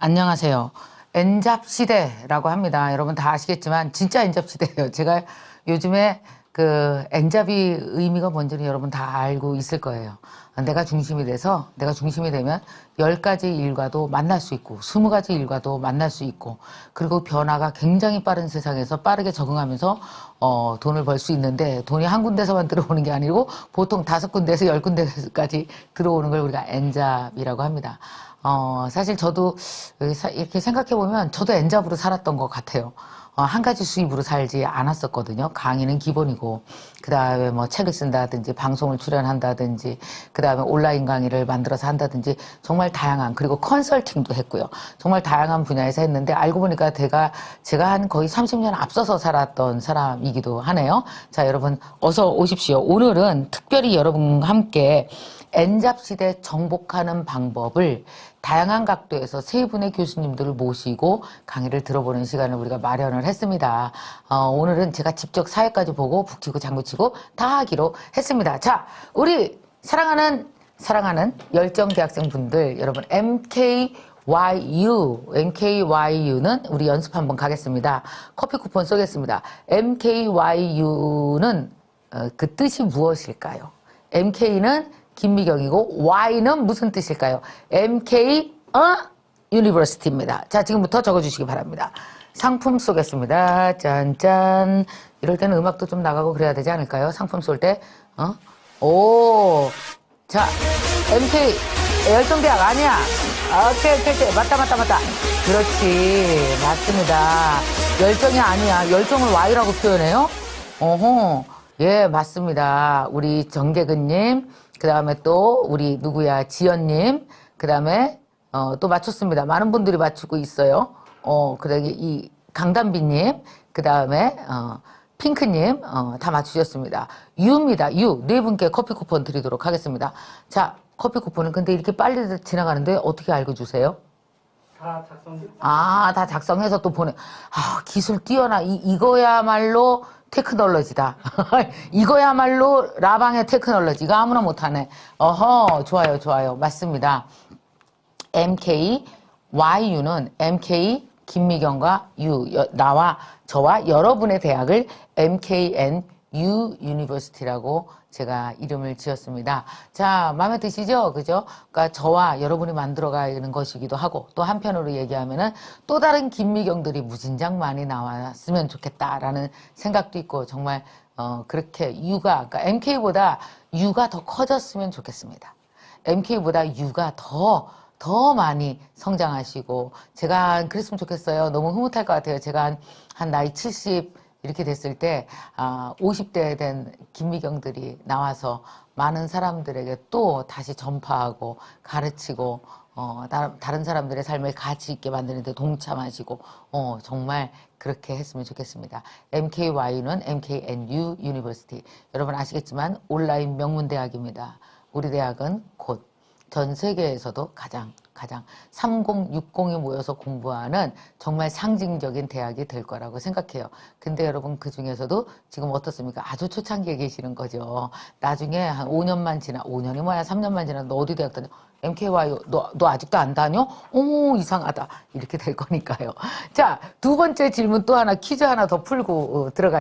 안녕하세요. 엔잡 시대라고 합니다. 여러분 다 아시겠지만 진짜 엔잡 시대예요. 제가 요즘에 그 엔잡이 의미가 뭔지는 여러분 다 알고 있을 거예요. 내가 중심이 돼서 내가 중심이 되면 10가지 일과도 만날 수 있고 20가지 일과도 만날 수 있고 그리고 변화가 굉장히 빠른 세상에서 빠르게 적응하면서 돈을 벌 수 있는데 돈이 한 군데서만 들어오는 게 아니고 보통 5군데에서 10군데까지 들어오는 걸 우리가 엔잡이라고 합니다. 사실 저도 이렇게 생각해보면 저도 엔잡으로 살았던 것 같아요. 한 가지 수입으로 살지 않았었거든요. 강의는 기본이고, 그 다음에 뭐 책을 쓴다든지, 방송을 출연한다든지, 그 다음에 온라인 강의를 만들어서 한다든지, 정말 다양한, 그리고 컨설팅도 했고요. 정말 다양한 분야에서 했는데, 알고 보니까 제가 한 거의 30년 앞서서 살았던 사람이기도 하네요. 자, 여러분, 어서 오십시오. 오늘은 특별히 여러분과 함께 엔잡 시대 정복하는 방법을 다양한 각도에서 세 분의 교수님들을 모시고 강의를 들어보는 시간을 우리가 마련을 했습니다. 오늘은 제가 직접 사회까지 보고 북치고 장구치고 다 하기로 했습니다. 자, 우리 사랑하는 열정 대학생분들 여러분 MKYU는 우리 연습 한번 가겠습니다. 커피 쿠폰 쏘겠습니다. MKYU는 그 뜻이 무엇일까요? MK는 김미경이고 Y는 무슨 뜻일까요? MK 유니버시티입니다. 자, 지금부터 적어주시기 바랍니다. 상품 쏘겠습니다. 짠짠. 이럴 때는 음악도 좀 나가고 그래야 되지 않을까요? 상품 쏠 때. 오. 자, MK 열정대학 아니야. 오케이. 맞다. 그렇지. 맞습니다. 열정이 아니야. 열정을 Y라고 표현해요? 어허. 예, 맞습니다. 우리 정재근님. 그 다음에 또 우리 누구야 지연님 그 다음에 또 맞췄습니다. 많은 분들이 맞추고 있어요. 그다음에 이 강단비님 그 다음에 핑크님 다 맞추셨습니다. 유입니다. 네 분께 커피 쿠폰 드리도록 하겠습니다. 자, 커피 쿠폰은 근데 이렇게 빨리 지나가는데 어떻게 알고 주세요? 다 작성해서 또 보내. 기술 뛰어나. 이거야말로 테크놀로지다. 이거야말로 라방의 테크놀로지. 이거 아무나 못하네. 좋아요. 맞습니다. MKYU는 MK 김미경과 저와 여러분의 대학을 MKNU 유니버시티라고 제가 이름을 지었습니다. 자, 마음에 드시죠? 그죠? 그러니까 저와 여러분이 만들어가는 것이기도 하고 또 한편으로 얘기하면은 또 다른 김미경들이 무진장 많이 나왔으면 좋겠다라는 생각도 있고 정말 그렇게 그러니까 MK보다 U가 더 커졌으면 좋겠습니다. MK보다 U가 더 많이 성장하시고 제가 그랬으면 좋겠어요. 너무 흐뭇할 것 같아요. 제가 한 나이 70 이렇게 됐을 때 50대 된 김미경들이 나와서 많은 사람들에게 또 다시 전파하고 가르치고 다른 사람들의 삶을 가치 있게 만드는 데 동참하시고 정말 그렇게 했으면 좋겠습니다. MKY는 MKNU 유니버시티. 여러분 아시겠지만 온라인 명문대학입니다. 우리 대학은 곧 전 세계에서도 가장 3060이 모여서 공부하는 정말 상징적인 대학이 될 거라고 생각해요. 근데 여러분 그 중에서도 지금 어떻습니까? 아주 초창기에 계시는 거죠. 나중에 한 5년만 지나 5년이 뭐야 3년만 지나 너 어디 대학 다녀? MKY 너 아직도 안 다녀? 어머 이상하다. 이렇게 될 거니까요. 자, 두 번째 질문 또 하나 퀴즈 하나 더 풀고 들어가.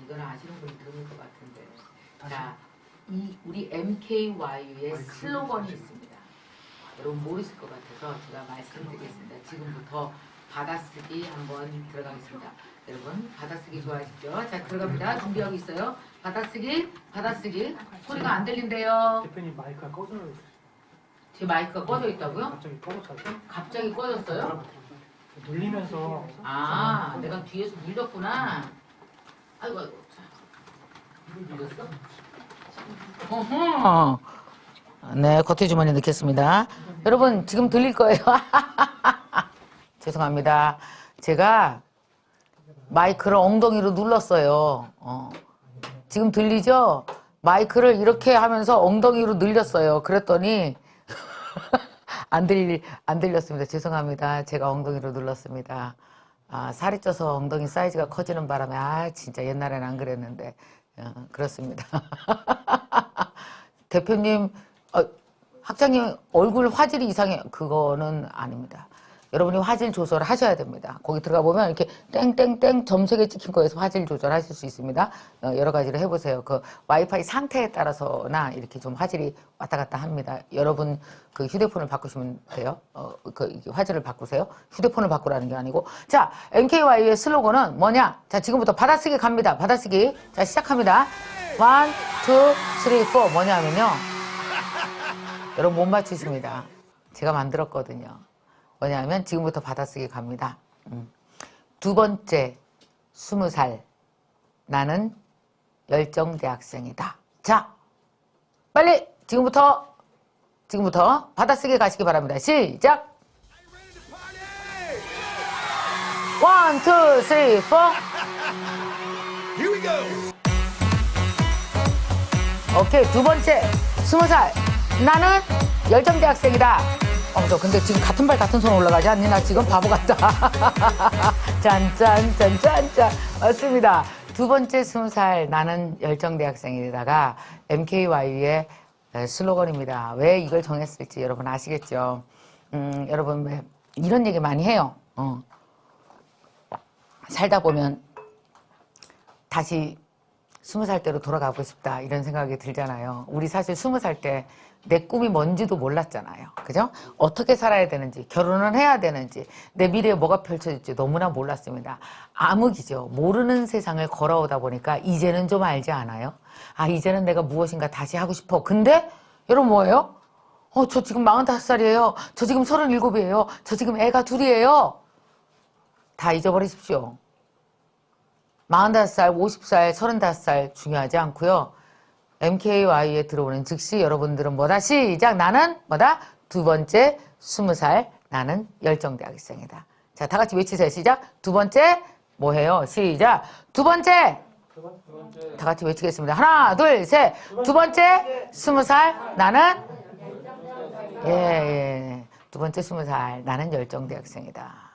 이거는 아시는 분이 들을 것 같은데. 자, 우리 MKYU의 슬로건이 있습니다. 여러분 모르실 것 같아서 제가 말씀드리겠습니다. 지금부터 받아쓰기 한번 들어가겠습니다. 여러분 받아쓰기 좋아하시죠? 자, 들어갑니다. 준비하고 있어요. 받아쓰기. 소리가 안 들린대요. 대표님 마이크가 꺼져요. 제 마이크가 꺼져 있다고요? 갑자기 꺼졌어요? 갑자기 꺼졌어요? 눌리면서. 내가 뒤에서 눌렸구나. 아이고. 눌렸어? 어허. 네, 겉에 주머니 넣겠습니다. 여러분, 지금 들릴 거예요. 죄송합니다. 제가 마이크를 엉덩이로 눌렀어요. 지금 들리죠? 마이크를 이렇게 하면서 엉덩이로 늘렸어요. 그랬더니 안 들렸습니다. 죄송합니다. 제가 엉덩이로 눌렀습니다. 아, 살이 쪄서 엉덩이 사이즈가 커지는 바람에, 아, 진짜 옛날에는 안 그랬는데. 그렇습니다. 대표님, 학장님 얼굴 화질이 이상해요. 그거는 아닙니다. 여러분이 화질 조절을 하셔야 됩니다. 거기 들어가 보면 이렇게 땡땡땡 점색에 찍힌 거에서 화질 조절하실 수 있습니다. 여러 가지를 해보세요. 그 와이파이 상태에 따라서나 이렇게 좀 화질이 왔다 갔다 합니다. 여러분 그 휴대폰을 바꾸시면 돼요. 그 화질을 바꾸세요. 휴대폰을 바꾸라는 게 아니고. 자, MKY의 슬로건은 뭐냐? 자, 지금부터 받아쓰기 갑니다. 받아쓰기. 자, 시작합니다. 1, 2, 3, 4 뭐냐면요. 여러분 못 맞추십니다. 제가 만들었거든요. 뭐냐면 지금부터 받아쓰기 갑니다. 두 번째 20살 나는 열정대학생이다. 자, 빨리 지금부터 받아쓰기 가시기 바랍니다. 시작! 1, 2, 3, 4 Here we go. 오케이, 두 번째 20살 나는 열정대학생이다. 근데 지금 같은 발 같은 손 올라가지 않니? 나 지금 바보 같다. 짠짠짠짠짠. 맞습니다. 두 번째 20살 나는 열정대학생이다가 MKY의 슬로건입니다. 왜 이걸 정했을지 여러분 아시겠죠? 여러분 왜 이런 얘기 많이 해요. 살다 보면 다시 20살 때로 돌아가고 싶다 이런 생각이 들잖아요. 우리 사실 20살 때 내 꿈이 뭔지도 몰랐잖아요. 그죠? 어떻게 살아야 되는지, 결혼은 해야 되는지, 내 미래에 뭐가 펼쳐질지 너무나 몰랐습니다. 암흑이죠. 모르는 세상을 걸어오다 보니까 이제는 좀 알지 않아요? 아, 이제는 내가 무엇인가 다시 하고 싶어. 근데 여러분 뭐예요? 저 지금 45살이에요. 저 지금 37이에요. 저 지금 애가 둘이에요. 다 잊어버리십시오. 45살, 50살, 35살 중요하지 않고요. MKY에 들어오는 즉시 여러분들은 뭐다? 시작! 나는 뭐다? 두 번째 20살 나는 열정대학생이다. 자, 다 같이 외치세요. 시작! 두 번째 뭐해요? 시작! 두 번째! 다 같이 외치겠습니다. 하나, 둘, 셋! 두 번째 20살 나는 두 번째 20살 나는 열정대학생이다.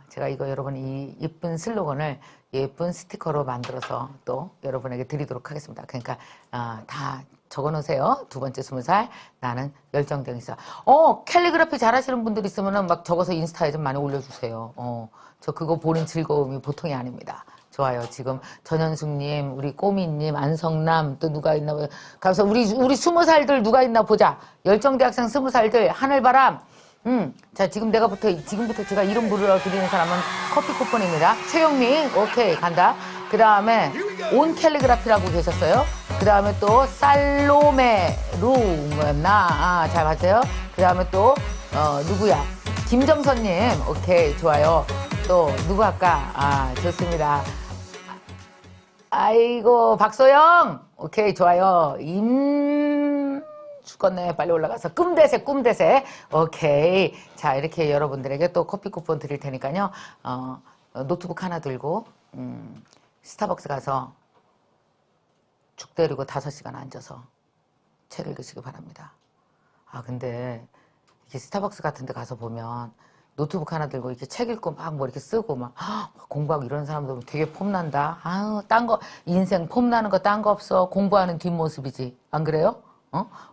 제가 이거 여러분 이 예쁜 슬로건을 예쁜 스티커로 만들어서 또 여러분에게 드리도록 하겠습니다. 그러니까 다 적어놓으세요. 두 번째 20살 나는 열정대학생이다. 캘리그라피 잘하시는 분들 있으면 막 적어서 인스타에 좀 많이 올려주세요. 저 그거 보는 즐거움이 보통이 아닙니다. 좋아요. 지금 전현숙님, 우리 꼬미님, 안성남 또 누가 있나 보자. 가서 우리 20살들 누가 있나 보자. 열정대학생 20살들 하늘바람. 자, 지금부터 제가 이름 불러드리는 사람은 커피 쿠폰입니다. 최영민, 오케이, 간다. 그 다음에 온 캘리그라피라고 계셨어요. 그 다음에 또 살로메 루였나? 잘 봤어요. 그 다음에 또, 누구야? 김정선님, 오케이, 좋아요. 또, 누구 할까? 좋습니다. 아이고, 박소영, 오케이, 좋아요. 죽겠네. 빨리 올라가서 꿈대세. 오케이. 자, 이렇게 여러분들에게 또 커피 쿠폰 드릴 테니까요. 노트북 하나 들고 스타벅스 가서 죽 데리고 5시간 앉아서 책 읽으시기 바랍니다. 근데 이렇게 스타벅스 같은 데 가서 보면 노트북 하나 들고 이렇게 책 읽고 막 뭐 이렇게 쓰고 막 공부하고 이런 사람들 되게 폼난다. 딴 거 인생 폼나는 거 딴 거 없어. 공부하는 뒷모습이지. 안 그래요?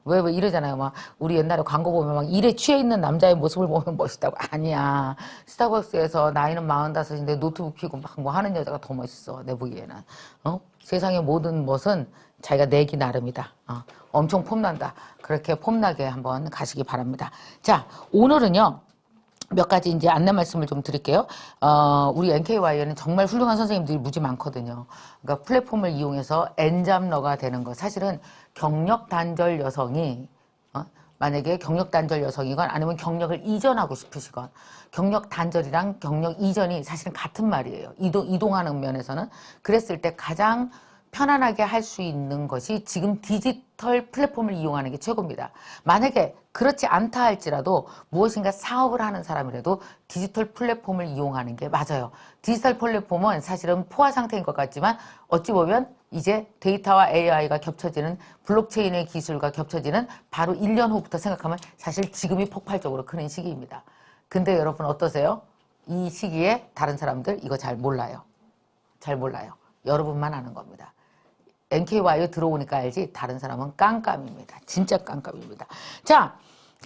왜 이러잖아요. 막, 우리 옛날에 광고 보면 막 일에 취해 있는 남자의 모습을 보면 멋있다고. 아니야. 스타벅스에서 나이는 45인데 노트북 켜고 막 뭐 하는 여자가 더 멋있어. 내 보기에는. 세상의 모든 멋은 자기가 내기 나름이다. 엄청 폼난다. 그렇게 폼나게 한번 가시기 바랍니다. 자, 오늘은요. 몇 가지 이제 안내 말씀을 좀 드릴게요. 우리 NKY에는 정말 훌륭한 선생님들이 무지 많거든요. 그러니까 플랫폼을 이용해서 엔잡러가 되는 거. 사실은 경력 단절 여성이, 만약에 경력 단절 여성이건 아니면 경력을 이전하고 싶으시건, 경력 단절이랑 경력 이전이 사실은 같은 말이에요. 이동하는 면에서는. 그랬을 때 가장 편안하게 할 수 있는 것이 지금 디지털 플랫폼을 이용하는 게 최고입니다. 만약에 그렇지 않다 할지라도 무엇인가 사업을 하는 사람이라도 디지털 플랫폼을 이용하는 게 맞아요. 디지털 플랫폼은 사실은 포화 상태인 것 같지만 어찌 보면 이제 데이터와 AI가 겹쳐지는 블록체인의 기술과 겹쳐지는 바로 1년 후부터 생각하면 사실 지금이 폭발적으로 크는 시기입니다. 근데 여러분 어떠세요? 이 시기에 다른 사람들 이거 잘 몰라요. 잘 몰라요. 여러분만 아는 겁니다. NKYU 들어오니까 알지 다른 사람은 깜깜입니다. 진짜 깜깜입니다. 자,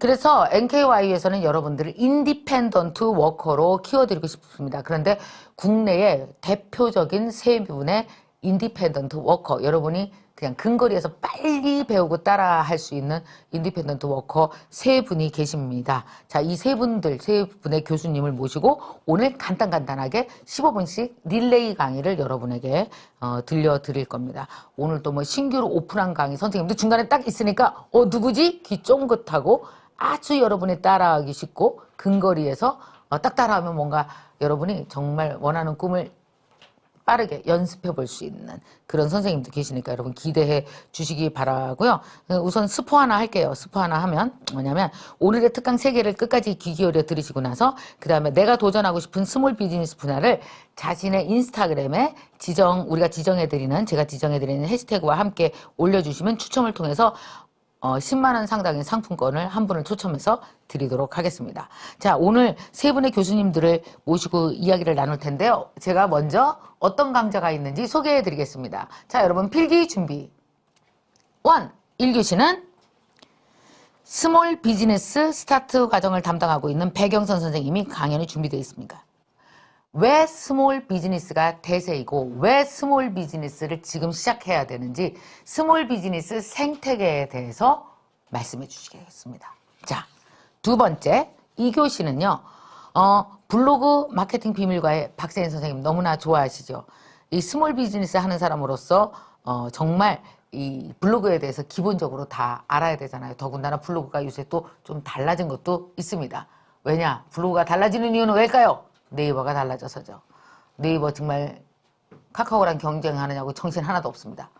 그래서 NKYU에서는 여러분들을 인디펜던트 워커로 키워드리고 싶습니다. 그런데 국내의 대표적인 세 분의 인디펜던트 워커, 여러분이 그냥 근거리에서 빨리 배우고 따라 할 수 있는 인디펜던트 워커 세 분이 계십니다. 자, 이 세 분의 교수님을 모시고 오늘 간단하게 15분씩 릴레이 강의를 여러분에게 들려드릴 겁니다. 오늘 또 뭐 신규로 오픈한 강의 선생님도 중간에 딱 있으니까 누구지? 귀 쫑긋하고 아주 여러분이 따라하기 쉽고 근거리에서 딱 따라하면 뭔가 여러분이 정말 원하는 꿈을 빠르게 연습해 볼 수 있는 그런 선생님도 계시니까 여러분 기대해 주시기 바라고요. 우선 스포 하나 할게요. 스포 하나 하면 뭐냐면 오늘의 특강 3개를 끝까지 귀 기울여 들으시고 나서 그 다음에 내가 도전하고 싶은 스몰 비즈니스 분야를 자신의 인스타그램에 우리가 제가 지정해드리는 해시태그와 함께 올려주시면 추첨을 통해서 10만 원 상당의 상품권을 한 분을 초청해서 드리도록 하겠습니다. 자, 오늘 세 분의 교수님들을 모시고 이야기를 나눌 텐데요. 제가 먼저 어떤 강좌가 있는지 소개해 드리겠습니다. 자, 여러분 필기 준비. 1교시는 스몰 비즈니스 스타트 과정을 담당하고 있는 백영선 선생님이 강연이 준비되어 있습니다. 왜 스몰 비즈니스가 대세이고 왜 스몰 비즈니스를 지금 시작해야 되는지 스몰 비즈니스 생태계에 대해서 말씀해 주시겠습니다. 자, 두 번째 2교시는요. 블로그 마케팅 비밀과의 박세인 선생님 너무나 좋아하시죠. 이 스몰 비즈니스 하는 사람으로서 정말 이 블로그에 대해서 기본적으로 다 알아야 되잖아요. 더군다나 블로그가 요새 또 좀 달라진 것도 있습니다. 왜냐? 블로그가 달라지는 이유는 왜일까요? 네이버가 달라져서죠. 네이버 정말 카카오랑 경쟁하느냐고 정신 하나도 없습니다.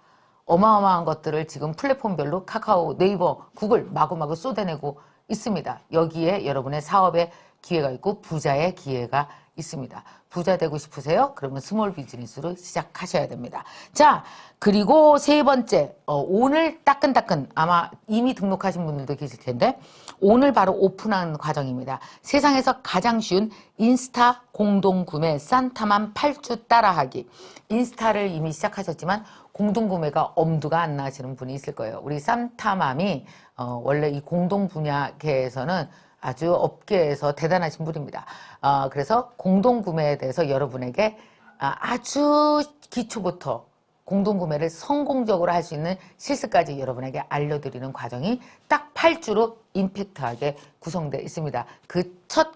어마어마한 것들을 지금 플랫폼별로 카카오, 네이버, 구글 마구마구 쏟아내고 있습니다. 여기에 여러분의 사업의 기회가 있고 부자의 기회가 있습니다. 부자 되고 싶으세요? 그러면 스몰 비즈니스로 시작하셔야 됩니다. 자, 그리고 세 번째, 오늘 따끈따끈 아마 이미 등록하신 분들도 계실 텐데 오늘 바로 오픈한 과정입니다. 세상에서 가장 쉬운 인스타 공동구매 산타맘 8주 따라하기. 인스타를 이미 시작하셨지만 공동구매가 엄두가 안 나시는 분이 있을 거예요. 우리 산타맘이 원래 이 공동 분야계에서는 아주 업계에서 대단하신 분입니다. 그래서 공동구매에 대해서 여러분에게 아주 기초부터 공동구매를 성공적으로 할 수 있는 실습까지 여러분에게 알려드리는 과정이 딱 8주로 임팩트하게 구성되어 있습니다. 그 첫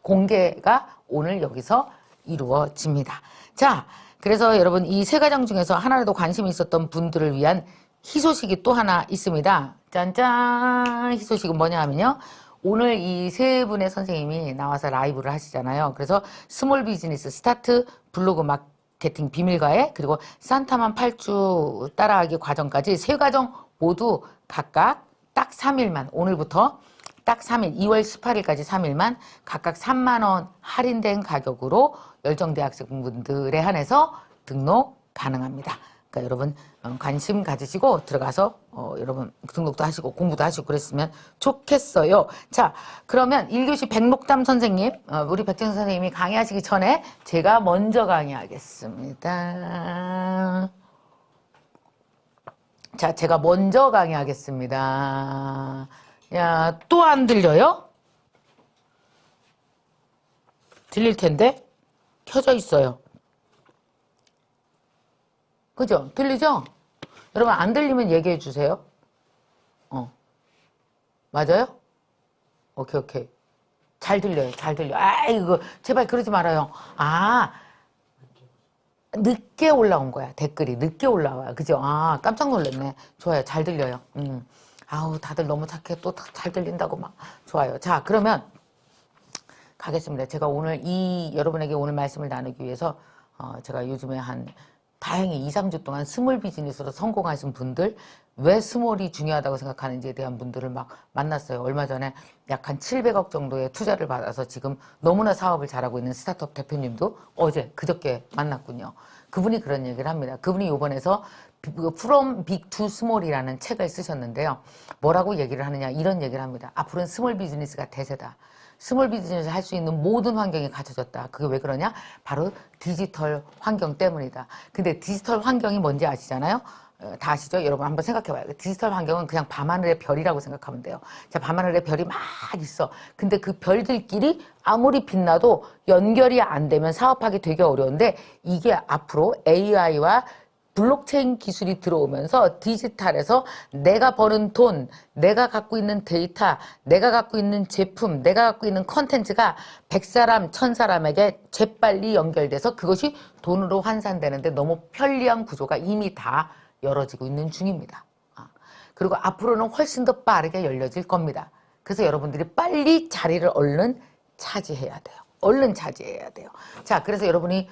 공개가 오늘 여기서 이루어집니다. 자, 그래서 여러분 이 세 과정 중에서 하나라도 관심이 있었던 분들을 위한 희소식이 또 하나 있습니다. 짠짠! 희소식은 뭐냐 하면요. 오늘 이 세 분의 선생님이 나와서 라이브를 하시잖아요. 그래서 스몰 비즈니스 스타트 블로그 마케팅 비밀과에 그리고 산타맘 8주 따라하기 과정까지 세 과정 모두 각각 딱 3일만 오늘부터 딱 3일 2월 18일까지 3일만 각각 3만 원 할인된 가격으로 열정대학생분들에 한해서 등록 가능합니다. 그러니까 여러분 관심 가지시고 들어가서 여러분 등록도 하시고 공부도 하시고 그랬으면 좋겠어요. 자, 그러면 1교시 백록담 선생님, 우리 백정 선생님이 강의하시기 전에 제가 먼저 강의하겠습니다. 자, 제가 먼저 강의하겠습니다. 야, 또 안 들려요? 들릴 텐데 켜져 있어요. 그죠? 들리죠? 여러분 안 들리면 얘기해 주세요. 맞아요? 오케이. 잘 들려요. 잘 들려. 이거 제발 그러지 말아요. 늦게 올라온 거야. 댓글이 늦게 올라와요. 그죠? 깜짝 놀랐네. 좋아요. 잘 들려요. 아우, 다들 너무 착해. 또 잘 들린다고 막. 좋아요. 자, 그러면 가겠습니다. 제가 오늘 여러분에게 오늘 말씀을 나누기 위해서 제가 요즘에 다행히 2, 3주 동안 스몰 비즈니스로 성공하신 분들, 왜 스몰이 중요하다고 생각하는지에 대한 분들을 막 만났어요. 얼마 전에 약 한 700억 정도의 투자를 받아서 지금 너무나 사업을 잘하고 있는 스타트업 대표님도 그저께 만났군요. 그분이 그런 얘기를 합니다. 그분이 요번에서 From Big to Small이라는 책을 쓰셨는데요. 뭐라고 얘기를 하느냐, 이런 얘기를 합니다. 앞으로는 스몰 비즈니스가 대세다. 스몰 비즈니스를 할 수 있는 모든 환경이 갖춰졌다. 그게 왜 그러냐? 바로 디지털 환경 때문이다. 근데 디지털 환경이 뭔지 아시잖아요? 다 아시죠? 여러분 한번 생각해봐요. 디지털 환경은 그냥 밤하늘의 별이라고 생각하면 돼요. 자, 밤하늘에 별이 막 있어. 근데 그 별들끼리 아무리 빛나도 연결이 안 되면 사업하기 되게 어려운데 이게 앞으로 AI와 블록체인 기술이 들어오면서 디지털에서 내가 버는 돈, 내가 갖고 있는 데이터, 내가 갖고 있는 제품, 내가 갖고 있는 컨텐츠가 100사람, 1000사람에게 재빨리 연결돼서 그것이 돈으로 환산되는데 너무 편리한 구조가 이미 다 열어지고 있는 중입니다. 그리고 앞으로는 훨씬 더 빠르게 열려질 겁니다. 그래서 여러분들이 빨리 자리를 얼른 차지해야 돼요. 얼른 차지해야 돼요. 자, 그래서 여러분이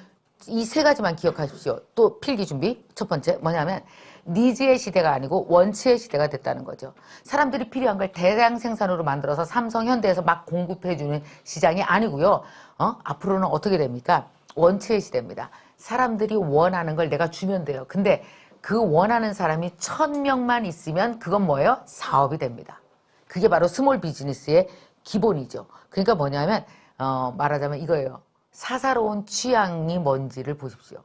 이 세 가지만 기억하십시오. 또 필기 준비. 첫 번째 뭐냐면 니즈의 시대가 아니고 원치의 시대가 됐다는 거죠. 사람들이 필요한 걸 대량 생산으로 만들어서 삼성, 현대에서 막 공급해주는 시장이 아니고요. 앞으로는 어떻게 됩니까? 원치의 시대입니다. 사람들이 원하는 걸 내가 주면 돼요. 근데 그 원하는 사람이 1000명만 있으면 그건 뭐예요? 사업이 됩니다. 그게 바로 스몰 비즈니스의 기본이죠. 그러니까 뭐냐면 말하자면 이거예요. 사사로운 취향이 뭔지를 보십시오.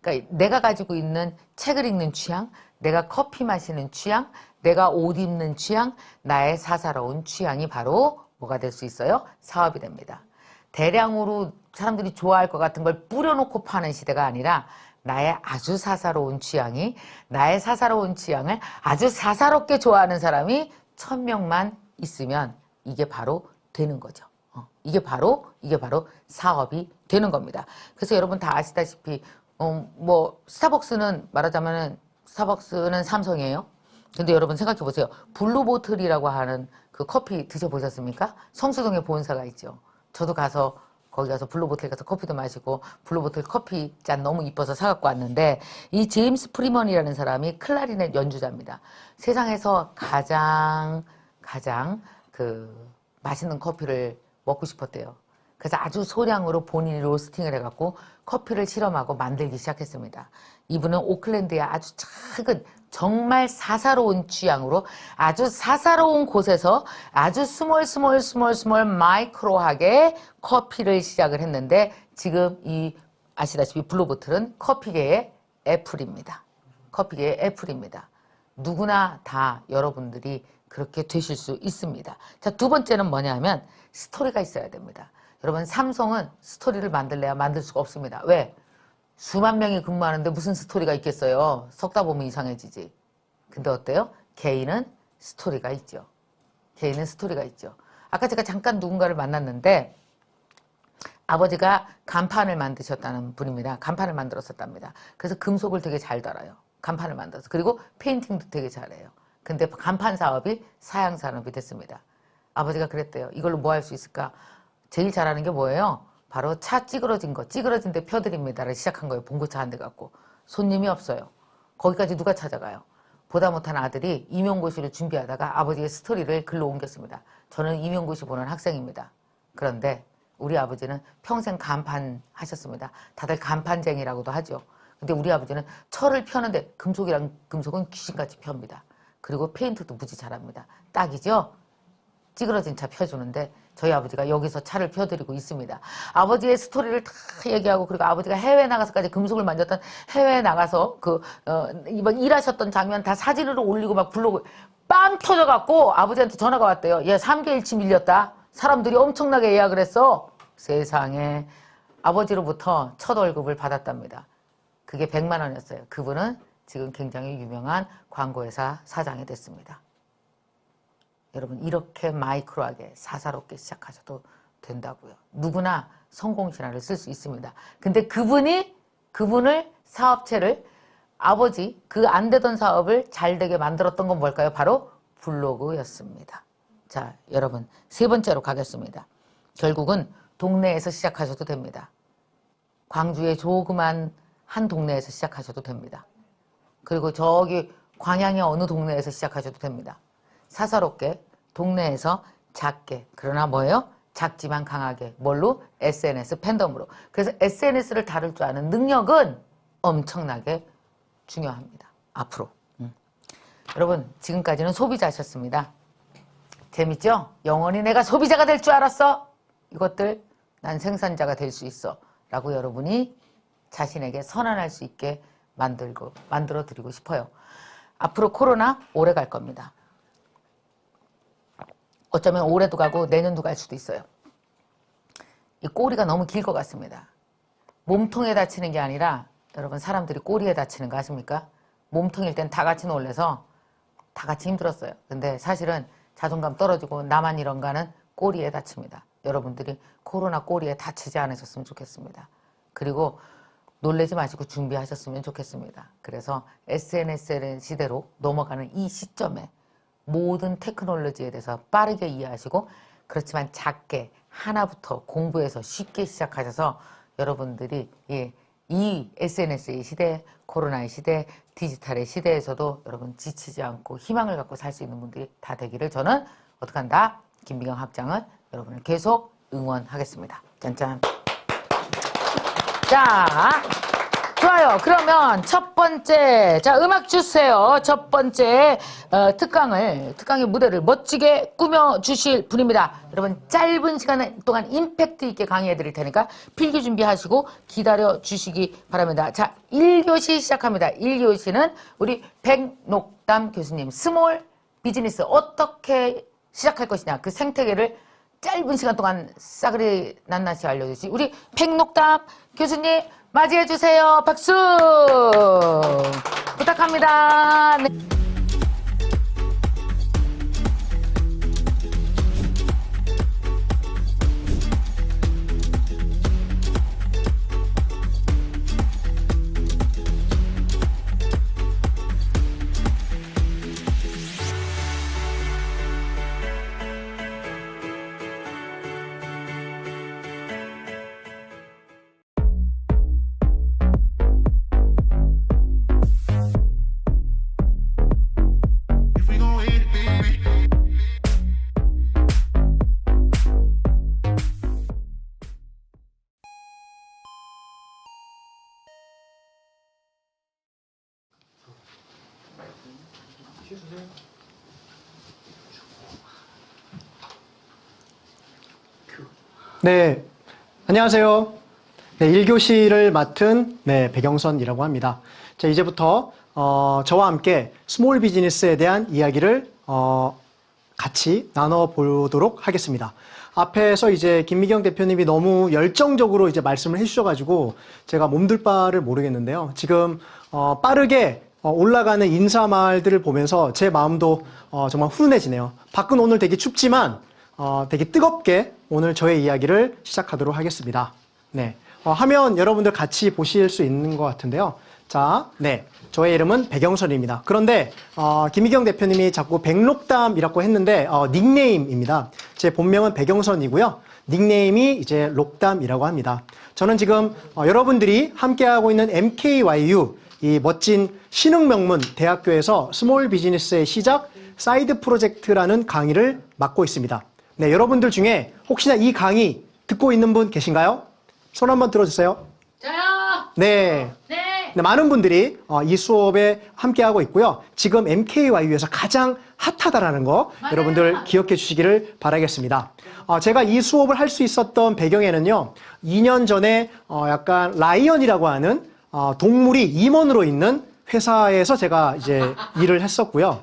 그러니까 내가 가지고 있는 책을 읽는 취향, 내가 커피 마시는 취향, 내가 옷 입는 취향, 나의 사사로운 취향이 바로 뭐가 될 수 있어요? 사업이 됩니다. 대량으로 사람들이 좋아할 것 같은 걸 뿌려놓고 파는 시대가 아니라 나의 아주 사사로운 취향이, 나의 사사로운 취향을 아주 사사롭게 좋아하는 사람이 1000명만 있으면 이게 바로 되는 거죠. 이게 바로 사업이 되는 겁니다. 그래서 여러분 다 아시다시피 스타벅스는 말하자면은 스타벅스는 삼성이에요. 근데 여러분 생각해 보세요. 블루보틀이라고 하는 그 커피 드셔보셨습니까? 성수동에 본사가 있죠. 저도 거기 가서 블루보틀 가서 커피도 마시고 블루보틀 커피 잔 너무 이뻐서 사갖고 왔는데 이 제임스 프리먼이라는 사람이 클라리넷 연주자입니다. 세상에서 가장 그 맛있는 커피를 먹고 싶었대요. 그래서 아주 소량으로 본인이 로스팅을 해갖고 커피를 실험하고 만들기 시작했습니다. 이분은 오클랜드의 아주 작은 정말 사사로운 취향으로 아주 사사로운 곳에서 아주 스몰 마이크로하게 커피를 시작을 했는데 지금 이 아시다시피 블루보틀은 커피계의 애플입니다. 커피계의 애플입니다. 누구나 다 여러분들이 그렇게 되실 수 있습니다. 자, 두 번째는 뭐냐면 스토리가 있어야 됩니다. 여러분 삼성은 스토리를 만들래야 만들 수가 없습니다. 왜? 수만 명이 근무하는데 무슨 스토리가 있겠어요. 섞다 보면 이상해지지. 근데 어때요? 개인은 스토리가 있죠. 개인은 스토리가 있죠. 아까 제가 잠깐 누군가를 만났는데 아버지가 간판을 만드셨다는 분입니다. 간판을 만들었었답니다. 그래서 금속을 되게 잘 달아요. 간판을 만들어서. 그리고 페인팅도 되게 잘해요. 근데 간판 사업이 사양 산업이 됐습니다. 아버지가 그랬대요. 이걸로 뭐 할 수 있을까? 제일 잘하는 게 뭐예요? 바로 차 찌그러진 데 펴드립니다를 시작한 거예요. 봉고차 한 대 갖고. 손님이 없어요. 거기까지 누가 찾아가요? 보다 못한 아들이 임용고시를 준비하다가 아버지의 스토리를 글로 옮겼습니다. 저는 임용고시 보는 학생입니다. 그런데 우리 아버지는 평생 간판 하셨습니다. 다들 간판쟁이라고도 하죠. 근데 우리 아버지는 철을 펴는데 금속은 귀신같이 펴입니다. 그리고 페인트도 무지 잘합니다. 딱이죠? 찌그러진 차 펴주는데 저희 아버지가 여기서 차를 펴드리고 있습니다. 아버지의 스토리를 다 얘기하고 그리고 아버지가 해외 나가서까지 금속을 만졌던 해외 나가서 막 일하셨던 장면 다 사진으로 올리고 막 블로그 빵 터져갖고 아버지한테 전화가 왔대요. 얘 3개일치 밀렸다. 사람들이 엄청나게 예약을 했어. 세상에. 아버지로부터 첫 월급을 받았답니다. 그게 100만 원이었어요. 그분은 지금 굉장히 유명한 광고회사 사장이 됐습니다. 여러분 이렇게 마이크로하게 사사롭게 시작하셔도 된다고요. 누구나 성공 신화를 쓸 수 있습니다. 근데 그분을 사업체를 아버지 그 안 되던 사업을 잘 되게 만들었던 건 뭘까요? 바로 블로그였습니다. 자, 여러분 세 번째로 가겠습니다. 결국은 동네에서 시작하셔도 됩니다. 광주의 조그만 한 동네에서 시작하셔도 됩니다. 그리고 저기 광양의 어느 동네에서 시작하셔도 됩니다. 사사롭게 동네에서 작게 그러나 뭐예요? 작지만 강하게 뭘로? SNS 팬덤으로. 그래서 SNS를 다룰 줄 아는 능력은 엄청나게 중요합니다. 앞으로. 여러분 지금까지는 소비자셨습니다. 재밌죠? 영원히 내가 소비자가 될 줄 알았어? 이것들 난 생산자가 될 수 있어 라고 여러분이 자신에게 선언할 수 있게 만들어 드리고 싶어요. 앞으로 코로나 오래 갈 겁니다. 어쩌면 올해도 가고 내년도 갈 수도 있어요. 이 꼬리가 너무 길 것 같습니다. 몸통에 다치는 게 아니라 여러분 사람들이 꼬리에 다치는 거 아십니까? 몸통일 땐 다 같이 놀래서 다 같이 힘들었어요. 근데 사실은 자존감 떨어지고 나만 이런가는 꼬리에 다칩니다. 여러분들이 코로나 꼬리에 다치지 않으셨으면 좋겠습니다. 그리고 놀라지 마시고 준비하셨으면 좋겠습니다. 그래서 SNS 시대로 넘어가는 이 시점에 모든 테크놀로지에 대해서 빠르게 이해하시고 그렇지만 작게 하나부터 공부해서 쉽게 시작하셔서 여러분들이 이 SNS의 시대, 코로나의 시대, 디지털의 시대에서도 여러분 지치지 않고 희망을 갖고 살 수 있는 분들이 다 되기를 저는 어떻게 한다? 김미경 학장은 여러분을 계속 응원하겠습니다. 짠짠. 자, 좋아요. 그러면 첫 번째, 자, 음악 주세요. 첫 번째 특강의 무대를 멋지게 꾸며주실 분입니다. 여러분, 짧은 시간 동안 임팩트 있게 강의해 드릴 테니까 필기 준비하시고 기다려 주시기 바랍니다. 자, 1교시 시작합니다. 1교시는 우리 백녹담 교수님, 스몰 비즈니스 어떻게 시작할 것이냐, 그 생태계를 짧은 시간 동안 싸그리 낱낱이 알려주시 우리 백녹담 교수님 맞이해 주세요. 박수 부탁합니다. 네. If we gon' hit it, baby. 쉬세요. 네, 안녕하세요. 네, 1교시를 맡은 백영선이라고 합니다. 자, 이제부터 저와 함께 스몰 비즈니스에 대한 이야기를 같이 나눠보도록 하겠습니다. 앞에서 이제 김미경 대표님이 너무 열정적으로 이제 말씀을 해주셔가지고 제가 몸둘 바를 모르겠는데요. 지금 빠르게 올라가는 인사말들을 보면서 제 마음도 정말 훈훈해지네요. 밖은 오늘 되게 춥지만 되게 뜨겁게 오늘 저의 이야기를 시작하도록 하겠습니다. 네, 화면 여러분들 같이 보실 수 있는 것 같은데요. 자, 네, 저의 이름은 백영선입니다. 그런데 김미경 대표님이 자꾸 백록담이라고 했는데 닉네임입니다. 제 본명은 백영선이고요. 닉네임이 이제 록담이라고 합니다. 저는 지금 여러분들이 함께하고 있는 MKYU 이 멋진 신흥명문 대학교에서 스몰 비즈니스의 시작 사이드 프로젝트라는 강의를 맡고 있습니다. 네, 여러분들 중에 혹시나 이 강의 듣고 있는 분 계신가요? 손 한번 들어주세요. 저요. 네. 네. 네, 많은 분들이 이 수업에 함께하고 있고요. 지금 MKYU에서 가장 핫하다라는 거 맞아요. 여러분들 기억해 주시기를 바라겠습니다. 제가 이 수업을 할 수 있었던 배경에는요. 2년 전에 약간 라이언이라고 하는 동물이 임원으로 있는 회사에서 제가 이제 일을 했었고요.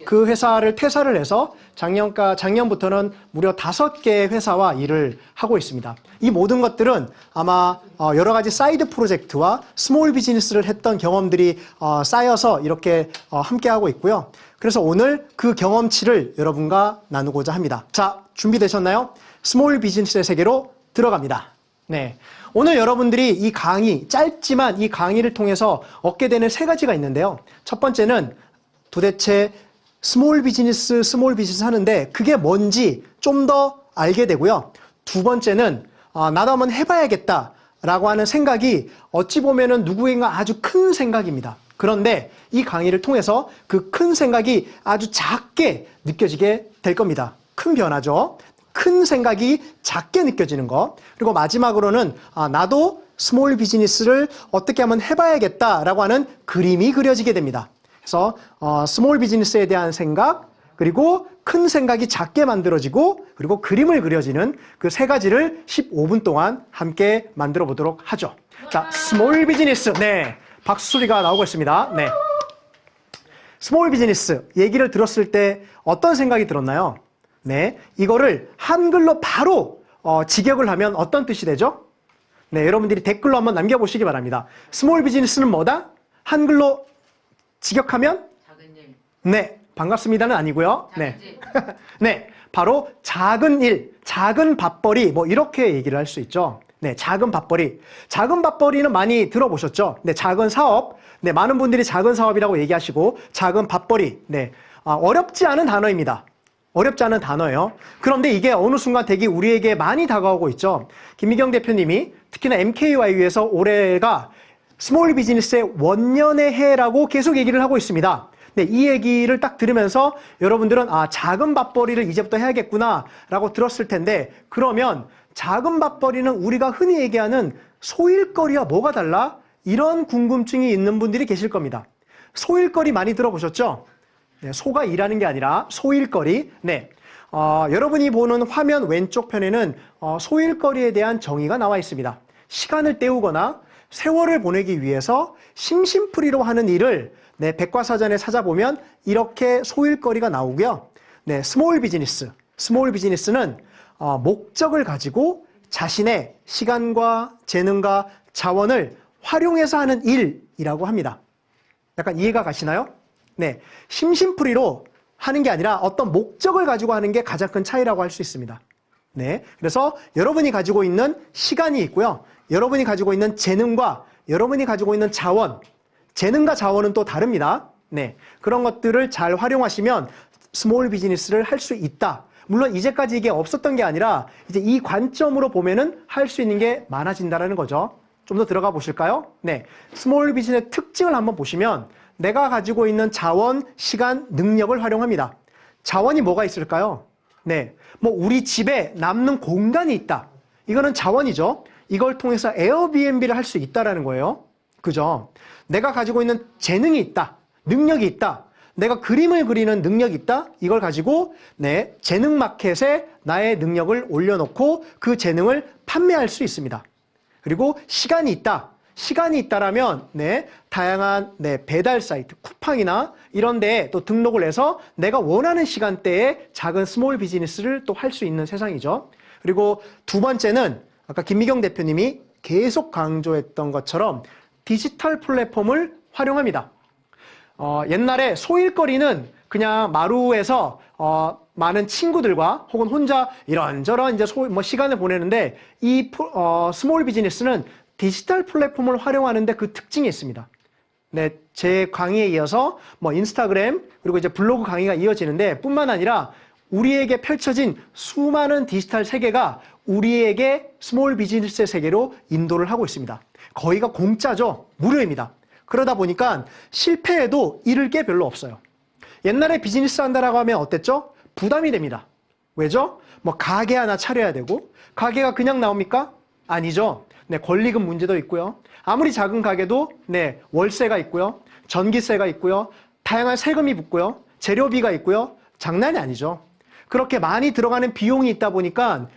그 회사를 퇴사를 해서 작년부터는 무려 5개의 회사와 일을 하고 있습니다. 이 모든 것들은 아마 여러 가지 사이드 프로젝트와 스몰 비즈니스를 했던 경험들이 쌓여서 이렇게 함께하고 있고요. 그래서 오늘 그 경험치를 여러분과 나누고자 합니다. 자, 준비되셨나요? 스몰 비즈니스의 세계로 들어갑니다. 네. 오늘 여러분들이 이 강의, 짧지만 이 강의를 통해서 얻게 되는 3가지가 있는데요. 첫 번째는 도대체 스몰 비즈니스 하는데 그게 뭔지 좀 더 알게 되고요. 두 번째는 나도 한번 해봐야겠다라고 하는 생각이 어찌 보면은 누구인가 아주 큰 생각입니다. 그런데 이 강의를 통해서 그 큰 생각이 아주 작게 느껴지게 될 겁니다. 큰 변화죠. 큰 생각이 작게 느껴지는 거. 그리고 마지막으로는 나도 스몰 비즈니스를 어떻게 하면 해봐야겠다라고 하는 그림이 그려지게 됩니다. 그래서 스몰 비즈니스에 대한 생각, 그리고 큰 생각이 작게 만들어지고 그리고 그림을 그려지는 그 세 가지를 15분 동안 함께 만들어 보도록 하죠. 자, 스몰 비즈니스. 네. 박수 소리가 나오고 있습니다. 네. 스몰 비즈니스 얘기를 들었을 때 어떤 생각이 들었나요? 네. 이거를 한글로 바로 직역을 하면 어떤 뜻이 되죠? 네, 여러분들이 댓글로 한번 남겨보시기 바랍니다. 스몰 비즈니스는 뭐다? 한글로 직역하면? 작은 일. 네, 반갑습니다는 아니고요. 작은 네. 일. 네, 바로 작은 일, 작은 밥벌이 뭐 이렇게 얘기를 할 수 있죠. 네, 작은 밥벌이. 작은 밥벌이는 많이 들어보셨죠? 네, 작은 사업. 네, 많은 분들이 작은 사업이라고 얘기하시고 작은 밥벌이. 네, 어렵지 않은 단어입니다. 어렵지 않은 단어예요. 그런데 이게 어느 순간 되게 우리에게 많이 다가오고 있죠. 김미경 대표님이 특히나 MKYU에서 올해가 스몰 비즈니스의 원년의 해라고 계속 얘기를 하고 있습니다. 네, 이 얘기를 딱 들으면서 여러분들은 작은 밥벌이를 이제부터 해야겠구나 라고 들었을 텐데, 그러면 작은 밥벌이는 우리가 흔히 얘기하는 소일거리와 뭐가 달라? 이런 궁금증이 있는 분들이 계실 겁니다. 소일거리 많이 들어보셨죠? 네, 소가 일하는 게 아니라 소일거리. 네, 여러분이 보는 화면 왼쪽 편에는 소일거리에 대한 정의가 나와 있습니다. 시간을 때우거나 세월을 보내기 위해서 심심풀이로 하는 일을 네, 백과사전에 찾아보면 이렇게 소일거리가 나오고요. 네, 스몰 비즈니스. 스몰 비즈니스는 목적을 가지고 자신의 시간과 재능과 자원을 활용해서 하는 일이라고 합니다. 약간 이해가 가시나요? 네, 심심풀이로 하는 게 아니라 어떤 목적을 가지고 하는 게 가장 큰 차이라고 할 수 있습니다. 네, 그래서 여러분이 가지고 있는 시간이 있고요. 여러분이 가지고 있는 재능과 여러분이 가지고 있는 자원, 재능과 자원은 또 다릅니다. 네, 그런 것들을 잘 활용하시면 스몰 비즈니스를 할 수 있다. 물론 이제까지 이게 없었던 게 아니라 이제 이 관점으로 보면은 할 수 있는 게 많아진다라는 거죠. 좀 더 들어가 보실까요? 네, 스몰 비즈니스의 특징을 한번 보시면 내가 가지고 있는 자원, 시간, 능력을 활용합니다. 자원이 뭐가 있을까요? 네, 뭐 우리 집에 남는 공간이 있다. 이거는 자원이죠. 이걸 통해서 에어비앤비를 할 수 있다라는 거예요. 그죠? 내가 가지고 있는 재능이 있다. 능력이 있다. 내가 그림을 그리는 능력이 있다. 이걸 가지고 네, 재능 마켓에 나의 능력을 올려놓고 그 재능을 판매할 수 있습니다. 그리고 시간이 있다. 시간이 있다라면 네, 다양한 네, 배달 사이트, 쿠팡이나 이런 데에 또 등록을 해서 내가 원하는 시간대에 작은 스몰 비즈니스를 또 할 수 있는 세상이죠. 그리고 두 번째는 아까 김미경 대표님이 계속 강조했던 것처럼 디지털 플랫폼을 활용합니다. 옛날에 소일거리는 그냥 마루에서 많은 친구들과 혹은 혼자 이런저런 이제 시간을 보내는데 이 스몰 비즈니스는 디지털 플랫폼을 활용하는데 그 특징이 있습니다. 네, 제 강의에 이어서 뭐 인스타그램 그리고 이제 블로그 강의가 이어지는데 뿐만 아니라 우리에게 펼쳐진 수많은 디지털 세계가 우리에게 스몰 비즈니스의 세계로 인도를 하고 있습니다. 거의가 공짜죠. 무료입니다. 그러다 보니까 실패해도 잃을 게 별로 없어요. 옛날에 비즈니스 한다라고 하면 어땠죠? 부담이 됩니다. 왜죠? 뭐 가게 하나 차려야 되고 가게가 그냥 나옵니까? 아니죠. 네, 권리금 문제도 있고요. 아무리 작은 가게도 네, 월세가 있고요. 전기세가 있고요. 다양한 세금이 붙고요. 재료비가 있고요. 장난이 아니죠. 그렇게 많이 들어가는 비용이 있다 보니까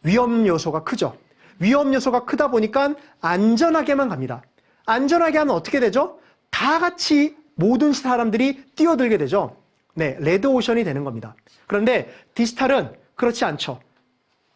위험 요소가 크죠. 위험 요소가 크다 보니까 안전하게만 갑니다. 안전하게 하면 어떻게 되죠? 다 같이 모든 사람들이 뛰어들게 되죠. 네, 레드오션이 되는 겁니다. 그런데 디지털은 그렇지 않죠.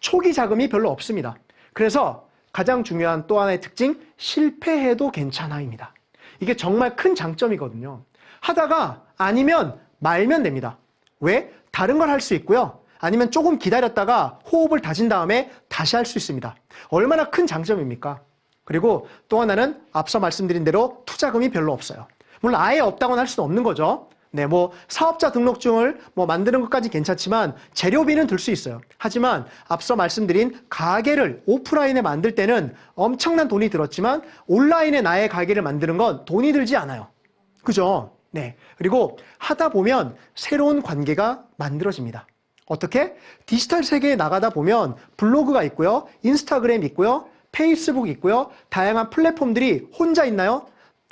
초기 자금이 별로 없습니다. 그래서 가장 중요한 또 하나의 특징, 실패해도 괜찮아입니다. 이게 정말 큰 장점이거든요. 하다가 아니면 말면 됩니다. 왜? 다른 걸 할 수 있고요. 아니면 조금 기다렸다가 호흡을 다진 다음에 다시 할 수 있습니다. 얼마나 큰 장점입니까? 그리고 또 하나는 앞서 말씀드린 대로 투자금이 별로 없어요. 물론 아예 없다고는 할 수는 없는 거죠. 네, 뭐 사업자 등록증을 뭐 만드는 것까지 괜찮지만 재료비는 들 수 있어요. 하지만 앞서 말씀드린 가게를 오프라인에 만들 때는 엄청난 돈이 들었지만 온라인에 나의 가게를 만드는 건 돈이 들지 않아요. 그죠? 네. 그리고 하다 보면 새로운 관계가 만들어집니다. 어떻게? 디지털 세계에 나가다 보면 블로그가 있고요. 인스타그램 있고요. 페이스북 있고요. 다양한 플랫폼들이 혼자 있나요?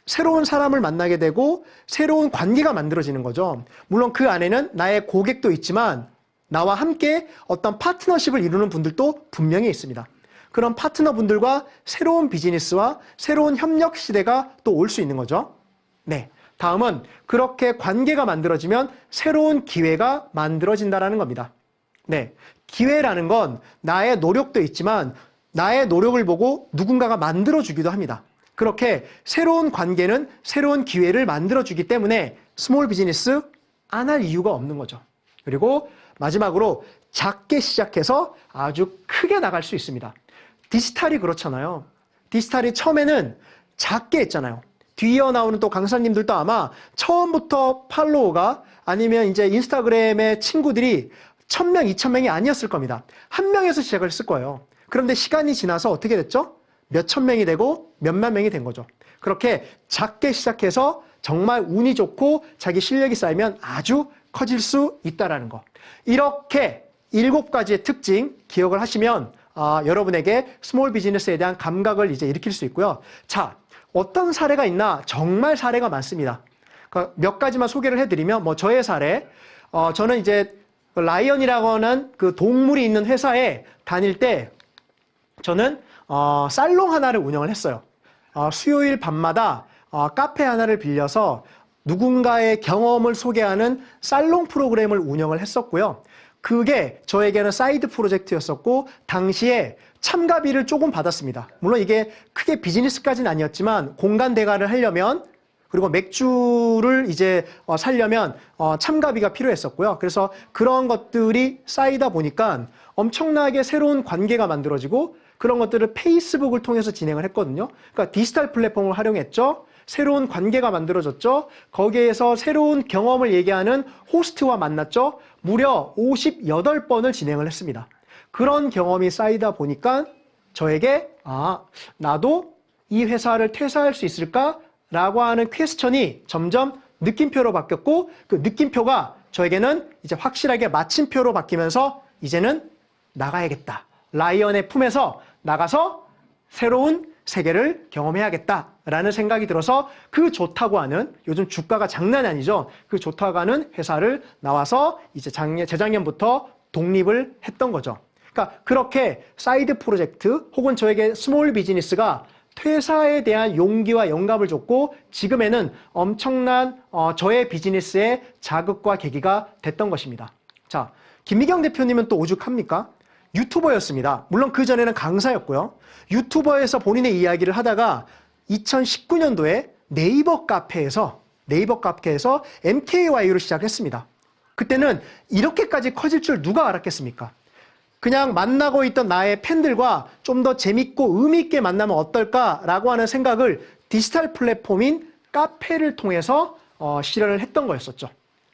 새로운 사람을 만나게 되고 새로운 관계가 만들어지는 거죠. 물론 그 안에는 나의 고객도 있지만 나와 함께 어떤 파트너십을 이루는 분들도 분명히 있습니다. 그런 파트너분들과 새로운 비즈니스와 새로운 협력 시대가 또 올 수 있는 거죠. 네. 다음은 그렇게 관계가 만들어지면 새로운 기회가 만들어진다라는 겁니다. 네. 기회라는 건 나의 노력도 있지만 나의 노력을 보고 누군가가 만들어주기도 합니다. 그렇게 새로운 관계는 새로운 기회를 만들어주기 때문에 스몰 비즈니스 안 할 이유가 없는 거죠. 그리고 마지막으로 작게 시작해서 아주 크게 나갈 수 있습니다. 디지털이 그렇잖아요. 디지털이 처음에는 작게 했잖아요. 뒤이어 나오는 또 강사님들도 아마 처음부터 팔로워가 아니면 이제 인스타그램의 친구들이 1000명, 2000명이 아니었을 겁니다. 한 명에서 시작을 했을 거예요. 그런데 시간이 지나서 어떻게 됐죠? 몇천 명이 되고 몇만 명이 된 거죠. 그렇게 작게 시작해서 정말 운이 좋고 자기 실력이 쌓이면 아주 커질 수 있다라는 거. 이렇게 7가지의 특징 기억을 하시면 여러분에게 스몰 비즈니스에 대한 감각을 이제 일으킬 수 있고요. 자, 어떤 사례가 있나? 정말 사례가 많습니다. 그러니까 몇 가지만 소개를 해드리면 뭐 저의 사례, 저는 이제 라이언이라고 하는 그 동물이 있는 회사에 다닐 때 저는 살롱 하나를 운영을 했어요. 수요일 밤마다 카페 하나를 빌려서 누군가의 경험을 소개하는 살롱 프로그램을 운영을 했었고요. 그게 저에게는 사이드 프로젝트였었고 당시에 참가비를 조금 받았습니다. 물론 이게 크게 비즈니스까지는 아니었지만 공간 대관을 하려면 그리고 맥주를 이제 사려면 참가비가 필요했었고요. 그래서 그런 것들이 쌓이다 보니까 엄청나게 새로운 관계가 만들어지고 그런 것들을 페이스북을 통해서 진행을 했거든요. 그러니까 디지털 플랫폼을 활용했죠. 새로운 관계가 만들어졌죠. 거기에서 새로운 경험을 얘기하는 호스트와 만났죠. 무려 58번을 진행을 했습니다. 그런 경험이 쌓이다 보니까 저에게 나도 이 회사를 퇴사할 수 있을까? 라고 하는 퀘스천이 점점 느낌표로 바뀌었고 그 느낌표가 저에게는 이제 확실하게 마침표로 바뀌면서 이제는 나가야겠다. 라이언의 품에서 나가서 새로운 세계를 경험해야겠다라는 생각이 들어서 그 좋다고 하는 요즘 주가가 장난이 아니죠. 그 좋다고 하는 회사를 나와서 이제 재작년부터 독립을 했던 거죠. 그러니까 그렇게 사이드 프로젝트 혹은 저에게 스몰 비즈니스가 퇴사에 대한 용기와 영감을 줬고 지금에는 엄청난 저의 비즈니스의 자극과 계기가 됐던 것입니다. 자, 김미경 대표님은 또 오죽합니까? 유튜버였습니다. 물론 그전에는 강사였고요. 유튜버에서 본인의 이야기를 하다가 2019년도에 네이버 카페에서 MKY를 시작했습니다. 그때는 이렇게까지 커질 줄 누가 알았겠습니까? 그냥 만나고 있던 나의 팬들과 좀 더 재밌고 의미 있게 만나면 어떨까라고 하는 생각을 디지털 플랫폼인 카페를 통해서 실현을 했던 거였었죠.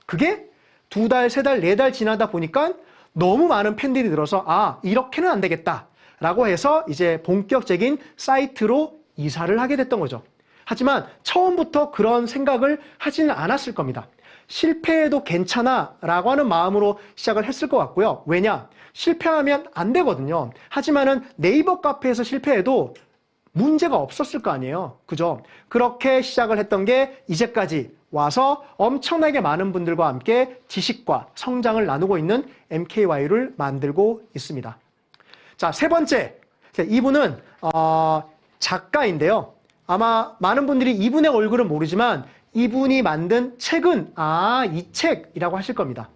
그게 2달, 3달, 4달 지나다 보니까 너무 많은 팬들이 들어서 이렇게는 안 되겠다라고 해서 이제 본격적인 사이트로 이사를 하게 됐던 거죠. 하지만 처음부터 그런 생각을 하지는 않았을 겁니다. 실패해도 괜찮아 라고 하는 마음으로 시작을 했을 것 같고요. 왜냐? 실패하면 안 되거든요. 하지만은 네이버 카페에서 실패해도 문제가 없었을 거 아니에요. 그죠? 그렇게 시작을 했던 게 이제까지 와서 엄청나게 많은 분들과 함께 지식과 성장을 나누고 있는 MKY를 만들고 있습니다. 자, 세 번째. 이분은 작가인데요. 아마 많은 분들이 이분의 얼굴은 모르지만 이분이 만든 책은 이 책이라고 하실 겁니다.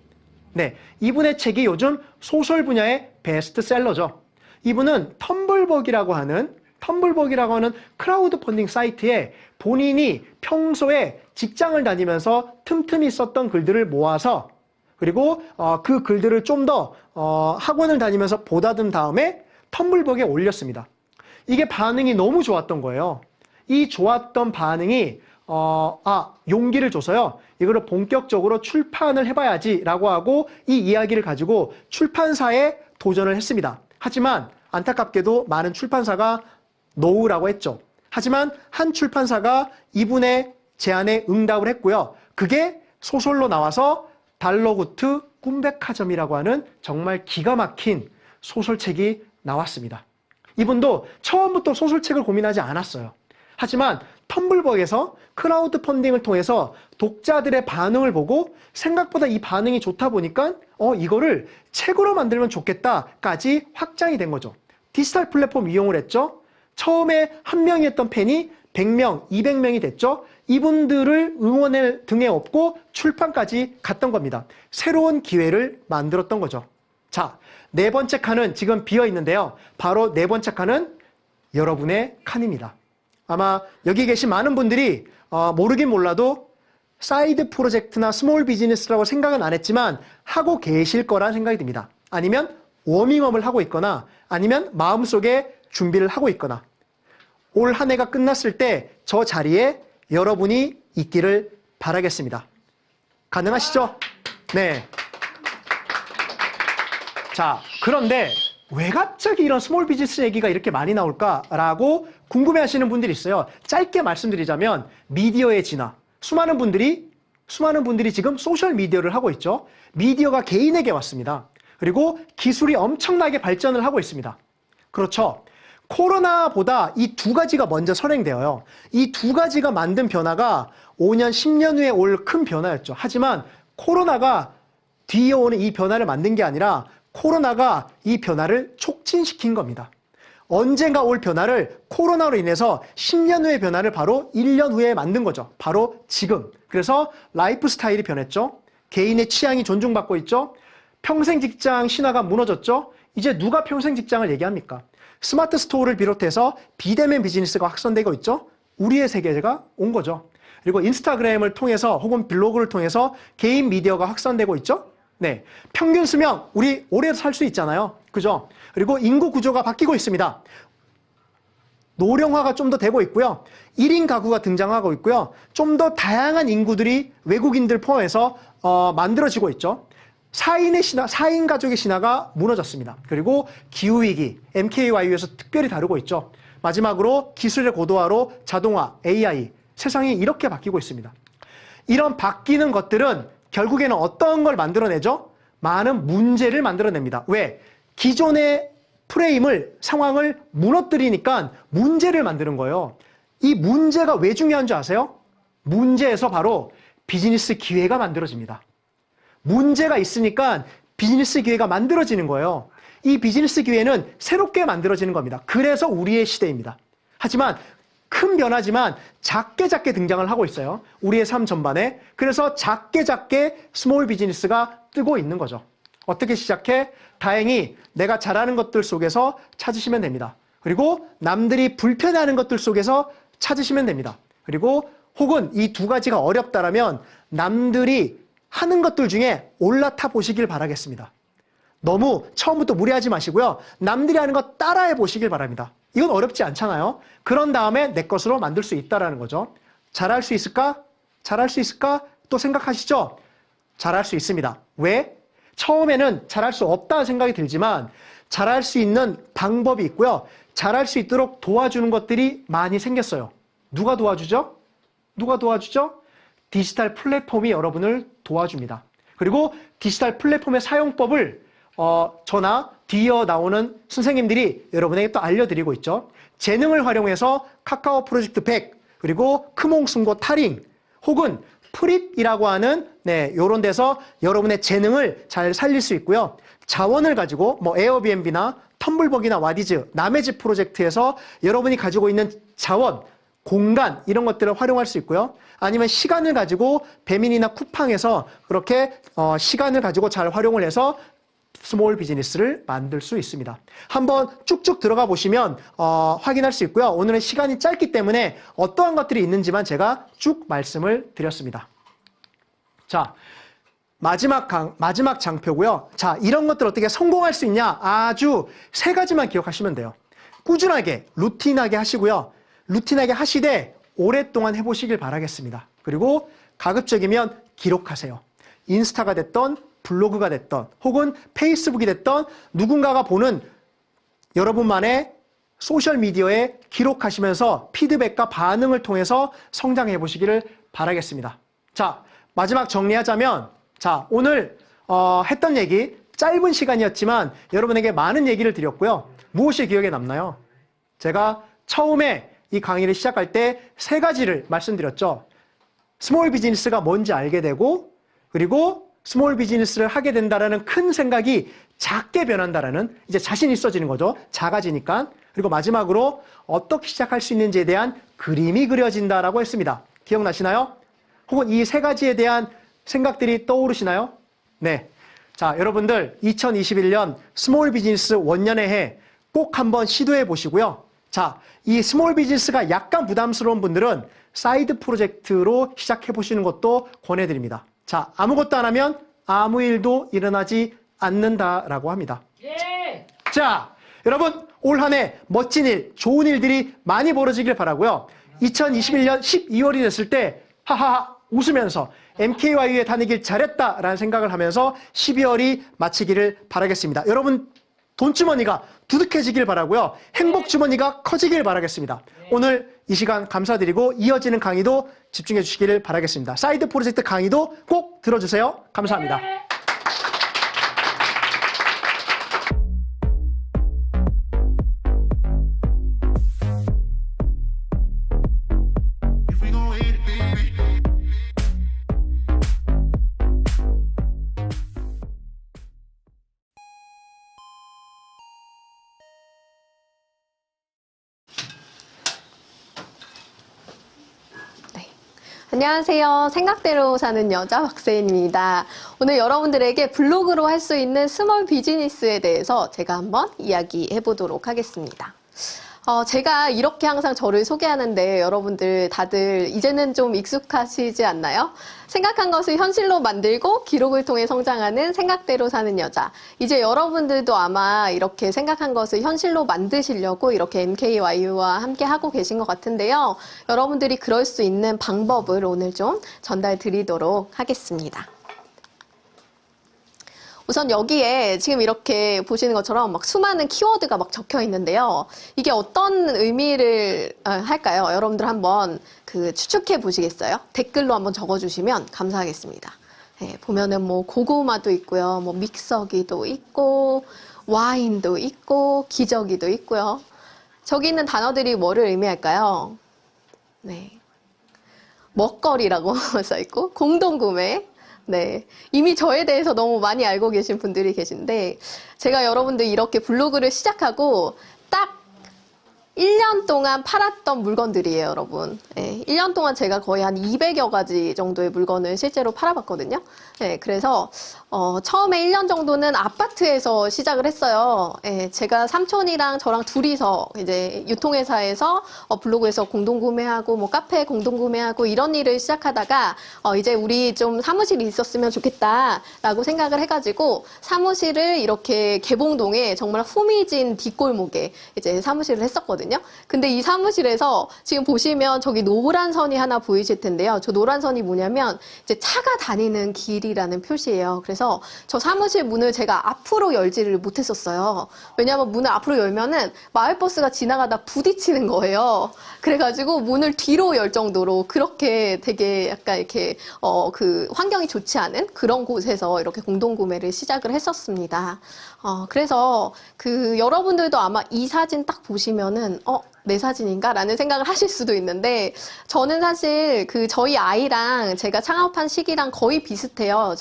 네, 이분의 책이 요즘 소설 분야의 베스트셀러죠. 이분은 텀블벅이라고 하는 크라우드 펀딩 사이트에 본인이 평소에 직장을 다니면서 틈틈이 썼던 글들을 모아서 그리고 그 글들을 좀 더 학원을 다니면서 보다듬은 다음에 텀블벅에 올렸습니다. 이게 반응이 너무 좋았던 거예요. 이 좋았던 반응이 용기를 줘서요. 이거를 본격적으로 출판을 해봐야지 라고 하고 이 이야기를 가지고 출판사에 도전을 했습니다. 하지만 안타깝게도 많은 출판사가 노우라고 했죠. 하지만 한 출판사가 이분의 제안에 응답을 했고요. 그게 소설로 나와서 달러구트 꿈백화점이라고 하는 정말 기가 막힌 소설책이 나왔습니다. 이분도 처음부터 소설책을 고민하지 않았어요. 하지만 텀블벅에서 크라우드 펀딩을 통해서 독자들의 반응을 보고 생각보다 이 반응이 좋다 보니까 이거를 책으로 만들면 좋겠다까지 확장이 된 거죠. 디지털 플랫폼 이용을 했죠. 처음에 한 명이 했던 팬이 100명, 200명이 됐죠. 이분들을 응원의 등에 업고 출판까지 갔던 겁니다. 새로운 기회를 만들었던 거죠. 자, 네 번째 칸은 지금 비어 있는데요. 바로 네 번째 칸은 여러분의 칸입니다. 아마 여기 계신 많은 분들이 모르긴 몰라도 사이드 프로젝트나 스몰 비즈니스라고 생각은 안 했지만 하고 계실 거란 생각이 듭니다. 아니면 워밍업을 하고 있거나 아니면 마음속에 준비를 하고 있거나 올 한 해가 끝났을 때 저 자리에 여러분이 있기를 바라겠습니다. 가능하시죠? 네. 자, 그런데 왜 갑자기 이런 스몰 비즈니스 얘기가 이렇게 많이 나올까라고 궁금해 하시는 분들이 있어요. 짧게 말씀드리자면 미디어의 진화. 수많은 분들이 지금 소셜 미디어를 하고 있죠. 미디어가 개인에게 왔습니다. 그리고 기술이 엄청나게 발전을 하고 있습니다. 그렇죠. 코로나보다 이 두 가지가 먼저 선행되어요. 이 두 가지가 만든 변화가 5년, 10년 후에 올 큰 변화였죠. 하지만 코로나가 뒤에 오는 이 변화를 만든 게 아니라 코로나가 이 변화를 촉진시킨 겁니다. 언젠가 올 변화를 코로나로 인해서 10년 후의 변화를 바로 1년 후에 만든 거죠. 바로 지금. 그래서 라이프 스타일이 변했죠. 개인의 취향이 존중받고 있죠. 평생 직장 신화가 무너졌죠. 이제 누가 평생 직장을 얘기합니까? 스마트 스토어를 비롯해서 비대면 비즈니스가 확산되고 있죠. 우리의 세계가 온 거죠. 그리고 인스타그램을 통해서 혹은 블로그를 통해서 개인 미디어가 확산되고 있죠. 네, 평균 수명 우리 오래 살 수 있잖아요. 그죠? 그리고 인구 구조가 바뀌고 있습니다. 노령화가 좀 더 되고 있고요. 1인 가구가 등장하고 있고요. 좀 더 다양한 인구들이 외국인들 포함해서 만들어지고 있죠. 4인 가족의 신화가 무너졌습니다. 그리고 기후위기, MKYU에서 특별히 다루고 있죠. 마지막으로 기술의 고도화로 자동화, AI, 세상이 이렇게 바뀌고 있습니다. 이런 바뀌는 것들은 결국에는 어떤 걸 만들어내죠? 많은 문제를 만들어냅니다. 왜? 기존의 프레임을, 상황을 무너뜨리니까 문제를 만드는 거예요. 이 문제가 왜 중요한 줄 아세요? 문제에서 바로 비즈니스 기회가 만들어집니다. 문제가 있으니까 비즈니스 기회가 만들어지는 거예요. 이 비즈니스 기회는 새롭게 만들어지는 겁니다. 그래서 우리의 시대입니다. 하지만 큰 변화지만 작게 등장을 하고 있어요. 우리의 삶 전반에. 그래서 작게 스몰 비즈니스가 뜨고 있는 거죠. 어떻게 시작해? 다행히 내가 잘하는 것들 속에서 찾으시면 됩니다. 그리고 남들이 불편해하는 것들 속에서 찾으시면 됩니다. 그리고 혹은 이 두 가지가 어렵다라면 남들이 하는 것들 중에 올라타 보시길 바라겠습니다. 너무 처음부터 무리하지 마시고요. 남들이 하는 거 따라해 보시길 바랍니다. 이건 어렵지 않잖아요. 그런 다음에 내 것으로 만들 수 있다라는 거죠. 잘할 수 있을까? 잘할 수 있을까? 또 생각하시죠? 잘할 수 있습니다. 왜? 처음에는 잘할 수 없다는 생각이 들지만 잘할 수 있는 방법이 있고요. 잘할 수 있도록 도와주는 것들이 많이 생겼어요. 누가 도와주죠? 누가 도와주죠? 디지털 플랫폼이 여러분을 도와줍니다. 그리고 디지털 플랫폼의 사용법을 저나 뒤이어 나오는 선생님들이 여러분에게 또 알려드리고 있죠. 재능을 활용해서 카카오 프로젝트 100 그리고 크몽승고 타링 혹은 프립이라고 하는 이런 데서 여러분의 재능을 잘 살릴 수 있고요. 자원을 가지고 에어비앤비나 텀블벅이나 와디즈, 남의 집 프로젝트에서 여러분이 가지고 있는 자원, 공간 이런 것들을 활용할 수 있고요. 아니면 시간을 가지고 배민이나 쿠팡에서 그렇게 시간을 가지고 잘 활용을 해서 스몰 비즈니스를 만들 수 있습니다. 한번 쭉쭉 들어가 보시면 확인할 수 있고요. 오늘은 시간이 짧기 때문에 어떠한 것들이 있는지만 제가 쭉 말씀을 드렸습니다. 자, 마지막 장표고요. 자, 이런 것들 어떻게 성공할 수 있냐? 아주 세 가지만 기억하시면 돼요. 꾸준하게, 루틴하게 하시고요. 루틴하게 하시되 오랫동안 해보시길 바라겠습니다. 그리고 가급적이면 기록하세요. 인스타가 됐던 블로그가 됐던 혹은 페이스북이 됐던 누군가가 보는 여러분만의 소셜미디어에 기록하시면서 피드백과 반응을 통해서 성장해 보시기를 바라겠습니다. 자, 마지막 정리하자면 자, 오늘 했던 얘기 짧은 시간이었지만 여러분에게 많은 얘기를 드렸고요. 무엇이 기억에 남나요? 제가 처음에 이 강의를 시작할 때 세 가지를 말씀드렸죠. 스몰 비즈니스가 뭔지 알게 되고, 그리고 스몰 비즈니스를 하게 된다라는 큰 생각이 작게 변한다라는, 이제 자신이 있어지는 거죠. 작아지니까. 그리고 마지막으로 어떻게 시작할 수 있는지에 대한 그림이 그려진다라고 했습니다. 기억나시나요? 혹은 이 세 가지에 대한 생각들이 떠오르시나요? 네. 자, 여러분들 2021년 스몰 비즈니스 원년의 해 꼭 한번 시도해 보시고요. 자, 이 스몰 비즈니스가 약간 부담스러운 분들은 사이드 프로젝트로 시작해 보시는 것도 권해드립니다. 자, 아무것도 안 하면 아무 일도 일어나지 않는다라고 합니다. 예. 자, 여러분 올 한 해 멋진 일, 좋은 일들이 많이 벌어지길 바라고요. 2021년 12월이 됐을 때 하하 웃으면서 MKYU에 다니길 잘했다라는 생각을 하면서 12월이 마치기를 바라겠습니다. 여러분 돈주머니가 두둑해지길 바라고요. 행복주머니가 커지길 바라겠습니다. 오늘 이 시간 감사드리고 이어지는 강의도 집중해 주시기를 바라겠습니다. 사이드 프로젝트 강의도 꼭 들어주세요. 감사합니다. If we gon' hate it, baby. 네. 안녕하세요. 생각대로 사는 여자 박세인입니다. 오늘 여러분들에게 블로그로 할 수 있는 스몰 비즈니스에 대해서 제가 한번 이야기해 보도록 하겠습니다. 제가 이렇게 항상 저를 소개하는데 여러분들 다들 이제는 좀 익숙하시지 않나요? 생각한 것을 현실로 만들고 기록을 통해 성장하는 생각대로 사는 여자. 이제 여러분들도 아마 이렇게 생각한 것을 현실로 만드시려고 이렇게 MKYU와 함께 하고 계신 것 같은데요. 여러분들이 그럴 수 있는 방법을 오늘 좀 전달 드리도록 하겠습니다. 우선 여기에 지금 이렇게 보시는 것처럼 막 수많은 키워드가 막 적혀 있는데요. 이게 어떤 의미를 할까요? 여러분들 한번 추측해 보시겠어요? 댓글로 한번 적어주시면 감사하겠습니다. 네, 보면은 뭐 고구마도 있고요. 뭐 믹서기도 있고, 와인도 있고, 기저귀도 있고요. 저기 있는 단어들이 뭐를 의미할까요? 네. 먹거리라고 써 있고, 공동구매. 네. 이미 저에 대해서 너무 많이 알고 계신 분들이 계신데, 제가 여러분들 이렇게 블로그를 시작하고 딱 1년 동안 팔았던 물건들이에요, 여러분. 네, 1년 동안 제가 거의 한 200여 가지 정도의 물건을 실제로 팔아봤거든요. 네, 그래서 처음에 1년 정도는 아파트에서 시작을 했어요. 네, 제가 삼촌이랑 저랑 둘이서 이제 유통회사에서 블로그에서 공동구매하고 뭐 카페 공동구매하고 이런 일을 시작하다가 이제 우리 좀 사무실이 있었으면 좋겠다라고 생각을 해가지고 사무실을 이렇게 개봉동에 정말 후미진 뒷골목에 이제 사무실을 했었거든요. 근데 이 사무실에서 지금 보시면 저기 노란 선이 하나 보이실 텐데요. 저 노란 선이 뭐냐면 이제 차가 다니는 길이라는 표시예요. 그래서 저 사무실 문을 제가 앞으로 열지를 못했었어요. 왜냐하면 문을 앞으로 열면은 마을버스가 지나가다 부딪히는 거예요. 그래가지고 문을 뒤로 열 정도로 그렇게 되게 약간 이렇게 환경이 좋지 않은 그런 곳에서 이렇게 공동구매를 시작을 했었습니다. 그래서 여러분들도 아마 이 사진 딱 보시면은 내 사진인가? 라는 생각을 하실 수도 있는데, 저는 사실 저희 아이랑 제가 창업한 시기랑 거의 비슷해요.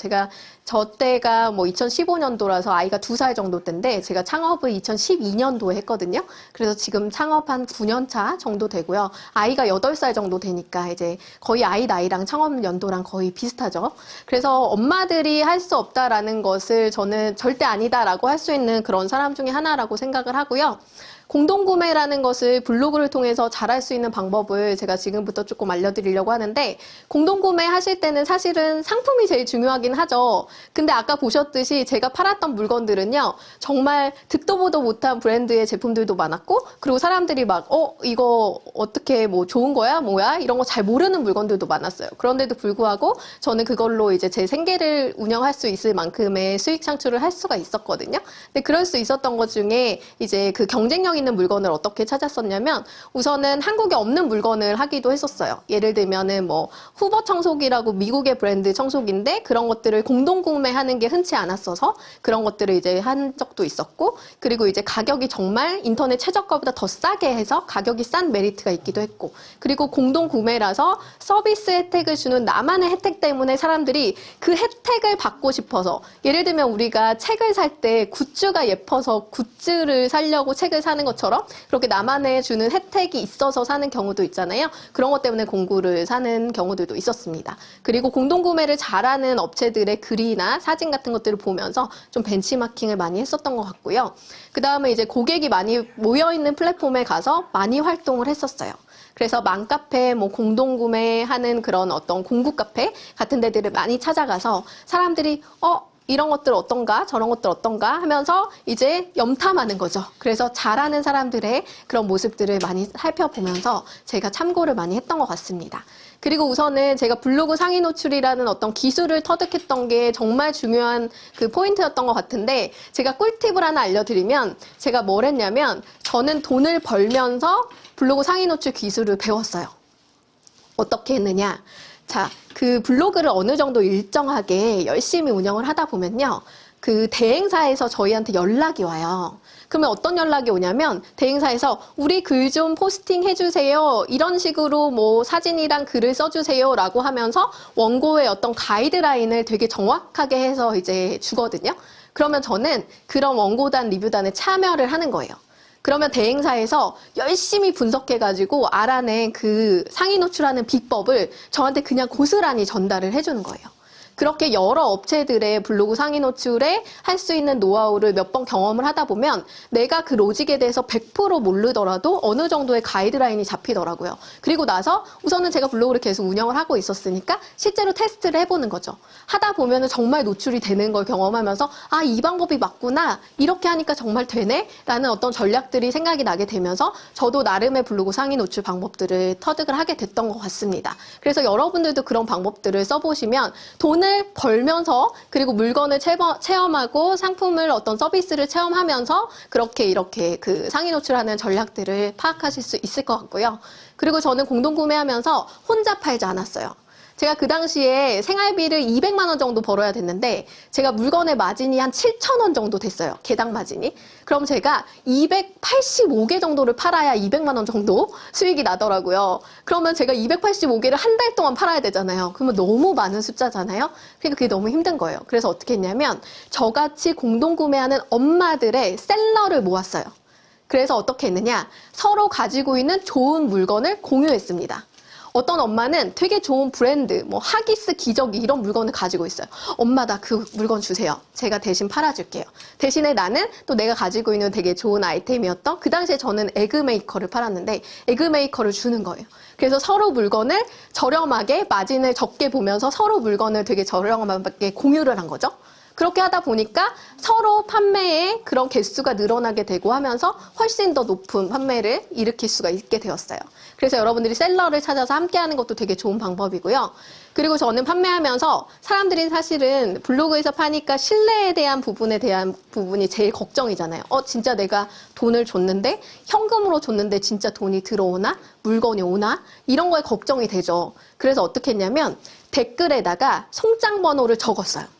저 때가 뭐 2015년도라서 아이가 2살 정도 때인데, 제가 창업을 2012년도에 했거든요. 그래서 지금 창업한 9년 차 정도 되고요. 아이가 8살 정도 되니까 이제 거의 아이 나이랑 창업 연도랑 거의 비슷하죠. 그래서 엄마들이 할 수 없다라는 것을 저는 절대 아니다라고 할 수 있는 그런 사람 중에 하나라고 생각을 하고요. 공동구매라는 것을 블로그를 통해서 잘할 수 있는 방법을 제가 지금부터 조금 알려드리려고 하는데, 공동구매 하실 때는 사실은 상품이 제일 중요하긴 하죠. 근데 아까 보셨듯이 제가 팔았던 물건들은요, 정말 듣도 보도 못한 브랜드의 제품들도 많았고, 그리고 사람들이 막 이거 어떻게 뭐 좋은 거야? 뭐야? 이런 거 잘 모르는 물건들도 많았어요. 그런데도 불구하고 저는 그걸로 이제 제 생계를 운영할 수 있을 만큼의 수익 창출을 할 수가 있었거든요. 근데 그럴 수 있었던 것 중에 이제 그 경쟁력 상용 있는 물건을 어떻게 찾았었냐면 우선은 한국에 없는 물건을 하기도 했었어요. 예를 들면은 뭐 후버 청소기라고 미국의 브랜드 청소기인데 그런 것들을 공동 구매하는 게 흔치 않았어서 그런 것들을 이제 한 적도 있었고, 그리고 이제 가격이 정말 인터넷 최저가보다 더 싸게 해서 가격이 싼 메리트가 있기도 했고, 그리고 공동 구매라서 서비스 혜택을 주는 나만의 혜택 때문에 사람들이 그 혜택을 받고 싶어서, 예를 들면 우리가 책을 살 때 굿즈가 예뻐서 굿즈를 사려고 책을 사는 것처럼 그렇게 나만의 주는 혜택이 있어서 사는 경우도 있잖아요. 그런 것 때문에 공구를 사는 경우들도 있었습니다. 그리고 공동 구매를 잘하는 업체들의 글이나 사진 같은 것들을 보면서 좀 벤치마킹을 많이 했었던 것 같고요. 그 다음에 이제 고객이 많이 모여있는 플랫폼에 가서 많이 활동을 했었어요. 그래서 맘카페, 뭐 공동구매하는 그런 어떤 공구 카페 같은 데들을 많이 찾아가서 사람들이 이런 것들 어떤가, 저런 것들 어떤가 하면서 이제 염탐하는 거죠. 그래서 잘하는 사람들의 그런 모습들을 많이 살펴보면서 제가 참고를 많이 했던 것 같습니다. 그리고 우선은 제가 블로그 상위 노출이라는 어떤 기술을 터득했던 게 정말 중요한 그 포인트였던 것 같은데, 제가 꿀팁을 하나 알려드리면, 제가 뭘 했냐면 저는 돈을 벌면서 블로그 상위 노출 기술을 배웠어요. 어떻게 했느냐? 자, 그 블로그를 어느 정도 일정하게 열심히 운영을 하다 보면요, 그 대행사에서 저희한테 연락이 와요. 그러면 어떤 연락이 오냐면 대행사에서 우리 글 좀 포스팅 해주세요, 이런 식으로 뭐 사진이랑 글을 써주세요 라고 하면서 원고의 어떤 가이드라인을 되게 정확하게 해서 이제 주거든요. 그러면 저는 그런 원고단 리뷰단에 참여를 하는 거예요. 그러면 대행사에서 열심히 분석해가지고 알아낸 그 상위 노출하는 비법을 저한테 그냥 고스란히 전달을 해주는 거예요. 그렇게 여러 업체들의 블로그 상위 노출에 할 수 있는 노하우를 몇 번 경험을 하다 보면 내가 그 로직에 대해서 100% 모르더라도 어느 정도의 가이드라인이 잡히더라고요. 그리고 나서 우선은 제가 블로그를 계속 운영을 하고 있었으니까 실제로 테스트를 해보는 거죠. 하다 보면은 정말 노출이 되는 걸 경험하면서 아, 이 방법이 맞구나, 이렇게 하니까 정말 되네 라는 어떤 전략들이 생각이 나게 되면서 저도 나름의 블로그 상위 노출 방법들을 터득을 하게 됐던 것 같습니다. 그래서 여러분들도 그런 방법들을 써보시면 돈을 벌면서, 그리고 물건을 체험하고 상품을 어떤 서비스를 체험하면서 그렇게 이렇게 그 상위 노출하는 전략들을 파악하실 수 있을 것 같고요. 그리고 저는 공동 구매하면서 혼자 팔지 않았어요. 제가 그 당시에 생활비를 200만 원 정도 벌어야 됐는데 제가 물건의 마진이 한 7,000원 정도 됐어요. 개당 마진이. 그럼 제가 285개 정도를 팔아야 200만 원 정도 수익이 나더라고요. 그러면 제가 285개를 한 달 동안 팔아야 되잖아요. 그러면 너무 많은 숫자잖아요. 그러니까 그게 너무 힘든 거예요. 그래서 어떻게 했냐면 저같이 공동 구매하는 엄마들의 셀러를 모았어요. 그래서 어떻게 했느냐, 서로 가지고 있는 좋은 물건을 공유했습니다. 어떤 엄마는 되게 좋은 브랜드, 뭐 하기스, 기저귀 이런 물건을 가지고 있어요. 엄마, 나 그 물건 주세요. 제가 대신 팔아줄게요. 대신에 나는 또 내가 가지고 있는 되게 좋은 아이템이었던, 그 당시에 저는 에그 메이커를 팔았는데 에그 메이커를 주는 거예요. 그래서 서로 물건을 저렴하게, 마진을 적게 보면서 서로 물건을 되게 저렴하게 공유를 한 거죠. 그렇게 하다 보니까 서로 판매의 그런 개수가 늘어나게 되고 하면서 훨씬 더 높은 판매를 일으킬 수가 있게 되었어요. 그래서 여러분들이 셀러를 찾아서 함께 하는 것도 되게 좋은 방법이고요. 그리고 저는 판매하면서 사람들이 사실은 블로그에서 파니까 신뢰에 대한 부분이 제일 걱정이잖아요. 진짜 내가 돈을 줬는데, 현금으로 줬는데 진짜 돈이 들어오나? 물건이 오나? 이런 거에 걱정이 되죠. 그래서 어떻게 했냐면 댓글에다가 송장 번호를 적었어요.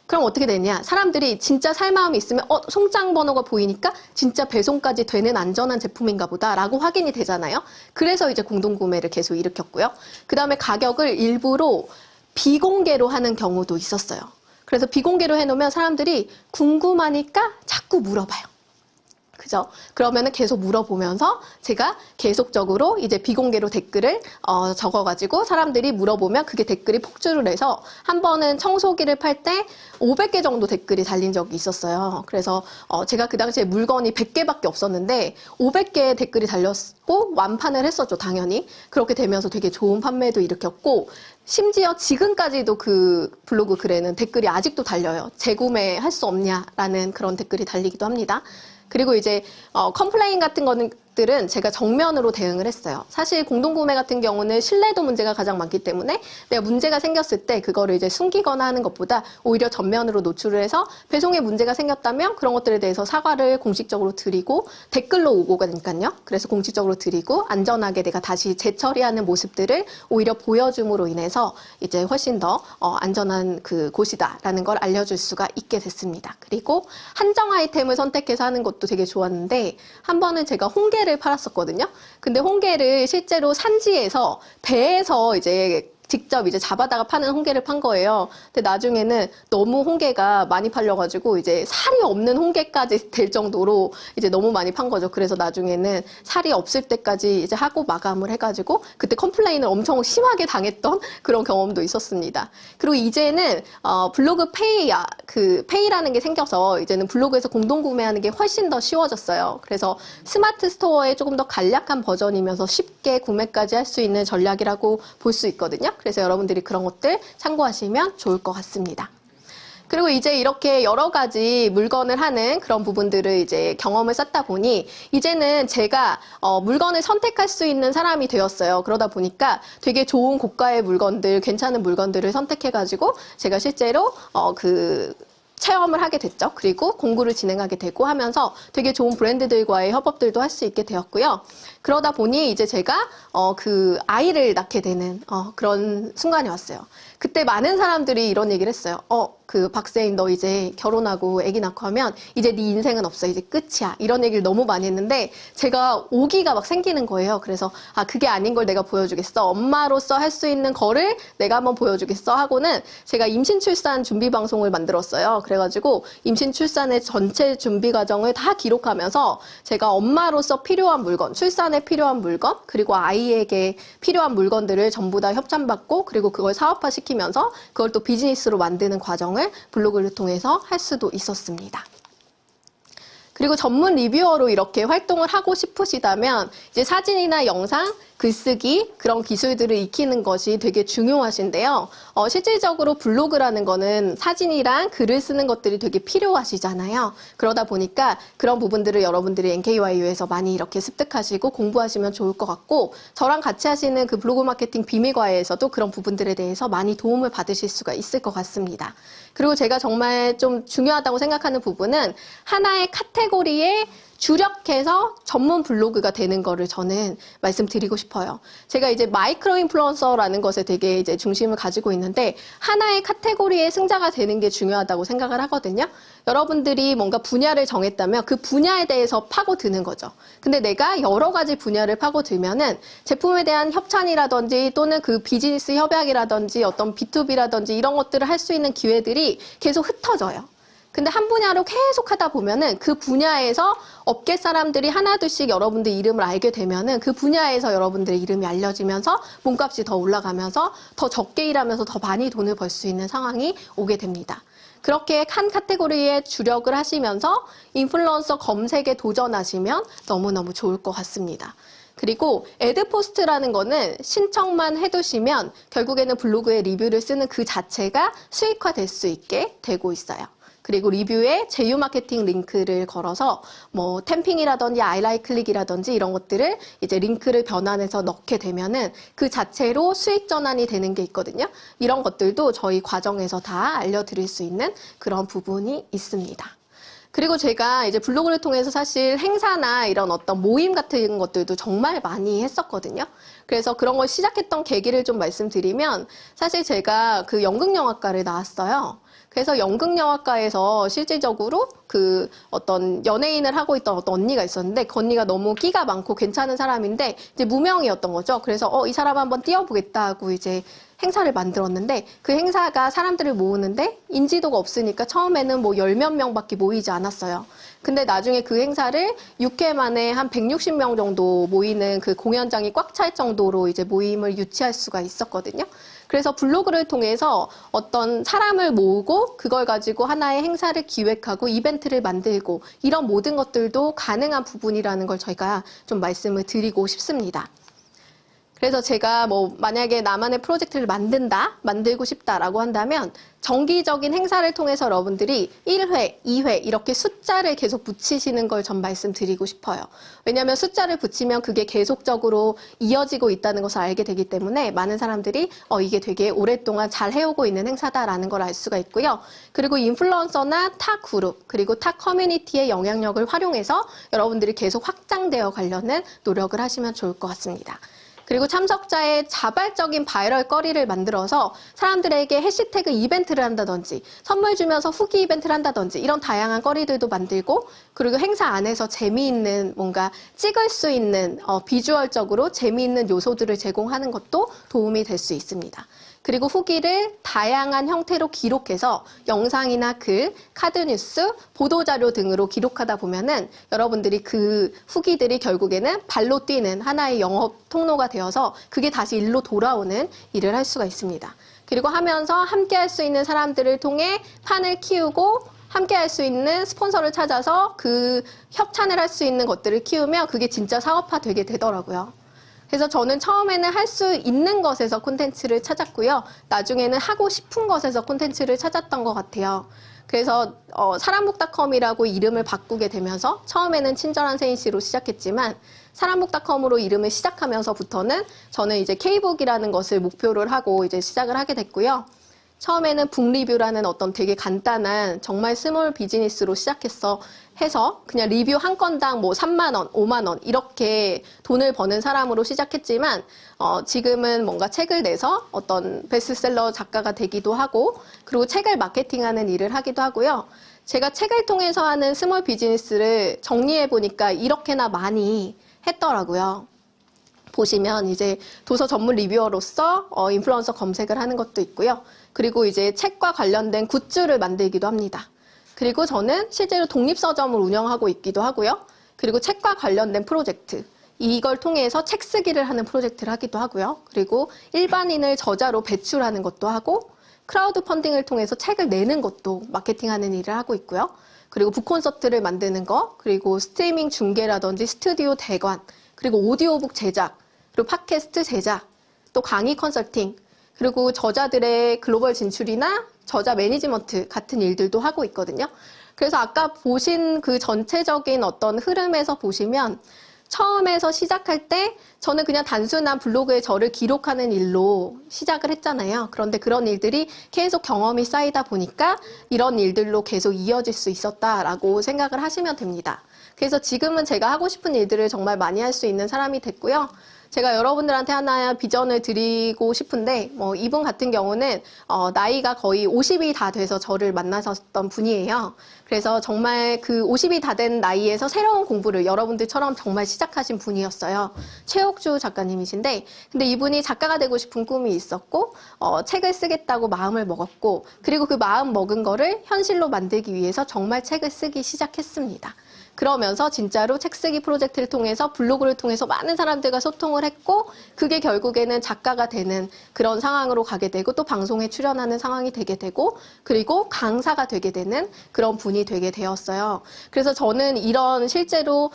그럼 어떻게 되냐, 사람들이 진짜 살 마음이 있으면 송장 번호가 보이니까 진짜 배송까지 되는 안전한 제품인가 보다 라고 확인이 되잖아요. 그래서 이제 공동구매를 계속 일으켰고요. 그 다음에 가격을 일부러 비공개로 하는 경우도 있었어요. 그래서 비공개로 해놓으면 사람들이 궁금하니까 자꾸 물어봐요. 그죠? 그러면은 계속 물어보면서 제가 계속적으로 이제 비공개로 댓글을 적어가지고 사람들이 물어보면 그게 댓글이 폭주를 해서 한 번은 청소기를 팔 때 500개 정도 댓글이 달린 적이 있었어요. 그래서 제가 그 당시에 물건이 100개밖에 없었는데 500개의 댓글이 달렸고 완판을 했었죠, 당연히. 그렇게 되면서 되게 좋은 판매도 일으켰고, 심지어 지금까지도 그 블로그 글에는 댓글이 아직도 달려요. 재구매할 수 없냐라는 그런 댓글이 달리기도 합니다. 그리고 이제 컴플레인 같은 거는 것들은 제가 정면으로 대응을 했어요. 사실 공동구매 같은 경우는 신뢰도 문제가 가장 많기 때문에 내가 문제가 생겼을 때 그거를 이제 숨기거나 하는 것보다 오히려 전면으로 노출을 해서 배송에 문제가 생겼다면 그런 것들에 대해서 사과를 공식적으로 드리고 댓글로 오고 가니까요. 그래서 공식적으로 드리고 안전하게 내가 다시 재처리하는 모습들을 오히려 보여줌으로 인해서 이제 훨씬 더 안전한 그 곳이다라는 걸 알려줄 수가 있게 됐습니다. 그리고 한정 아이템을 선택해서 하는 것도 되게 좋았는데 한 번은 제가 홍게를 팔았었거든요. 근데 홍게를 실제로 산지에서 배에서 이제 직접 이제 잡아다가 파는 홍게를 판 거예요. 근데 나중에는 너무 홍게가 많이 팔려가지고 이제 살이 없는 홍게까지 될 정도로 이제 너무 많이 판 거죠. 그래서 나중에는 살이 없을 때까지 이제 하고 마감을 해가지고 그때 컴플레인을 엄청 심하게 당했던 그런 경험도 있었습니다. 그리고 이제는 블로그 페이라는 게 생겨서 이제는 블로그에서 공동 구매하는 게 훨씬 더 쉬워졌어요. 그래서 스마트 스토어의 조금 더 간략한 버전이면서 쉽게 구매까지 할 수 있는 전략이라고 볼 수 있거든요. 그래서 여러분들이 그런 것들 참고하시면 좋을 것 같습니다. 그리고 이제 이렇게 여러 가지 물건을 하는 그런 부분들을 이제 경험을 쌓다 보니 이제는 제가 물건을 선택할 수 있는 사람이 되었어요. 그러다 보니까 되게 좋은 고가의 물건들, 괜찮은 물건들을 선택해가지고 제가 실제로 체험을 하게 됐죠. 그리고 공부를 진행하게 되고 하면서 되게 좋은 브랜드들과의 협업들도 할 수 있게 되었고요. 그러다 보니 이제 제가 아이를 낳게 되는 그런 순간이 왔어요. 그때 많은 사람들이 이런 얘기를 했어요. 박세인 너 이제 결혼하고 아기 낳고 하면 이제 네 인생은 없어. 이제 끝이야. 이런 얘기를 너무 많이 했는데 제가 오기가 막 생기는 거예요. 그래서 그게 아닌 걸 내가 보여주겠어. 엄마로서 할 수 있는 거를 내가 한번 보여주겠어 하고는 제가 임신 출산 준비 방송을 만들었어요. 그래가지고 임신 출산의 전체 준비 과정을 다 기록하면서 제가 엄마로서 필요한 물건, 출산에 필요한 물건, 그리고 아이에게 필요한 물건들을 전부 다 협찬받고 그리고 그걸 사업화시키면서 그걸 또 비즈니스로 만드는 과정을 블로그를 통해서 할 수도 있었습니다. 그리고 전문 리뷰어로 이렇게 활동을 하고 싶으시다면 이제 사진이나 영상, 글쓰기 그런 기술들을 익히는 것이 되게 중요하신데요. 실질적으로 블로그라는 거는 사진이랑 글을 쓰는 것들이 되게 필요하시잖아요. 그러다 보니까 그런 부분들을 여러분들이 NKYU에서 많이 이렇게 습득하시고 공부하시면 좋을 것 같고 저랑 같이 하시는 그 블로그 마케팅 비밀과에서도 그런 부분들에 대해서 많이 도움을 받으실 수가 있을 것 같습니다. 그리고 제가 정말 좀 중요하다고 생각하는 부분은 하나의 카테고리에 주력해서 전문 블로그가 되는 거를 저는 말씀드리고 싶어요. 제가 이제 마이크로 인플루언서라는 것에 되게 이제 중심을 가지고 있는데 하나의 카테고리의 승자가 되는 게 중요하다고 생각을 하거든요. 여러분들이 뭔가 분야를 정했다면 그 분야에 대해서 파고드는 거죠. 근데 내가 여러 가지 분야를 파고들면은 제품에 대한 협찬이라든지 또는 그 비즈니스 협약이라든지 어떤 B2B라든지 이런 것들을 할 수 있는 기회들이 계속 흩어져요. 근데 한 분야로 계속 하다 보면은 그 분야에서 업계 사람들이 하나둘씩 여러분들 이름을 알게 되면은 그 분야에서 여러분들의 이름이 알려지면서 몸값이 더 올라가면서 더 적게 일하면서 더 많이 돈을 벌 수 있는 상황이 오게 됩니다. 그렇게 한 카테고리에 주력을 하시면서 인플루언서 검색에 도전하시면 너무너무 좋을 것 같습니다. 그리고 애드포스트라는 거는 신청만 해두시면 결국에는 블로그에 리뷰를 쓰는 그 자체가 수익화될 수 있게 되고 있어요. 그리고 리뷰에 제휴 마케팅 링크를 걸어서 뭐 템핑이라든지 아이라이 클릭이라든지 이런 것들을 이제 링크를 변환해서 넣게 되면은 그 자체로 수익 전환이 되는 게 있거든요. 이런 것들도 저희 과정에서 다 알려드릴 수 있는 그런 부분이 있습니다. 그리고 제가 이제 블로그를 통해서 사실 행사나 이런 어떤 모임 같은 것들도 정말 많이 했었거든요. 그래서 그런 걸 시작했던 계기를 좀 말씀드리면 사실 제가 그 연극영화과를 나왔어요. 그래서 연극영화과에서 실질적으로 그 어떤 연예인을 하고 있던 어떤 언니가 있었는데 그 언니가 너무 끼가 많고 괜찮은 사람인데 이제 무명이었던 거죠. 그래서 이 사람 한번 띄워보겠다 하고 이제 행사를 만들었는데 그 행사가 사람들을 모으는데 인지도가 없으니까 처음에는 뭐 10몇 명밖에 모이지 않았어요. 근데 나중에 그 행사를 6회 만에 한 160명 정도 모이는 그 공연장이 꽉 찰 정도로 이제 모임을 유치할 수가 있었거든요. 그래서 블로그를 통해서 어떤 사람을 모으고 그걸 가지고 하나의 행사를 기획하고 이벤트를 만들고 이런 모든 것들도 가능한 부분이라는 걸 저희가 좀 말씀을 드리고 싶습니다. 그래서 제가 뭐 만약에 나만의 프로젝트를 만들고 싶다라고 한다면 정기적인 행사를 통해서 여러분들이 1회, 2회 이렇게 숫자를 계속 붙이시는 걸 전 말씀드리고 싶어요. 왜냐하면 숫자를 붙이면 그게 계속적으로 이어지고 있다는 것을 알게 되기 때문에 많은 사람들이 이게 되게 오랫동안 잘 해오고 있는 행사다라는 걸 알 수가 있고요. 그리고 인플루언서나 타 그룹, 그리고 타 커뮤니티의 영향력을 활용해서 여러분들이 계속 확장되어 가려는 노력을 하시면 좋을 것 같습니다. 그리고 참석자의 자발적인 바이럴 거리를 만들어서 사람들에게 해시태그 이벤트를 한다든지 선물 주면서 후기 이벤트를 한다든지 이런 다양한 거리들도 만들고 그리고 행사 안에서 재미있는 뭔가 찍을 수 있는 비주얼적으로 재미있는 요소들을 제공하는 것도 도움이 될 수 있습니다. 그리고 후기를 다양한 형태로 기록해서 영상이나 글, 카드뉴스, 보도자료 등으로 기록하다 보면은 여러분들이 그 후기들이 결국에는 발로 뛰는 하나의 영업 통로가 되어서 그게 다시 일로 돌아오는 일을 할 수가 있습니다. 그리고 하면서 함께 할 수 있는 사람들을 통해 판을 키우고 함께 할 수 있는 스폰서를 찾아서 그 협찬을 할 수 있는 것들을 키우면 그게 진짜 사업화 되게 되더라고요. 그래서 저는 처음에는 할 수 있는 것에서 콘텐츠를 찾았고요. 나중에는 하고 싶은 것에서 콘텐츠를 찾았던 것 같아요. 그래서 사람북닷컴이라고 이름을 바꾸게 되면서 처음에는 친절한 세인씨로 시작했지만 사람북닷컴으로 이름을 시작하면서부터는 저는 이제 K북이라는 것을 목표를 하고 이제 시작을 하게 됐고요. 처음에는 북리뷰라는 어떤 되게 간단한 정말 스몰 비즈니스로 해서 그냥 리뷰 한 건당 뭐 3만 원, 5만 원 이렇게 돈을 버는 사람으로 시작했지만 지금은 뭔가 책을 내서 어떤 베스트셀러 작가가 되기도 하고 그리고 책을 마케팅하는 일을 하기도 하고요. 제가 책을 통해서 하는 스몰 비즈니스를 정리해 보니까 이렇게나 많이 했더라고요. 보시면 이제 도서 전문 리뷰어로서 인플루언서 검색을 하는 것도 있고요. 그리고 이제 책과 관련된 굿즈를 만들기도 합니다. 그리고 저는 실제로 독립서점을 운영하고 있기도 하고요. 그리고 책과 관련된 프로젝트, 이걸 통해서 책 쓰기를 하는 프로젝트를 하기도 하고요. 그리고 일반인을 저자로 배출하는 것도 하고 크라우드 펀딩을 통해서 책을 내는 것도 마케팅하는 일을 하고 있고요. 그리고 북콘서트를 만드는 거, 그리고 스트리밍 중계라든지 스튜디오 대관, 그리고 오디오북 제작, 그리고 팟캐스트 제작, 또 강의 컨설팅, 그리고 저자들의 글로벌 진출이나 저자 매니지먼트 같은 일들도 하고 있거든요. 그래서 아까 보신 그 전체적인 어떤 흐름에서 보시면 처음에서 시작할 때 저는 그냥 단순한 블로그에 저를 기록하는 일로 시작을 했잖아요. 그런데 그런 일들이 계속 경험이 쌓이다 보니까 이런 일들로 계속 이어질 수 있었다라고 생각을 하시면 됩니다. 그래서 지금은 제가 하고 싶은 일들을 정말 많이 할 수 있는 사람이 됐고요. 제가 여러분들한테 하나 비전을 드리고 싶은데 이분 같은 경우는 나이가 거의 50이 다 돼서 저를 만나셨던 분이에요. 그래서 정말 그 50이 다 된 나이에서 새로운 공부를 여러분들처럼 정말 시작하신 분이었어요. 최옥주 작가님이신데 근데 이분이 작가가 되고 싶은 꿈이 있었고 책을 쓰겠다고 마음을 먹었고 그리고 그 마음 먹은 거를 현실로 만들기 위해서 정말 책을 쓰기 시작했습니다. 그러면서 진짜로 책 쓰기 프로젝트를 통해서 블로그를 통해서 많은 사람들과 소통을 했고 그게 결국에는 작가가 되는 그런 상황으로 가게 되고 또 방송에 출연하는 상황이 되게 되고 그리고 강사가 되게 되는 그런 분이 되게 되었어요. 그래서 저는 이런 실제로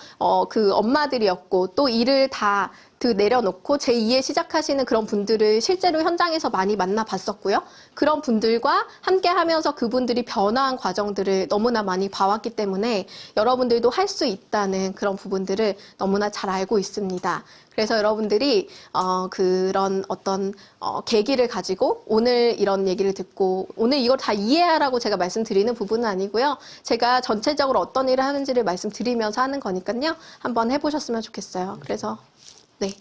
그 엄마들이었고 또 일을 다 내려놓고 제2의 시작하시는 그런 분들을 실제로 현장에서 많이 만나봤었고요. 그런 분들과 함께 하면서 그분들이 변화한 과정들을 너무나 많이 봐왔기 때문에 여러분들도 할 수 있다는 그런 부분들을 너무나 잘 알고 있습니다. 그래서 여러분들이 그런 어떤 계기를 가지고 오늘 이런 얘기를 듣고 오늘 이걸 다 이해하라고 제가 말씀드리는 부분은 아니고요. 제가 전체적으로 어떤 일을 하는지를 말씀드리면서 하는 거니까요. 한번 해보셨으면 좋겠어요. 그래서 네.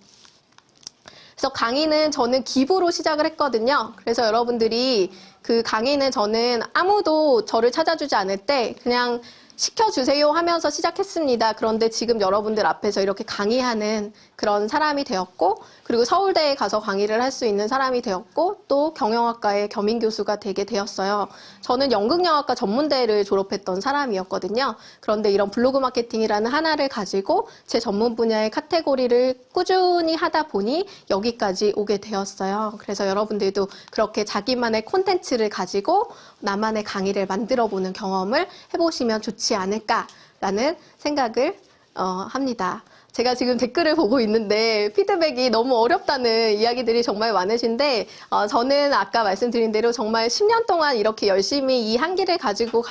그래서 강의는 저는 기부로 시작을 했거든요. 그래서 여러분들이 그 강의는 저는 아무도 저를 찾아주지 않을 때 그냥 시켜주세요 하면서 시작했습니다. 그런데 지금 여러분들 앞에서 이렇게 강의하는 그런 사람이 되었고 그리고 서울대에 가서 강의를 할 수 있는 사람이 되었고 또 경영학과의 겸임교수가 되게 되었어요. 저는 연극영화과 전문대를 졸업했던 사람이었거든요. 그런데 이런 블로그 마케팅이라는 하나를 가지고 제 전문 분야의 카테고리를 꾸준히 하다 보니 여기까지 오게 되었어요. 그래서 여러분들도 그렇게 자기만의 콘텐츠를 가지고 나만의 강의를 만들어보는 경험을 해보시면 좋지 않을까라는 생각을 합니다. 제가 지금 댓글을 보고 있는데 피드백이 너무 어렵다는 이야기들이 정말 많으신데 저는 아까 말씀드린 대로 정말 10년 동안 이렇게 열심히 이 한기를 가지고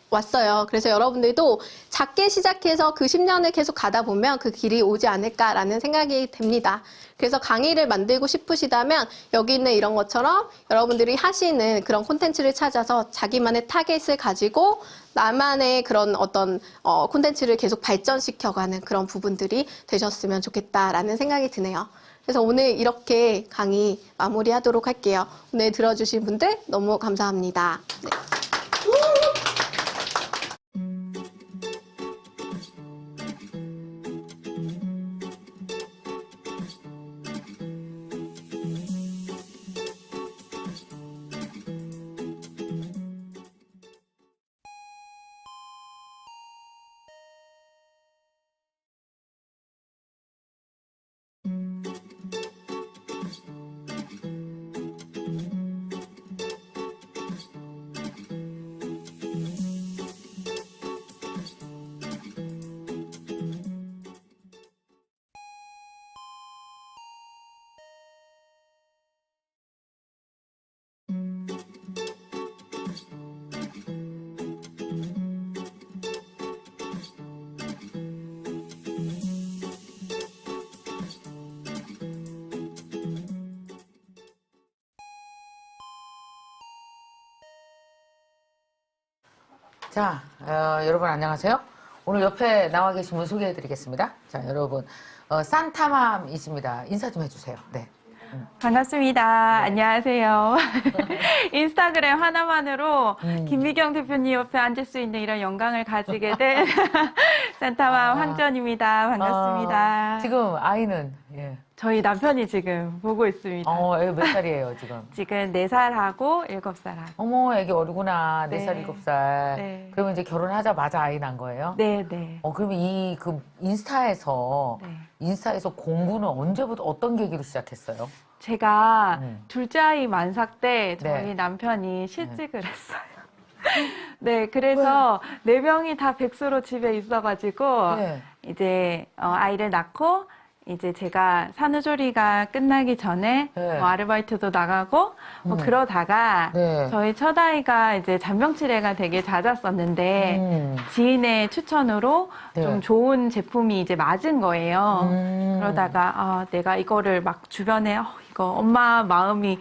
왔어요. 그래서 여러분들도 작게 시작해서 그 10년을 계속 가다 보면 그 길이 오지 않을까라는 생각이 듭니다. 그래서 강의를 만들고 싶으시다면 여기 있는 이런 것처럼 여러분들이 하시는 그런 콘텐츠를 찾아서 자기만의 타겟을 가지고 나만의 그런 어떤 콘텐츠를 계속 발전시켜가는 그런 부분들이 되셨으면 좋겠다라는 생각이 드네요. 그래서 오늘 이렇게 강의 마무리하도록 할게요. 오늘 들어주신 분들 너무 감사합니다. 네. 자, 여러분 안녕하세요. 오늘 옆에 나와 계신 분 소개해 드리겠습니다. 자, 여러분, 산타맘이십니다. 인사 좀 해주세요. 네. 반갑습니다. 안녕하세요. 인스타그램 하나만으로 김미경 대표님 옆에 앉을 수 있는 이런 영광을 가지게 된 산타맘 황전입니다. 반갑습니다. 지금 아이는, 예. 저희 남편이 지금 보고 있습니다. 애기 몇 살이에요, 지금? 지금 4살하고 7살하고. 어머, 애기 어리구나. 네. 4살, 7살. 네. 그러면 이제 결혼하자마자 아이 난 거예요? 네, 네. 그러면 인스타에서 공부는 언제부터 어떤 계기로 시작했어요? 제가 둘째 아이 만삭 때 저희 네. 남편이 실직을 했어요. 네, 그래서 4명이 다 백수로 집에 있어가지고 네. 이제 아이를 낳고 이제 제가 산후조리가 끝나기 전에 네. 아르바이트도 나가고 그러다가 네. 저희 첫 아이가 이제 잔병치레가 되게 잦았었는데 지인의 추천으로 네. 좀 좋은 제품이 이제 맞은 거예요. 그러다가 내가 이거를 막 주변에 이거 엄마 마음이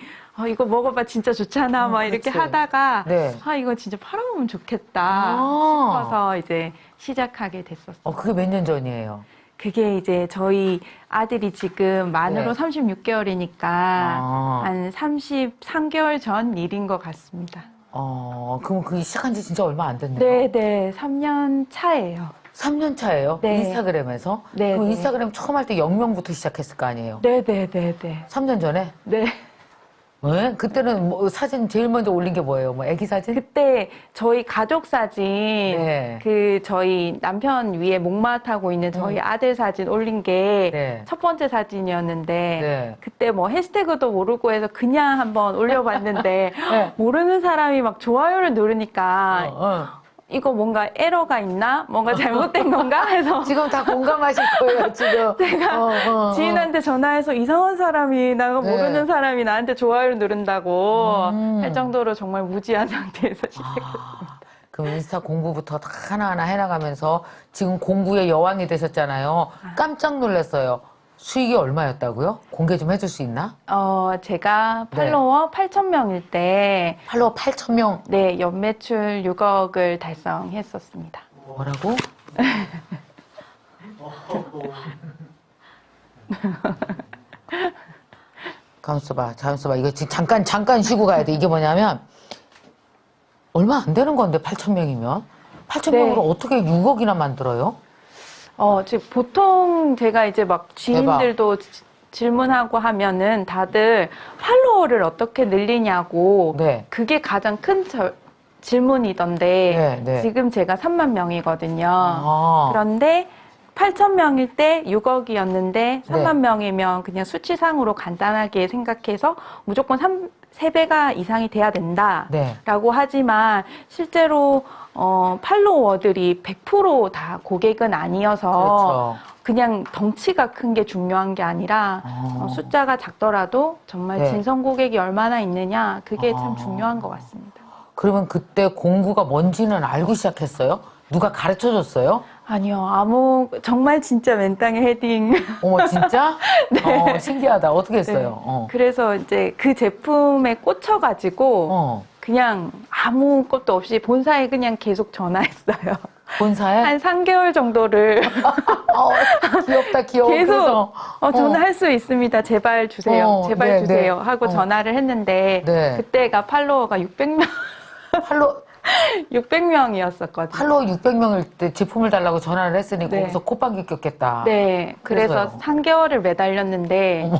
이거 먹어봐 진짜 좋잖아 막 이렇게 그치. 하다가 네. 이거 진짜 팔아보면 좋겠다 싶어서 이제 시작하게 됐었어요. 그게 몇 년 전이에요? 그게 이제 저희 아들이 지금 만으로 네. 36개월이니까 한 33개월 전 일인 것 같습니다. 그럼 그게 시작한 지 진짜 얼마 안 됐네요? 네네, 3년 차예요. 3년 차예요? 네. 인스타그램에서? 네, 그럼 네. 인스타그램 처음 할 때 0명부터 시작했을 거 아니에요? 네네네네. 3년 전에? 네. 왜? 그때는 뭐 사진 제일 먼저 올린 게 뭐예요? 뭐 애기 사진? 그때 저희 가족 사진, 네. 저희 남편 위에 목마 타고 있는 저희 아들 사진 올린 게 네. 첫 번째 사진이었는데 네. 그때 뭐 해시태그도 모르고 해서 그냥 한번 올려봤는데 네. 모르는 사람이 막 좋아요를 누르니까 이거 뭔가 에러가 있나? 뭔가 잘못된 건가? 해서 지금 다 공감하실 거예요, 지금. 제가 지인한테 전화해서 이상한 사람이 나가 네. 모르는 사람이 나한테 좋아요를 누른다고 할 정도로 정말 무지한 상태에서 시작했습니다. 그럼 인스타 공부부터 다 하나하나 해나가면서 지금 공부의 여왕이 되셨잖아요. 깜짝 놀랐어요. 수익이 얼마였다고요? 공개 좀 해줄 수 있나? 제가 팔로워 8,000명일 때 팔로워 8,000명. 네, 연매출 6억을 달성했었습니다. 뭐라고? 잠깐만. 이거 지금 잠깐 쉬고 가야 돼. 이게 뭐냐면, 얼마 안 되는 건데, 8,000명이면? 8,000명으로 네. 어떻게 6억이나 만들어요? 지금 보통 제가 이제 막 지인들도 질문하고 하면은 다들 팔로워를 어떻게 늘리냐고 네. 그게 가장 큰 질문이던데 네. 지금 제가 3만 명이거든요. 아. 그런데 8,000명일 때 6억이었는데 3만 명이면 그냥 수치상으로 간단하게 생각해서 무조건 3배가 이상이 돼야 된다라고 네. 하지만 실제로 팔로워들이 100% 다 고객은 아니어서 그렇죠. 그냥 덩치가 큰 게 중요한 게 아니라 숫자가 작더라도 정말 네. 진성 고객이 얼마나 있느냐 그게 참 아. 중요한 것 같습니다. 그러면 그때 공구가 뭔지는 알고 시작했어요? 누가 가르쳐 줬어요? 아니요, 정말 진짜 맨땅에 헤딩. 어머, 진짜? 신기하다. 어떻게 했어요? 그래서 이제 그 제품에 꽂혀가지고 그냥 아무것도 없이 본사에 그냥 계속 전화했어요. 본사에? 한 3개월 정도를 귀엽다, 귀여워. 계속 그래서, 전화할 수 있습니다. 제발 주세요. 제발 네, 주세요. 네. 하고 전화를 했는데 네. 그때가 팔로워가 600명, 팔로 600명이었었거든요. 600명일 때 제품을 달라고 전화를 했으니 네. 거기서 콧방귀 꼈겠다. 네, 그래서 그래서요? 3개월을 매달렸는데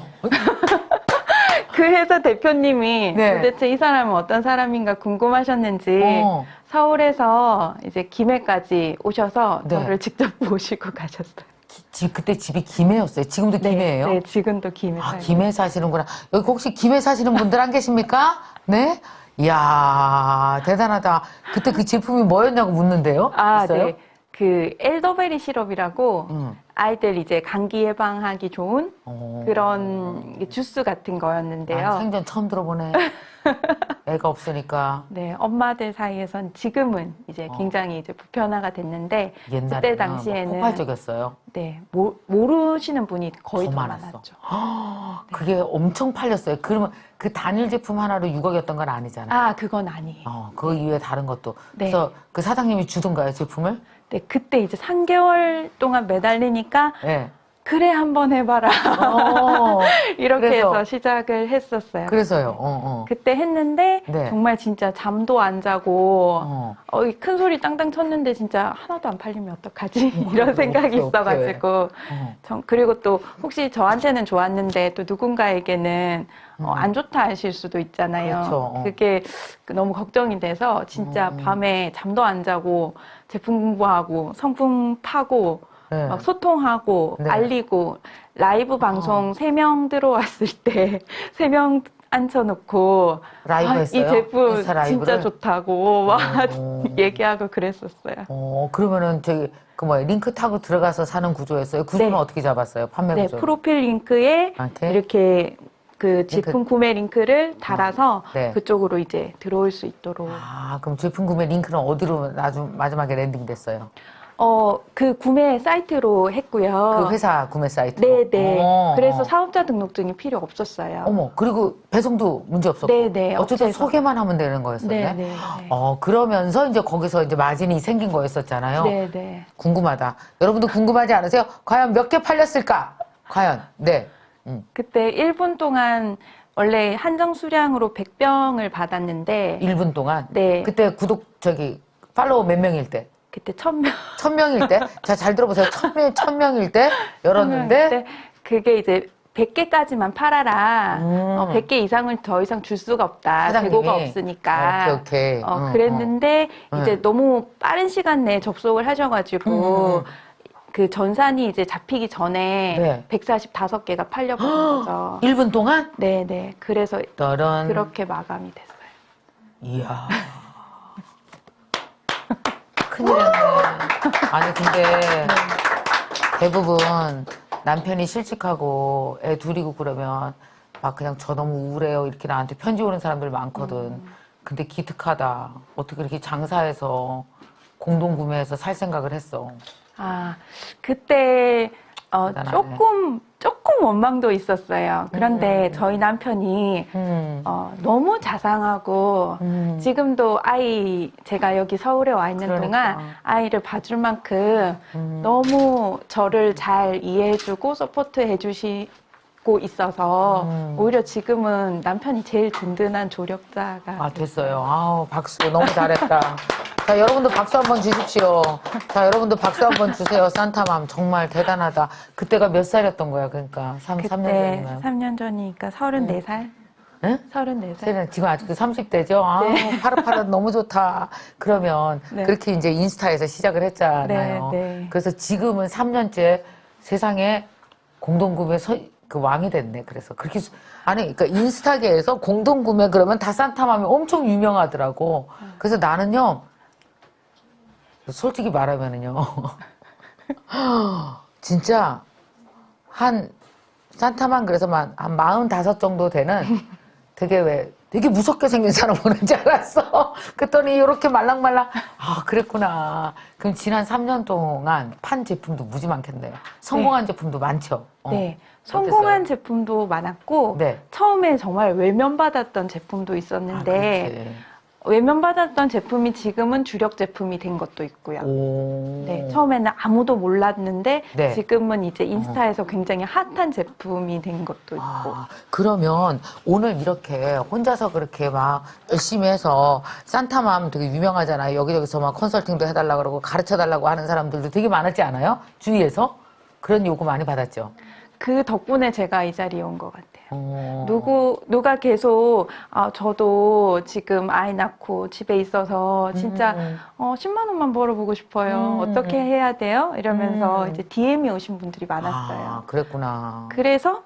그 회사 대표님이 네. 도대체 이 사람은 어떤 사람인가 궁금하셨는지 어. 서울에서 이제 김해까지 오셔서 네. 저를 직접 모시고 가셨어요. 그때 집이 김해였어요. 지금도 김해예요? 네, 지금도 김해 아, 살고 김해 사시는구나. 여기 혹시 김해 사시는 분들 안 계십니까? 네? 이야, 대단하다. 그때 그 제품이 뭐였냐고 묻는데요? 있어요? 네. 그 엘더베리 시럽이라고 아이들 이제 감기 예방하기 좋은 그런 주스 같은 거였는데요. 난 생전 처음 들어보네. 애가 없으니까. 네, 엄마들 사이에선 지금은 이제 굉장히 이제 보편화가 됐는데 그때 옛날에는 당시에는 폭발적이었어요. 네, 모르시는 분이 거의 더 더 많았어. 많았죠. 그게 엄청 팔렸어요. 그러면 그 단일 제품 하나로 6억이었던 건 아니잖아요. 아, 그건 아니에요. 그 이외에 다른 것도. 네. 그래서 그 사장님이 주던가요, 제품을? 네, 그때 이제 3개월 동안 매달리니까 네. 그래 한번 해봐라 이렇게 그래서? 해서 시작을 했었어요. 그래서요. 그때 했는데 네. 정말 진짜 잠도 안 자고 어. 큰 소리 땅땅 쳤는데 진짜 하나도 안 팔리면 어떡하지 이런 생각이 어떡해. 있어가지고 그리고 또 혹시 저한테는 좋았는데 또 누군가에게는 안 좋다 하실 수도 있잖아요. 그렇죠. 그게 너무 걱정이 돼서 진짜 밤에 잠도 안 자고 제품 공부하고 성분 파고 네. 막 소통하고 네. 알리고 라이브 방송 3명 들어왔을 때 3명 앉혀놓고 라이브 했어요? 이 제품 인스타 라이브를? 진짜 좋다고 막 어. 얘기하고 그랬었어요. 그러면은 저기 그 뭐야 링크 타고 들어가서 사는 구조였어요. 구조는 네. 어떻게 잡았어요? 판매 네, 구조. 프로필 링크에 이렇게? 이렇게 그 제품 구매 링크를 달아서 네. 그쪽으로 이제 들어올 수 있도록. 그럼 제품 구매 링크는 어디로 마지막에 랜딩 됐어요? 그 구매 사이트로 했고요. 그 회사 구매 사이트. 네네. 그래서 사업자 등록증이 필요 없었어요. 어머, 그리고 배송도 문제 없었고. 네네, 어쨌든 업체에서. 소개만 하면 되는 거였었네. 네네. 그러면서 이제 거기서 이제 마진이 생긴 거였었잖아요. 네네. 궁금하다. 여러분도 궁금하지 않으세요? 과연 몇 개 팔렸을까? 과연. 네. 그때 1분 동안 원래 한정 수량으로 100병을 받았는데 1분 동안. 네. 그때 팔로워 몇 명일 때? 그때 1000명 1000명일 때? 자, 잘 들어보세요. 1000명일 때 열었는데 그게 이제 100개까지만 팔아라. 100개 이상은 더 이상 줄 수가 없다. 사장님이. 재고가 없으니까. 오케이. 그랬는데 이제 너무 빠른 시간 내에 접속을 하셔가지고 그 전산이 이제 잡히기 전에 네. 145개가 팔려버린 거죠. 1분 동안? 네네. 그래서 떠런. 그렇게 마감이 됐어요. 이야. 큰일 났네. 아니, 근데 대부분 남편이 실직하고 애 둘이고 그러면 막 그냥 저 너무 우울해요. 이렇게 나한테 편지 오는 사람들 많거든. 근데 기특하다. 어떻게 이렇게 장사해서 공동구매해서 살 생각을 했어. 그때 대단하네. 조금 원망도 있었어요. 그런데 저희 남편이 너무 자상하고 지금도 제가 여기 서울에 와 있는 그러니까. 동안 아이를 봐줄 만큼 너무 저를 잘 이해해주고 서포트해 주시고 있어서 오히려 지금은 남편이 제일 든든한 조력자가 됐어요. 아우, 박수. 너무 잘했다. 자, 여러분도 박수 한번 주십시오. 자, 여러분도 박수 한번 주세요. 산타맘. 정말 대단하다. 그때가 몇 살이었던 거야, 그러니까. 3년 전이면. 3년 전이니까 34살? 응? 34살. 지금 아직도 30대죠? 파릇파릇 너무 좋다. 그러면 네. 그렇게 이제 인스타에서 시작을 했잖아요. 네, 네. 그래서 지금은 3년째 세상에 공동구매 그 왕이 됐네. 그래서 그렇게 아니 그러니까 인스타계에서 공동 구매 그러면 다 산타맘이 엄청 유명하더라고. 그래서 나는요 솔직히 말하면은요 진짜 한 산타맘 그래서 한 45 정도 되는 되게 무섭게 생긴 사람 오는 줄 알았어. 그랬더니 이렇게 말랑말랑 아 그랬구나. 그럼 지난 3년 동안 판 제품도 무지 많겠네요. 성공한 제품도 많죠. 네. 성공한 제품도 많았고 네. 처음에 정말 외면받았던 제품도 아, 있었는데 그렇지. 외면받았던 제품이 지금은 주력 제품이 된 것도 있고요. 오. 네, 처음에는 아무도 몰랐는데 네. 지금은 이제 인스타에서 굉장히 핫한 제품이 된 것도 있고. 아, 그러면 오늘 이렇게 혼자서 그렇게 막 열심히 해서 산타맘 되게 유명하잖아요. 여기저기서 막 컨설팅도 해달라고 그러고 가르쳐달라고 하는 사람들도 되게 많았지 않아요? 주위에서? 그런 요구 많이 받았죠. 그 덕분에 제가 이 자리에 온 것 같아요. 어. 누가 계속, 저도 지금 아이 낳고 집에 있어서 진짜, 10만 원만 벌어보고 싶어요. 어떻게 해야 돼요? 이러면서 이제 DM이 오신 분들이 많았어요. 아, 그랬구나. 그래서,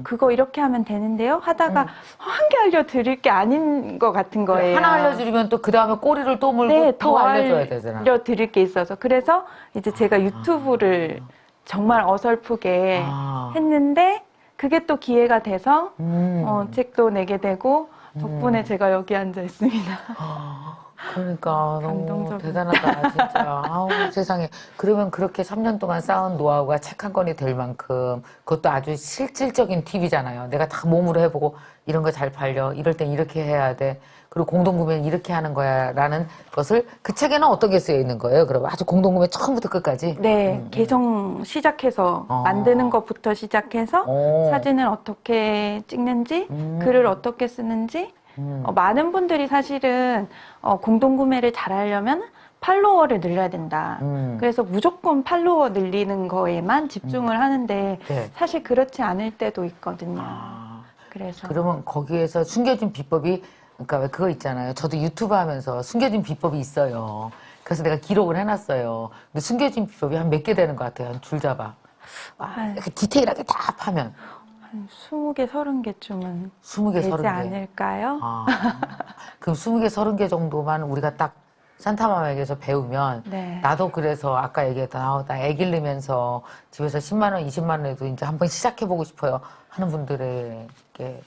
그거 이렇게 하면 되는데요? 하다가, 한 개 알려드릴 게 아닌 것 같은 거예요. 하나 알려주면 또 그 다음에 꼬리를 또 물고 네, 더 알려줘야 되잖아. 알려드릴 게 있어서. 그래서 이제 제가 유튜브를 정말 어설프게 아. 했는데, 그게 또 기회가 돼서 책도 내게 되고 덕분에 음. 제가 여기 앉아 있습니다. 그러니까 너무 감동적이다. 대단하다 진짜. 아우 세상에. 그러면 그렇게 3년 동안 쌓은 노하우가 책 한 권이 될 만큼 그것도 아주 실질적인 팁이잖아요. 내가 다 몸으로 해보고 이런 거 잘 팔려. 이럴 땐 이렇게 해야 돼. 그리고 공동구매는 이렇게 하는 거야 라는 것을 그 책에는 어떤 게 쓰여 있는 거예요? 그럼 아주 공동구매 처음부터 끝까지? 네, 계정 시작해서 만드는 것부터 시작해서 사진을 어떻게 찍는지, 글을 어떻게 쓰는지 많은 분들이 사실은 공동구매를 잘하려면 팔로워를 늘려야 된다. 그래서 무조건 팔로워 늘리는 거에만 집중을 하는데 네. 사실 그렇지 않을 때도 있거든요. 아, 그래서 그러면 거기에서 숨겨진 비법이 그러니까 왜 그거 있잖아요. 저도 유튜브 하면서 숨겨진 비법이 있어요. 그래서 내가 기록을 해놨어요. 근데 숨겨진 비법이 한 몇 개 되는 것 같아요. 한 줄 잡아. 이렇게 디테일하게 다 파면. 한 20개, 30개쯤은 20개, 되지 30개. 않을까요? 아, 그럼 20개, 30개 정도만 우리가 딱 산타맘에게서 배우면 네. 나도 그래서 아까 얘기했던 나 애기를 낳으면서 집에서 10만 원, 20만 원에도 이제 한번 시작해보고 싶어요 하는 분들에게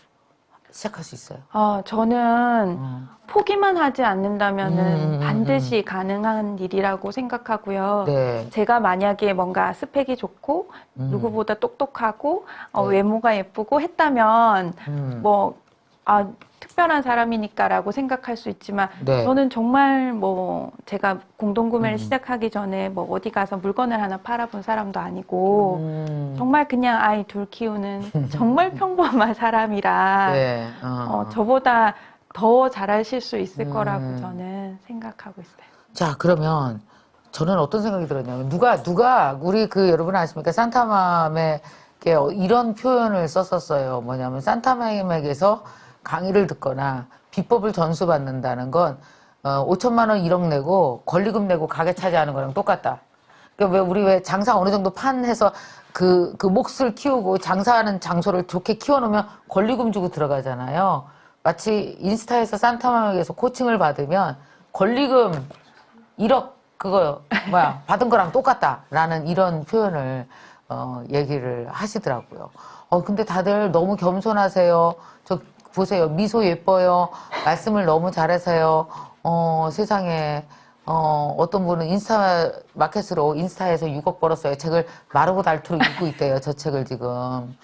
시작할 수 있어요. 저는 포기만 하지 않는다면은 반드시 가능한 일이라고 생각하고요. 네. 제가 만약에 뭔가 스펙이 좋고 누구보다 똑똑하고 네. 외모가 예쁘고 했다면 음. 특별한 사람이니까라고 생각할 수 있지만 네. 저는 정말 제가 공동구매를 시작하기 전에 어디 가서 물건을 하나 팔아본 사람도 아니고 정말 그냥 아이 둘 키우는 정말 평범한 사람이라 네. 저보다 더 잘하실 수 있을 거라고 저는 생각하고 있어요. 자, 그러면 저는 어떤 생각이 들었냐면 누가 우리 여러분 아십니까? 산타맘에 이런 표현을 썼었어요. 뭐냐면 산타맘에게서 강의를 듣거나 비법을 전수받는다는 건 5천만 원 1억 내고 권리금 내고 가게 차지하는 거랑 똑같다. 그러니까 왜 장사 어느 정도 판해서 그 몫을 키우고 장사하는 장소를 좋게 키워놓으면 권리금 주고 들어가잖아요. 마치 인스타에서 산타맘에게서 코칭을 받으면 권리금 1억 받은 거랑 똑같다라는 이런 표현을 얘기를 하시더라고요. 근데 다들 너무 겸손하세요. 보세요. 미소 예뻐요. 말씀을 너무 잘하세요. 세상에. 어떤 분은 마켓으로 인스타에서 6억 벌었어요. 책을 마르고 닳도록 읽고 있대요. 저 책을 지금.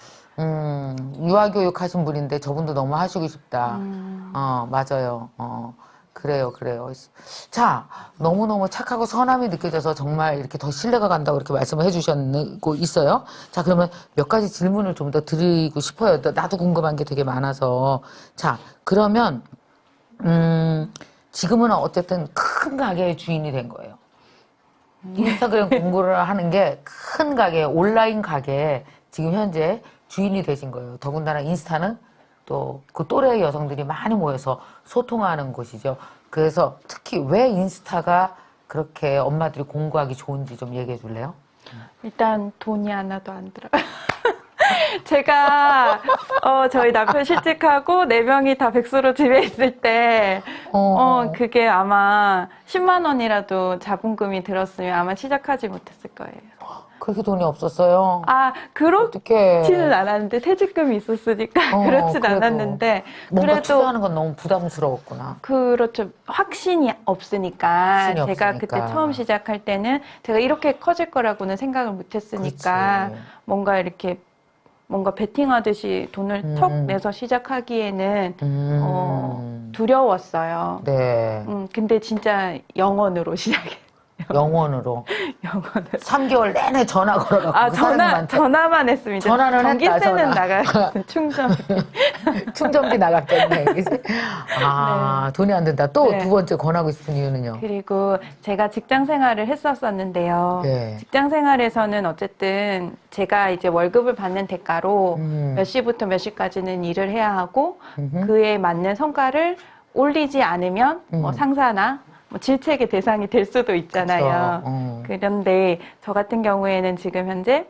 유아교육 하신 분인데 저분도 너무 하시고 싶다. 맞아요. 그래요. 자, 너무너무 착하고 선함이 느껴져서 정말 이렇게 더 신뢰가 간다고 이렇게 말씀을 해주셨고 있어요. 자, 그러면 몇 가지 질문을 좀 더 드리고 싶어요. 나도 궁금한 게 되게 많아서. 자, 그러면, 지금은 어쨌든 큰 가게의 주인이 된 거예요. 인스타그램 공부를 하는 게 큰 가게, 온라인 가게에 지금 현재 주인이 되신 거예요. 더군다나 인스타는 또 그 또래의 여성들이 많이 모여서 소통하는 곳이죠. 그래서 특히 왜 인스타가 그렇게 엄마들이 공부하기 좋은지 좀 얘기해 줄래요? 일단 돈이 하나도 안 들어요. 제가 저희 남편 실직하고 4명이 다 백수로 집에 있을 때 그게 아마 10만 원이라도 자본금이 들었으면 아마 시작하지 못했을 거예요. 그렇게 돈이 없었어요. 아, 어떡해. 그렇지는 않았는데 퇴직금이 있었으니까 그렇진 그래도 않았는데 뭔가 그래도 투자하는 건 너무 부담스러웠구나. 그렇죠. 확신이 없으니까 확신이 제가 없으니까. 그때 처음 시작할 때는 제가 이렇게 커질 거라고는 생각을 못 했으니까 그렇지. 뭔가 이렇게 뭔가 베팅하듯이 돈을 턱 내서 시작하기에는 두려웠어요. 네. 근데 진짜 영원으로 시작해. 영원으로. 영원으로. 3개월 내내 전화 걸어갖고 아, 그 사장님한테 전화만 했습니다. 전화는 했다, 전기세는 전화. 나갔어요. 충전. 충전비 나갔겠네. 그치? 아, 돈이 안 된다. 또 네. 두 번째 권하고 싶은 이유는요? 그리고 제가 직장 생활을 했었었는데요. 네. 직장 생활에서는 어쨌든 제가 이제 월급을 받는 대가로 몇 시부터 몇 시까지는 일을 해야 하고 그에 맞는 성과를 올리지 않으면 뭐 상사나 뭐 질책의 대상이 될 수도 있잖아요. 그런데 저 같은 경우에는 지금 현재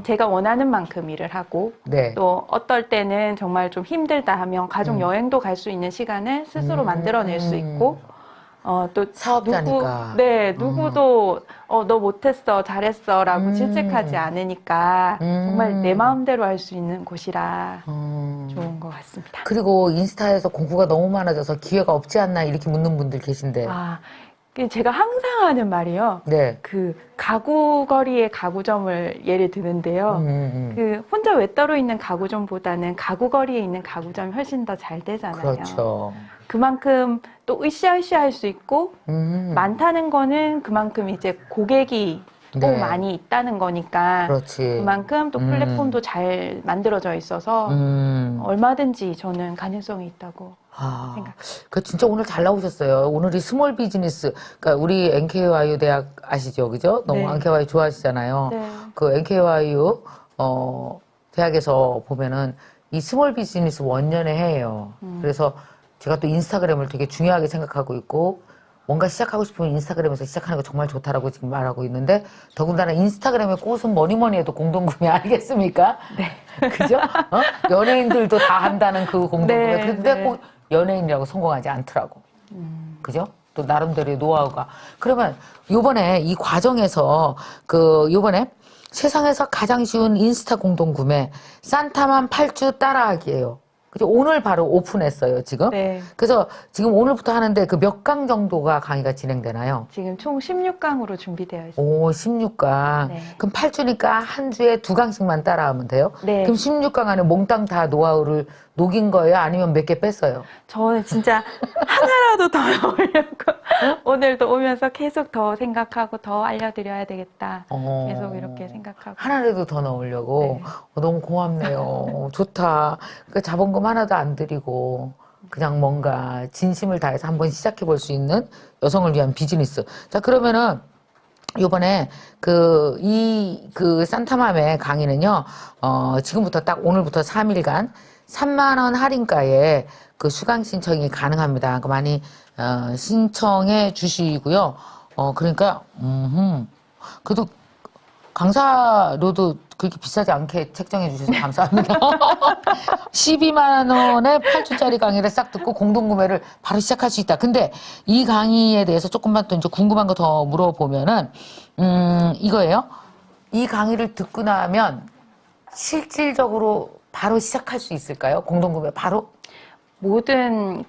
제가 원하는 만큼 일을 하고 네. 또 어떨 때는 정말 좀 힘들다 하면 가족 여행도 갈 수 있는 시간을 스스로 만들어낼 수 있고 또 사업자니까. 누구도 너 못했어 잘했어라고 질책하지 않으니까 정말 내 마음대로 할 수 있는 곳이라 좋은 것 같습니다. 그리고 인스타에서 공구가 너무 많아져서 기회가 없지 않나 이렇게 묻는 분들 계신데. 아, 제가 항상 하는 말이요. 네. 그 가구거리의 가구점을 예를 드는데요. 그 혼자 외따로 있는 가구점보다는 가구거리에 있는 가구점이 훨씬 더 잘 되잖아요. 그렇죠. 그만큼 또 으쌰으쌰 할 수 있고 많다는 거는 그만큼 이제 고객이 또 네. 많이 있다는 거니까 그렇지. 그만큼 또 플랫폼도 잘 만들어져 있어서 얼마든지 저는 가능성이 있다고 아, 생각합니다. 그 진짜 오늘 잘 나오셨어요. 오늘이 스몰 비즈니스, 그러니까 우리 NKYU 대학 아시죠, 그죠? 너무 네. NKYU 좋아하시잖아요. 네. 그 NKYU 대학에서 보면은 이 스몰 비즈니스 원년에 해요. 그래서 제가 또 인스타그램을 되게 중요하게 생각하고 있고 뭔가 시작하고 싶으면 인스타그램에서 시작하는 거 정말 좋다라고 지금 말하고 있는데 더군다나 인스타그램의 꽃은 뭐니 해도 공동구매 아니겠습니까? 네. 그죠? 연예인들도 다 한다는 그 공동구매. 네, 근데 네. 꼭 연예인이라고 성공하지 않더라고. 그죠? 또 나름대로의 노하우가. 그러면 요번에 이 과정에서 요번에 세상에서 가장 쉬운 인스타 공동구매 산타만 8주 따라하기예요. 그죠? 오늘 바로 오픈했어요, 지금. 네. 그래서 지금 오늘부터 하는데 그 몇 강 정도가 강의가 진행되나요? 지금 총 16강으로 준비되어 있습니다. 오, 16강. 네. 그럼 8주니까 한 주에 2강씩만 따라하면 돼요? 네. 그럼 16강 안에 몽땅 다 노하우를 녹인 거예요? 아니면 몇 개 뺐어요? 저는 진짜 하나라도 더 넣으려고 오늘도 오면서 계속 더 생각하고 더 알려드려야 되겠다. 계속 이렇게 생각하고. 하나라도 더 넣으려고. 네. 너무 고맙네요. 좋다. 그러니까 자본금 하나도 안 들이고 그냥 뭔가 진심을 다해서 한번 시작해 볼 수 있는 여성을 위한 비즈니스. 자, 그러면은 요번에 그 산타맘의 강의는요, 지금부터 딱 오늘부터 3일간 3만 원 할인가에 그 수강 신청이 가능합니다. 그러니까 많이 신청해 주시고요. 그러니까 그래도 강사료도 그렇게 비싸지 않게 책정해 주셔서 감사합니다. 12만 원에 8주짜리 강의를 싹 듣고 공동구매를 바로 시작할 수 있다. 근데 이 강의에 대해서 조금만 또 이제 궁금한 거 더 물어보면은 이거예요. 이 강의를 듣고 나면 실질적으로 바로 시작할 수 있을까요? 공동구매 바로? 모든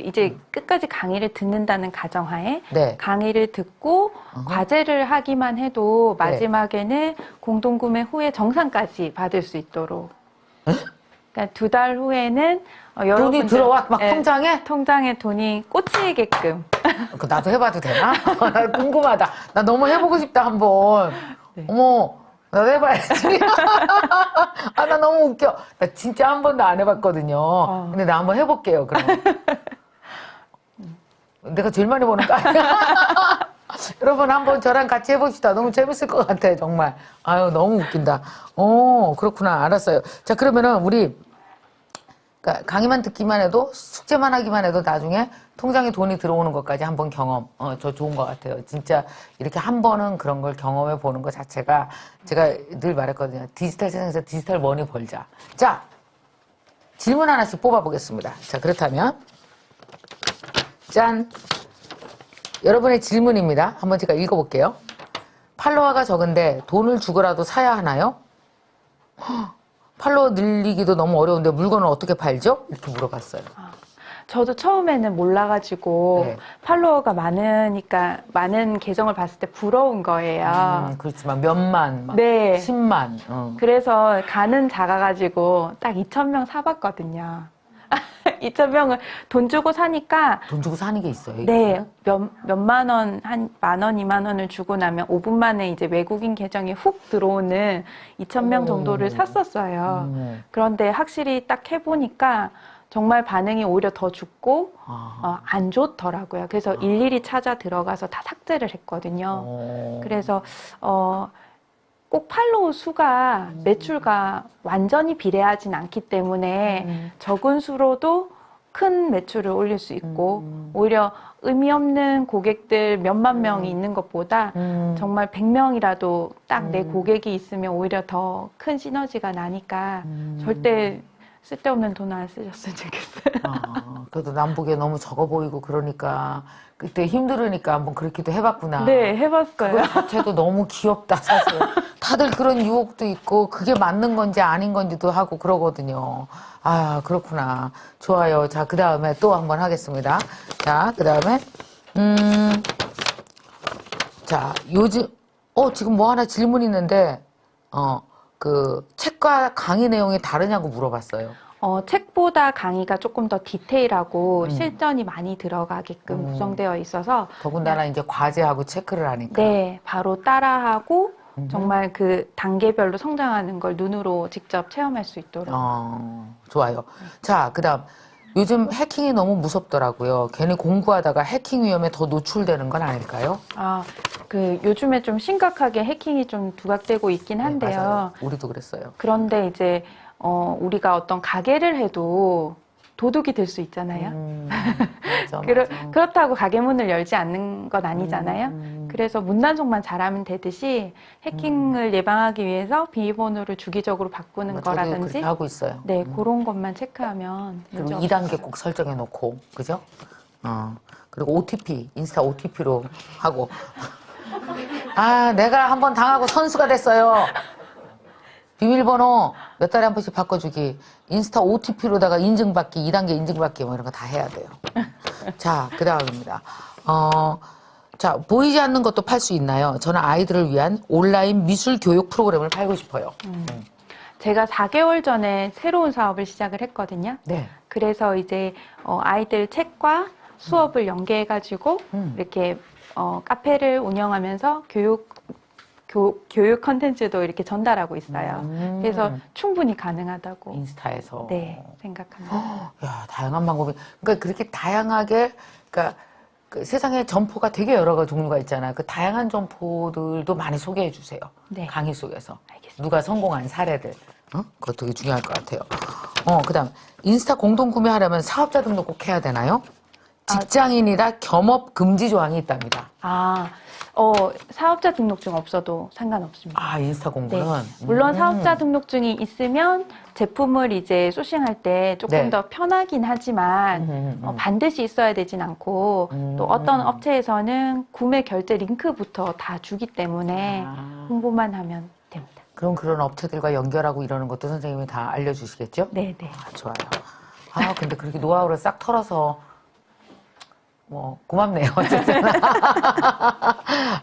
이제 끝까지 강의를 듣는다는 가정하에 네. 강의를 듣고 과제를 하기만 해도 마지막에는 공동구매 후에 정산까지 받을 수 있도록. 그러니까 2달 후에는 돈이 여러분들 들어와 막 예, 통장에? 통장에 돈이 꽂히게끔. 그 나도 해봐도 되나? 나 궁금하다. 나 너무 해보고 싶다 한번. 네. 어머, 나도 해봐야지. 아, 나 너무 웃겨. 나 진짜 한 번도 안 해봤거든요. 근데 나 한번 해볼게요. 그럼. 내가 제일 많이 버는 거 아니야? 여러분 한번 저랑 같이 해봅시다. 너무 재밌을 것 같아 정말. 아유 너무 웃긴다. 그렇구나. 알았어요. 자 그러면은 우리 그러니까 강의만 듣기만 해도 숙제만 하기만 해도 나중에 통장에 돈이 들어오는 것까지 한번 경험, 저 좋은 것 같아요. 진짜 이렇게 한 번은 그런 걸 경험해 보는 것 자체가 제가 늘 말했거든요. 디지털 세상에서 디지털 머니 벌자. 자, 질문 하나씩 뽑아보겠습니다. 자, 그렇다면 짠! 여러분의 질문입니다. 한번 제가 읽어볼게요. 팔로워가 적은데 돈을 주고라도 사야 하나요? 팔로워 늘리기도 너무 어려운데 물건을 어떻게 팔죠? 이렇게 물어봤어요. 저도 처음에는 몰라가지고 네. 팔로워가 많으니까 많은 계정을 봤을 때 부러운 거예요. 그렇지만 몇만, 막 네. 10만. 그래서 간은 작아가지고 딱 2,000명 사봤거든요. 2,000명을 돈 주고 사니까 돈 주고 사는 게 있어요. 네, 몇만 원, 한 10,000원, 20,000원을 주고 나면 5분 만에 이제 외국인 계정에 훅 들어오는 2,000명 정도를 샀었어요. 그런데 확실히 딱 해보니까 정말 반응이 오히려 더 죽고 안 좋더라고요. 그래서 일일이 찾아 들어가서 다 삭제를 했거든요. 그래서 꼭 팔로우 수가 매출과 완전히 비례하진 않기 때문에 적은 수로도 큰 매출을 올릴 수 있고 오히려 의미 없는 고객들 몇만 명이 있는 것보다 정말 100명이라도 딱 내 고객이 있으면 오히려 더 큰 시너지가 나니까 절대 쓸데없는 돈 안 쓰셨으면 좋겠어요. 그래도 남북에 너무 적어 보이고 그러니까 그때 힘들으니까 한번 그렇게도 해봤구나. 네, 해봤어요. 그거 자체도 너무 귀엽다 사실. 다들 그런 유혹도 있고 그게 맞는 건지 아닌 건지도 하고 그러거든요. 아 그렇구나. 좋아요. 자 그 다음에 또 한번 하겠습니다. 자 그 다음에 자 요즘 지금 뭐 하나 질문 있는데 그 책과 강의 내용이 다르냐고 물어봤어요. 책보다 강의가 조금 더 디테일하고 실전이 많이 들어가게끔 구성되어 있어서 더군다나 이제 과제하고 체크를 하니까. 네, 바로 따라하고 정말 그 단계별로 성장하는 걸 눈으로 직접 체험할 수 있도록. 좋아요. 자, 그 다음. 요즘 해킹이 너무 무섭더라고요. 괜히 공부하다가 해킹 위험에 더 노출되는 건 아닐까요? 그 요즘에 좀 심각하게 해킹이 좀 두각되고 있긴 한데요. 네, 맞아요. 우리도 그랬어요. 그런데 이제 우리가 어떤 가게를 해도 도둑이 될 수 있잖아요. 맞아, 맞아. 그렇다고 가게 문을 열지 않는 건 아니잖아요. 그래서 문단속만 잘하면 되듯이 해킹을 예방하기 위해서 비밀번호를 주기적으로 바꾸는 저도 거라든지 그렇게 하고 있어요. 네, 그런 것만 체크하면 그리고 문제 2단계 꼭 설정해 놓고, 그죠? 그리고 OTP, 인스타 OTP로 하고. 내가 한번 당하고 선수가 됐어요. 비밀번호 몇 달에 한 번씩 바꿔주기, 인스타 OTP로다가 인증받기, 2단계 인증받기 뭐 이런 거 다 해야 돼요. 자, 그 다음입니다. 자, 보이지 않는 것도 팔 수 있나요? 저는 아이들을 위한 온라인 미술 교육 프로그램을 팔고 싶어요. 제가 4개월 전에 새로운 사업을 시작을 했거든요. 네. 그래서 이제 아이들 책과 수업을 연계해가지고 이렇게 카페를 운영하면서 교육 컨텐츠도 이렇게 전달하고 있어요. 그래서 충분히 가능하다고 인스타에서. 네, 생각합니다. 야, 다양한 방법이. 그러니까 그렇게 다양하게, 그러니까 그 세상에 점포가 되게 여러 가지 종류가 있잖아요. 그 다양한 점포들도 많이 소개해 주세요. 네. 강의 속에서. 알겠습니다. 누가 성공한 사례들. 그거 되게 중요할 것 같아요. 그 다음, 인스타 공동 구매하려면 사업자 등록 꼭 해야 되나요? 직장인이라 겸업 금지 조항이 있답니다. 사업자 등록증 없어도 상관없습니다. 인스타 공부는? 네. 물론 사업자 등록증이 있으면 제품을 이제 소싱할 때 조금 네. 더 편하긴 하지만 반드시 있어야 되진 않고 또 어떤 업체에서는 구매 결제 링크부터 다 주기 때문에 홍보만 하면 됩니다. 그럼 그런 업체들과 연결하고 이러는 것도 선생님이 다 알려주시겠죠? 네네. 좋아요. 근데 그렇게 노하우를 싹 털어서 고맙네요. 어쨌든.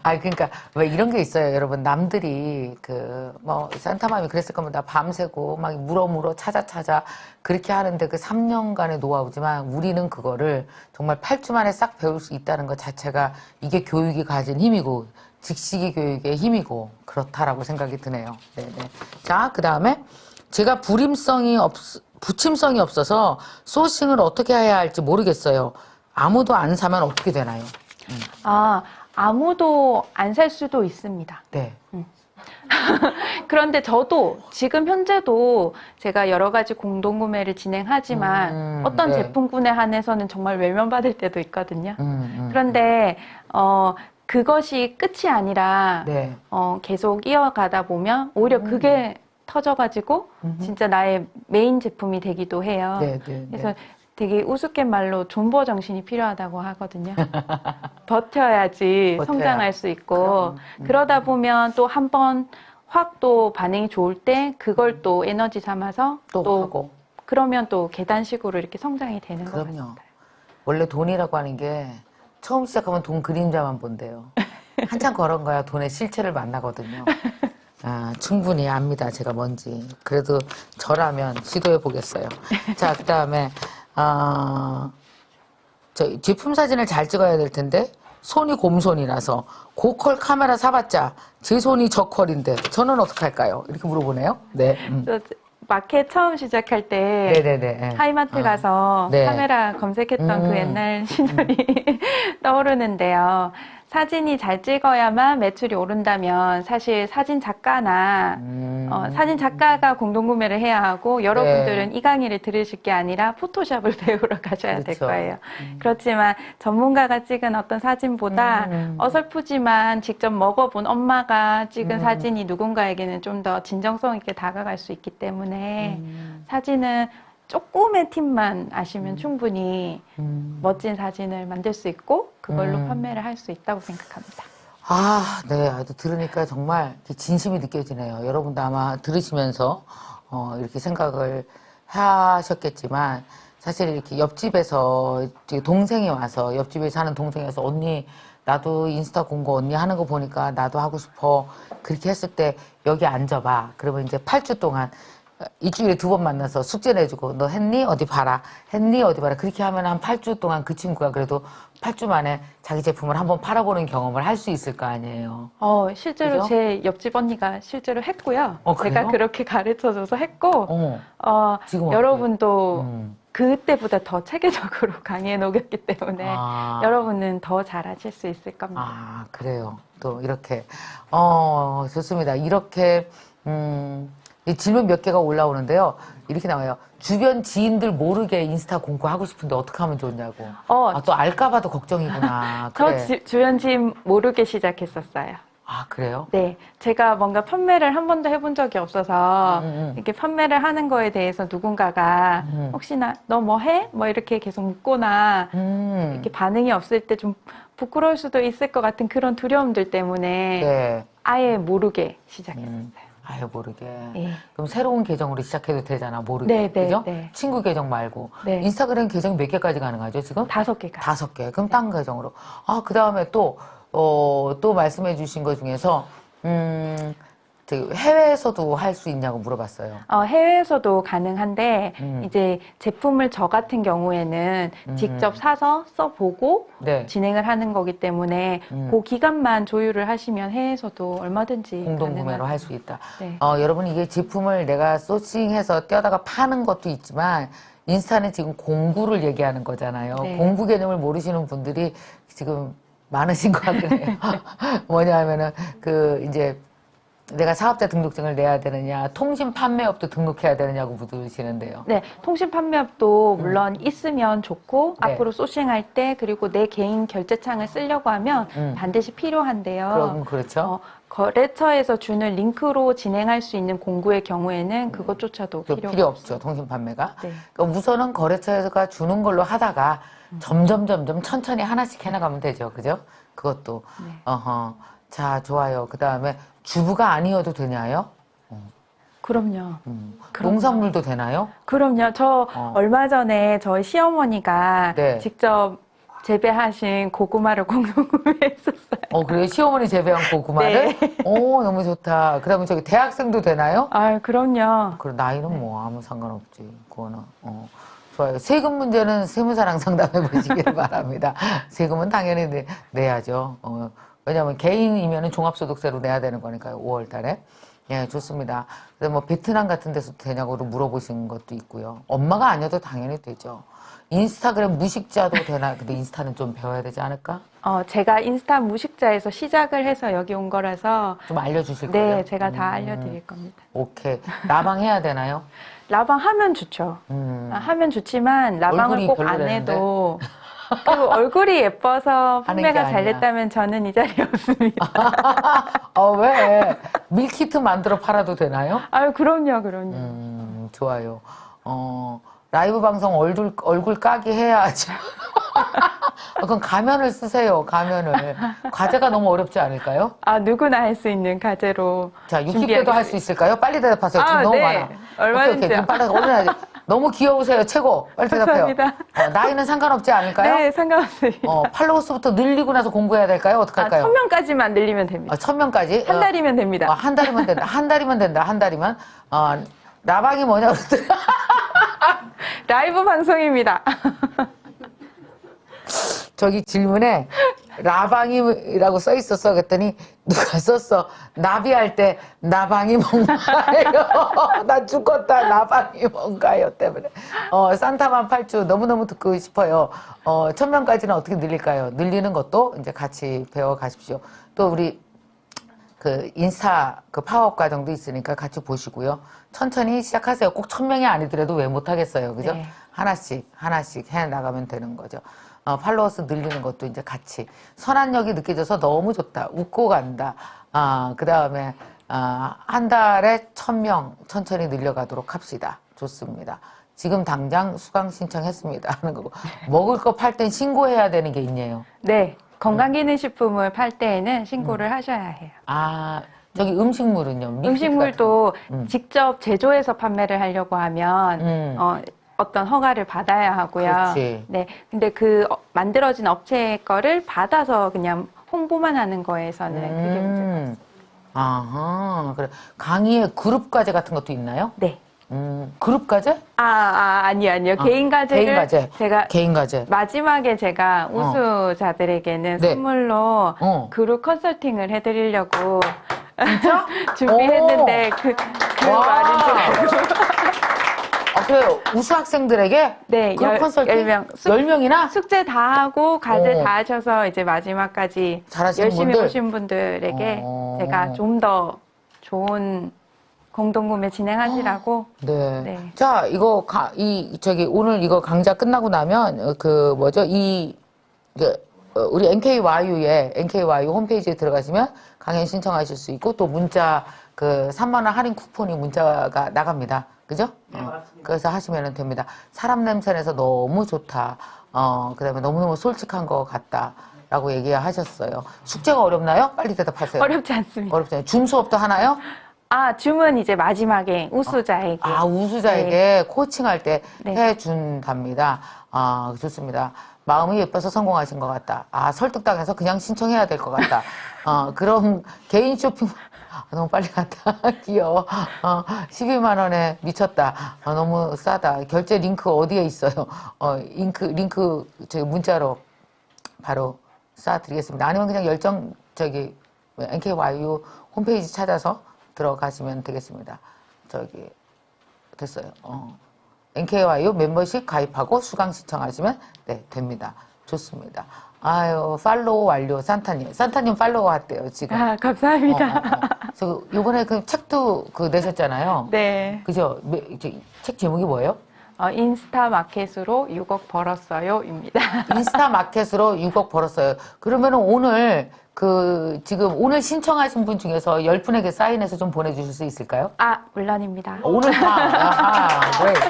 그러니까, 왜 이런 게 있어요, 여러분. 남들이, 산타맘이 그랬을 겁니다. 밤새고, 막 물어 찾아, 그렇게 하는데 그 3년간의 노하우지만 우리는 그거를 정말 8주 만에 싹 배울 수 있다는 것 자체가 이게 교육이 가진 힘이고, 직시기 교육의 힘이고, 그렇다라고 생각이 드네요. 네네. 자, 그 다음에 제가 부침성이 없어서 소싱을 어떻게 해야 할지 모르겠어요. 아무도 안 사면 어떻게 되나요? 아무도 안 살 수도 있습니다. 네. 그런데 저도 지금 현재도 제가 여러 가지 공동구매를 진행하지만 어떤 네. 제품군에 한해서는 정말 외면받을 때도 있거든요. 그런데 그것이 끝이 아니라 네. 계속 이어가다 보면 오히려 그게 터져가지고 진짜 나의 메인 제품이 되기도 해요. 네, 네, 그래서 네. 되게 우스갯말로 존버 정신이 필요하다고 하거든요. 버텨야지 버텨야. 성장할 수 있고 그러다 보면 또 한 번 확 또 반응이 좋을 때 그걸 또 에너지 삼아서 또 하고. 그러면 또 계단식으로 이렇게 성장이 되는 것 그럼요. 같습니다. 원래 돈이라고 하는 게 처음 시작하면 돈 그림자만 본대요. 한참 걸은 거야 돈의 실체를 만나거든요. 아, 충분히 압니다. 제가 뭔지. 그래도 저라면 시도해 보겠어요. 자, 그 다음에, 저 제품 사진을 잘 찍어야 될 텐데, 손이 곰손이라서 고퀄 카메라 사봤자 제 손이 저퀄인데 저는 어떡할까요? 이렇게 물어보네요. 네. 저 마켓 처음 시작할 때 네네네. 하이마트 가서 네. 카메라 검색했던 그 옛날 시절이 떠오르는데요. 사진이 잘 찍어야만 매출이 오른다면 사실 사진 작가나 사진 작가가 공동구매를 해야 하고 여러분들은 이 강의를 들으실 게 아니라 포토샵을 배우러 가셔야 될 그렇죠. 거예요. 그렇지만 전문가가 찍은 어떤 사진보다 어설프지만 직접 먹어본 엄마가 찍은 사진이 누군가에게는 좀 더 진정성 있게 다가갈 수 있기 때문에 사진은 조금의 팁만 아시면 충분히 멋진 사진을 만들 수 있고 그걸로 판매를 할 수 있다고 생각합니다. 아, 네. 들으니까 정말 진심이 느껴지네요. 여러분도 아마 들으시면서 이렇게 생각을 하셨겠지만 사실 이렇게 옆집에서 동생이 와서 옆집에 사는 동생이 와서 언니 나도 인스타 공고 언니 하는 거 보니까 나도 하고 싶어. 그렇게 했을 때 여기 앉아봐. 그러면 이제 8주 동안 일주일에 2번 만나서 숙제 내주고 너 했니? 어디 봐라. 했니? 어디 봐라. 그렇게 하면 한 8주 동안 그 친구가 그래도 8주 만에 자기 제품을 한번 팔아보는 경험을 할 수 있을 거 아니에요. 실제로 그죠? 제 옆집 언니가 실제로 했고요. 그래요? 제가 그렇게 가르쳐줘서 했고, 지금 여러분도 그때보다 더 체계적으로 강의에 녹였기 때문에 아. 여러분은 더 잘하실 수 있을 겁니다. 아, 그래요. 또 이렇게 좋습니다. 이렇게 이 질문 몇 개가 올라오는데요. 이렇게 나와요. 주변 지인들 모르게 인스타 공고 하고 싶은데 어떻게 하면 좋냐고. 또 알까봐도 걱정이구나. 그래. 저 주변 지인 모르게 시작했었어요. 아, 그래요? 네, 제가 뭔가 판매를 한 번도 해본 적이 없어서 이렇게 판매를 하는 거에 대해서 누군가가 혹시나 너 뭐 해? 뭐 이렇게 계속 묻거나 이렇게 반응이 없을 때 좀 부끄러울 수도 있을 것 같은 그런 두려움들 때문에 네. 아예 모르게 시작했었어요. 아예 모르게. 예. 그럼 새로운 계정으로 시작해도 되잖아, 모르게. 네, 네, 그죠? 네. 친구 계정 말고. 네. 인스타그램 계정 몇 개까지 가능하죠, 지금? 5개가. 5개. 그럼 딴 계정으로. 아, 그 다음에 또 말씀해 주신 것 중에서, 해외에서도 할 수 있냐고 물어봤어요. 해외에서도 가능한데 이제 제품을 저 같은 경우에는 직접 사서 써보고 네. 진행을 하는 거기 때문에 그 기간만 조율을 하시면 해외에서도 얼마든지 공동구매로 가능하죠. 할 수 있다. 네. 여러분, 이게 제품을 내가 소싱해서 떼어다가 파는 것도 있지만, 인스타는 지금 공구를 얘기하는 거잖아요. 네. 공구 개념을 모르시는 분들이 지금 많으신 것 같긴 해요. 뭐냐 하면은, 이제, 내가 사업자 등록증을 내야 되느냐, 통신 판매업도 등록해야 되느냐고 묻으시는데요. 네, 통신 판매업도 물론 있으면 좋고 네. 앞으로 소싱할 때 그리고 내 개인 결제창을 쓰려고 하면 반드시 필요한데요. 그럼 그렇죠. 거래처에서 주는 링크로 진행할 수 있는 공구의 경우에는 그것조차도 필요 없죠. 통신 판매가. 네. 그러니까 우선은 거래처가 주는 걸로 하다가 점점 천천히 하나씩 해나가면 되죠. 그죠? 그것도. 네. 자, 좋아요. 그 다음에 주부가 아니어도 되냐요? 그럼요. 농산물도 되나요? 그럼요. 저 얼마 전에 저희 시어머니가 네. 직접 재배하신 고구마를 공동구매했었어요. 그래요? 시어머니 재배한 고구마를? 네. 너무 좋다. 그 다음에 대학생도 되나요? 그럼요. 그래, 나이는 뭐 아무 상관없지. 그거는. 좋아요. 세금 문제는 세무사랑 상담해 보시길 바랍니다. 세금은 당연히 내야죠. 왜냐하면 개인이면 종합소득세로 내야 되는 거니까요. 5월 달에. 예, 좋습니다. 그래서 뭐 베트남 같은 데서도 되냐고 물어보신 것도 있고요. 엄마가 아니어도 당연히 되죠. 인스타그램 무식자도 되나? 근데 인스타는 좀 배워야 되지 않을까? 제가 인스타 무식자에서 시작을 해서 여기 온 거라서 좀 알려주실 거예요? 네, 제가 다 알려드릴 겁니다. 오케이. 라방 해야 되나요? 라방 하면 좋죠. 하면 좋지만 라방을 얼굴이 꼭 안 별로라는데? 해도 그 얼굴이 예뻐서 하는 게 판매가 잘 아니야. 됐다면 저는 이 자리에 없습니다. 왜? 밀키트 만들어 팔아도 되나요? 아유, 그럼요, 그럼요. 좋아요. 라이브 방송 얼굴 까기 해야지. 그럼 가면을 쓰세요, 가면을. 과제가 너무 어렵지 않을까요? 아, 누구나 할 수 있는 과제로. 자, 60대도 할 수 있을까요? 빨리 대답하세요. 지금 아, 너무 네. 많아. 얼마든지요. 오케이. 빨리 올려야지. 너무 귀여우세요. 최고. 빨리 대답해요. 감사합니다. 나이는 상관없지 않을까요? 네, 상관없습니다. 팔로워 수부터 늘리고 나서 공부해야 될까요? 어떻게 할까요? 1000명까지만 늘리면 됩니다. 1000명까지? 한 달이면 됩니다. 한 달이면 된다. 한 달이면 된다. 한 달이면. 라방이 뭐냐 그랬더니 라이브 방송입니다. 저기 질문에 라방이라고 써 있었어. 그랬더니 누가 썼어. 나비할 때 나방이 뭔가요? 나 죽겠다. 나방이 뭔가요? 때문에. 산타만 8주 너무너무 듣고 싶어요. 1000명까지는 어떻게 늘릴까요? 늘리는 것도 이제 같이 배워 가십시오. 또 우리 그 인스타 그 파워업 과정도 있으니까 같이 보시고요. 천천히 시작하세요. 꼭 1000명이 아니더라도 왜 못하겠어요. 그죠? 네. 하나씩 해 나가면 되는 거죠. 팔로워스 늘리는 것도 이제 같이. 선한력이 느껴져서 너무 좋다. 웃고 간다. 그 다음에, 한 달에 1000명 천천히 늘려가도록 합시다. 좋습니다. 지금 당장 수강 신청했습니다. 하는 거고. 먹을 거 팔 땐 신고해야 되는 게 있네요. 네, 건강기능식품을 팔 때에는 신고를 하셔야 해요. 저기 음식물은요? 밀키트 음식물도 같은 거. 직접 제조해서 판매를 하려고 하면 어떤 허가를 받아야 하고요. 그렇지. 네, 근데 그 만들어진 업체 거를 받아서 그냥 홍보만 하는 거에서는 그게 문제가 아하, 그래. 강의에 그룹 과제 같은 것도 있나요? 네. 그룹 과제? 아니요. 개인 과제를 개인 과제. 제가 개인 과제. 마지막에 제가 우수자들에게는 네. 선물로 그룹 컨설팅을 해드리려고 진짜? 준비했는데 그 와. 많은 줄 알고. 그래요. 우수 학생들에게 네, 그룹 컨설팅 10명. 10명이나 숙제 다 하고 과제 다 하셔서 이제 마지막까지 잘하시는 열심히 분들? 오신 분들에게 어. 제가 좀 더 좋은 공동구매 진행하시라고. 네. 네. 자, 이거 오늘 이거 강좌 끝나고 나면 우리 NKYU 홈페이지에 들어가시면 강연 신청하실 수 있고 또 문자 3만 원 할인 쿠폰이 문자가 나갑니다. 그죠? 네, 맞습니다. 그래서 하시면 됩니다. 사람 냄새내서 너무 좋다. 그다음에 너무너무 솔직한 것 같다. 라고 얘기하셨어요. 숙제가 어렵나요? 빨리 대답하세요. 어렵지 않습니다. 어렵잖아요. 줌 수업도 하나요? 줌은 이제 마지막에 우수자에게. 우수자에게 코칭할 때 네. 해준답니다. 좋습니다. 마음이 예뻐서 성공하신 것 같다. 설득당해서 그냥 신청해야 될 것 같다. 그럼 개인 쇼핑, 너무 빨리 갔다. 귀여워. 12만 원에 미쳤다. 너무 싸다. 결제 링크 어디에 있어요? 링크 저기 문자로 바로 쏴드리겠습니다. 아니면 그냥 NKYU 홈페이지 찾아서 들어가시면 되겠습니다. 됐어요. NKYU 멤버십 가입하고 수강 신청하시면 됩니다. 좋습니다. 팔로우 완료. 산타님 팔로우 왔대요, 지금. 감사합니다. 요번에 그 책도 내셨잖아요. 네. 그죠? 책 제목이 뭐예요? 인스타 마켓으로 6억 벌었어요입니다. 인스타 마켓으로 6억 벌었어요. 그러면은 오늘 지금 오늘 신청하신 분 중에서 10분에게 사인해서 좀 보내주실 수 있을까요? 물론입니다. 오늘 밤. great.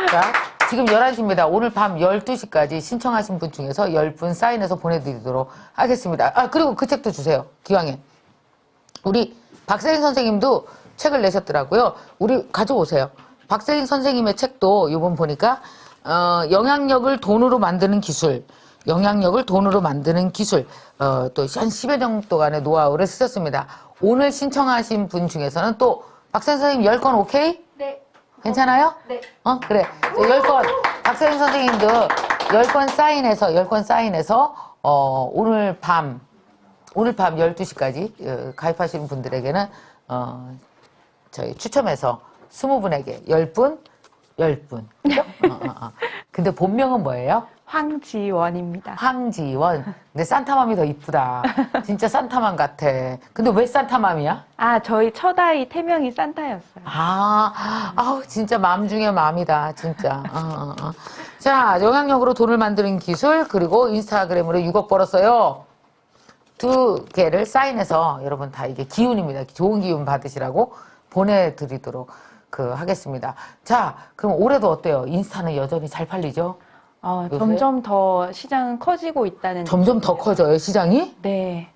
자, 지금 11시입니다. 오늘 밤 12시까지 신청하신 분 중에서 10분 사인해서 보내드리도록 하겠습니다. 그리고 그 책도 주세요. 기왕에. 우리 박세인 선생님도 책을 내셨더라고요. 우리 가져오세요. 박세인 선생님의 책도 이번 보니까 영향력을 돈으로 만드는 기술, 또 한 10여 년 동안의 노하우를 쓰셨습니다. 오늘 신청하신 분 중에서는 또 박세인 선생님 10건 오케이? 네. 괜찮아요? 네. 그래. 10건, 박세인 선생님도 10건 사인해서, 오늘 밤 12시까지 가입하시는 분들에게는, 저희 추첨해서 20분에게 10분, 10분. 그죠? 근데 본명은 뭐예요? 황지원입니다. 황지원. 근데 산타맘이 더 이쁘다. 진짜 산타맘 같아. 근데 왜 산타맘이야? 아, 저희 첫 아이 태명이 산타였어요. 아우, 진짜 맘 중에 맘이다, 진짜. 자, 영향력으로 돈을 만드는 기술, 그리고 인스타그램으로 6억 벌었어요. 2개를 사인해서 여러분 다 이게 기운입니다. 좋은 기운 받으시라고 보내드리도록 하겠습니다. 자, 그럼 올해도 어때요? 인스타는 여전히 잘 팔리죠? 요새? 점점 더 시장은 커지고 있다는. 점점 더 커져요, 시장이? 네.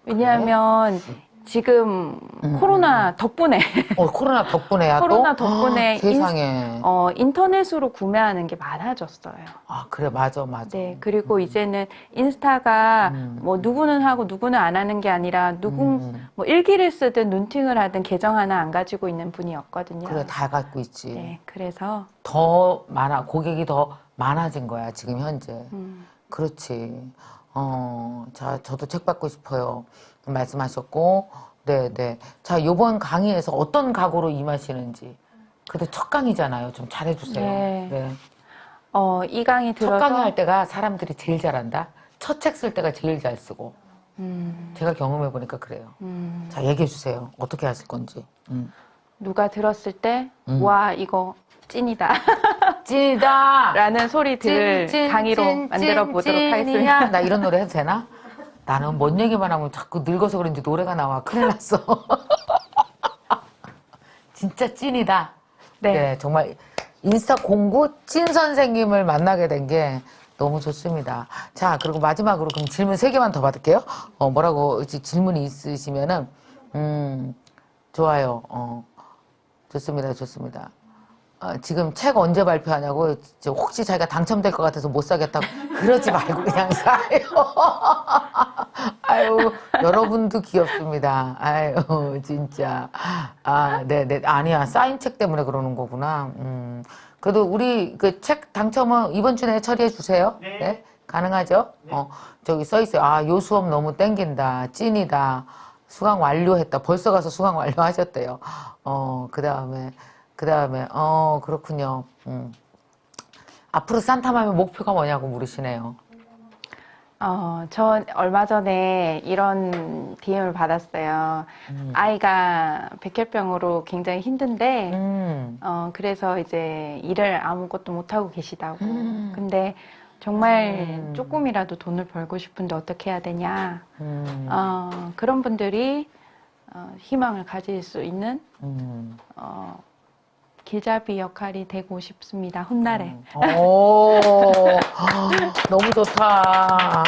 왜냐하면 지금 코로나 덕분에 코로나 덕분에야 코로나 또? 덕분에 세상에. 인터넷으로 구매하는 게 많아졌어요. 아, 그래, 맞아. 네, 그리고 이제는 인스타가 뭐 누구는 하고 누구는 안 하는 게 아니라 뭐 일기를 쓰든 눈팅을 하든 계정 하나 안 가지고 있는 분이었거든요. 그래, 다 갖고 있지. 네, 그래서 더 고객이 더 많아진 거야, 지금 현재. 그렇지. 자, 저도 책 받고 싶어요. 말씀하셨고, 네. 자, 요번 강의에서 어떤 각오로 임하시는지. 그래도 첫 강의잖아요. 좀 잘해주세요. 네. 이 강의 첫 들어서 강의 할 때가 사람들이 제일 잘한다. 첫 책 쓸 때가 제일 잘 쓰고. 제가 경험해 보니까 그래요. 자, 얘기해 주세요. 어떻게 하실 건지. 누가 들었을 때 와, 이거 찐이다 찐이다! 라는 소리들을 강의로 만들어 보도록 하겠습니다. 나 이런 노래 해도 되나? 나는 뭔 얘기만 하면 자꾸 늙어서 그런지 노래가 나와. 큰일 났어. 진짜 찐이다. 네, 정말 인스타 공구 찐 선생님을 만나게 된 게 너무 좋습니다. 자, 그리고 마지막으로 그럼 질문 3개만 더 받을게요. 뭐라고 질문이 있으시면은 좋아요. 좋습니다. 지금 책 언제 발표하냐고. 혹시 자기가 당첨될 것 같아서 못 사겠다고 그러지 말고 그냥 사요. 아유, 여러분도 귀엽습니다. 아유, 진짜. 네. 아니야, 사인 책 때문에 그러는 거구나. 그래도 우리 그 책 당첨은 이번 주 내에 처리해 주세요. 네. 가능하죠? 저기 써 있어요. 요 수업 너무 땡긴다. 찐이다. 수강 완료했다. 벌써 가서 수강 완료하셨대요. 그 다음에, 그렇군요. 앞으로 산타맘의 목표가 뭐냐고 물으시네요. 저 얼마 전에 이런 DM을 받았어요. 아이가 백혈병으로 굉장히 힘든데, 그래서 이제 일을 아무것도 못하고 계시다고. 근데 정말 조금이라도 돈을 벌고 싶은데 어떻게 해야 되냐. 그런 분들이 희망을 가질 수 있는 길잡이 역할이 되고 싶습니다. 훗날에. 너무 좋다.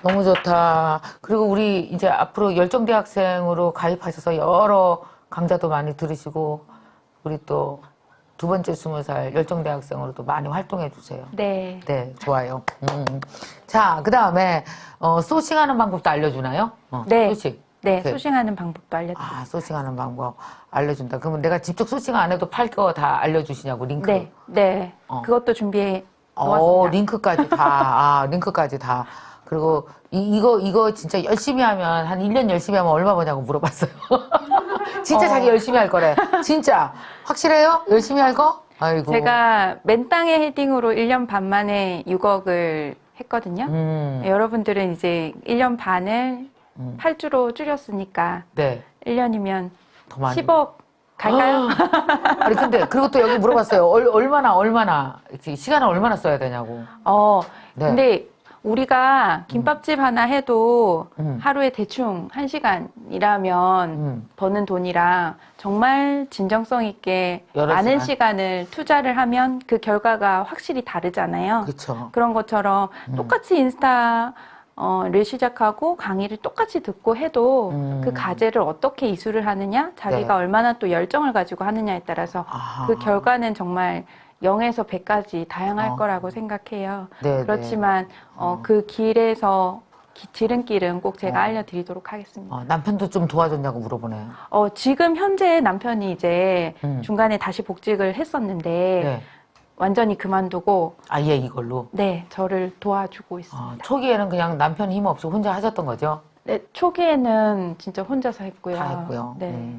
너무 좋다. 그리고 우리 이제 앞으로 열정대학생으로 가입하셔서 여러 강좌도 많이 들으시고, 우리 또 두 번째 20살 열정대학생으로도 많이 활동해 주세요. 네. 네, 좋아요. 자, 그 다음에, 소싱하는 방법도 알려주나요? 네. 소싱. 네, 그- 소싱하는 방법도 알려드릴게요. 소싱하는 방법 알려준다. 그러면 내가 직접 소싱 안 해도 팔 거 다 알려주시냐고, 링크. 네. 어. 그것도 준비해 놓았습니다. 링크까지 다. 그리고 이거 진짜 열심히 하면, 한 1년 열심히 하면 얼마 버냐고 물어봤어요. 진짜 자기 열심히 할 거래. 진짜. 확실해요? 열심히 할 거? 아이고. 제가 맨땅에 헤딩으로 1년 반 만에 6억을 했거든요. 여러분들은 이제 1년 반을 8주로 줄였으니까 네. 1년이면 더 많이. 10억 갈까요? 아니, 근데, 그리고 또 여기 물어봤어요. 얼마나, 시간을 얼마나 써야 되냐고. 네. 근데 우리가 김밥집 하나 해도 음. 하루에 대충 1시간이라면 버는 돈이랑 정말 진정성 있게 여러 많은 시간. 시간을 투자를 하면 그 결과가 확실히 다르잖아요. 그렇죠. 그런 것처럼 똑같이 인스타를 시작하고 강의를 똑같이 듣고 해도 그 과제를 어떻게 이수를 하느냐, 자기가 네. 얼마나 또 열정을 가지고 하느냐에 따라서 그 결과는 정말 0에서 100까지 다양할 거라고 생각해요. 네, 그렇지만 그 길에서 지름길은 꼭 제가 알려드리도록 하겠습니다. 남편도 좀 도와줬냐고 물어보네요. 지금 현재 남편이 이제 음. 중간에 다시 복직을 했었는데 네. 완전히 그만두고 아예 이걸로. 네, 저를 도와주고 있습니다. 초기에는 그냥 남편 힘 없이 혼자 하셨던 거죠? 네, 초기에는 진짜 혼자서 했고요. 다 했고요. 네.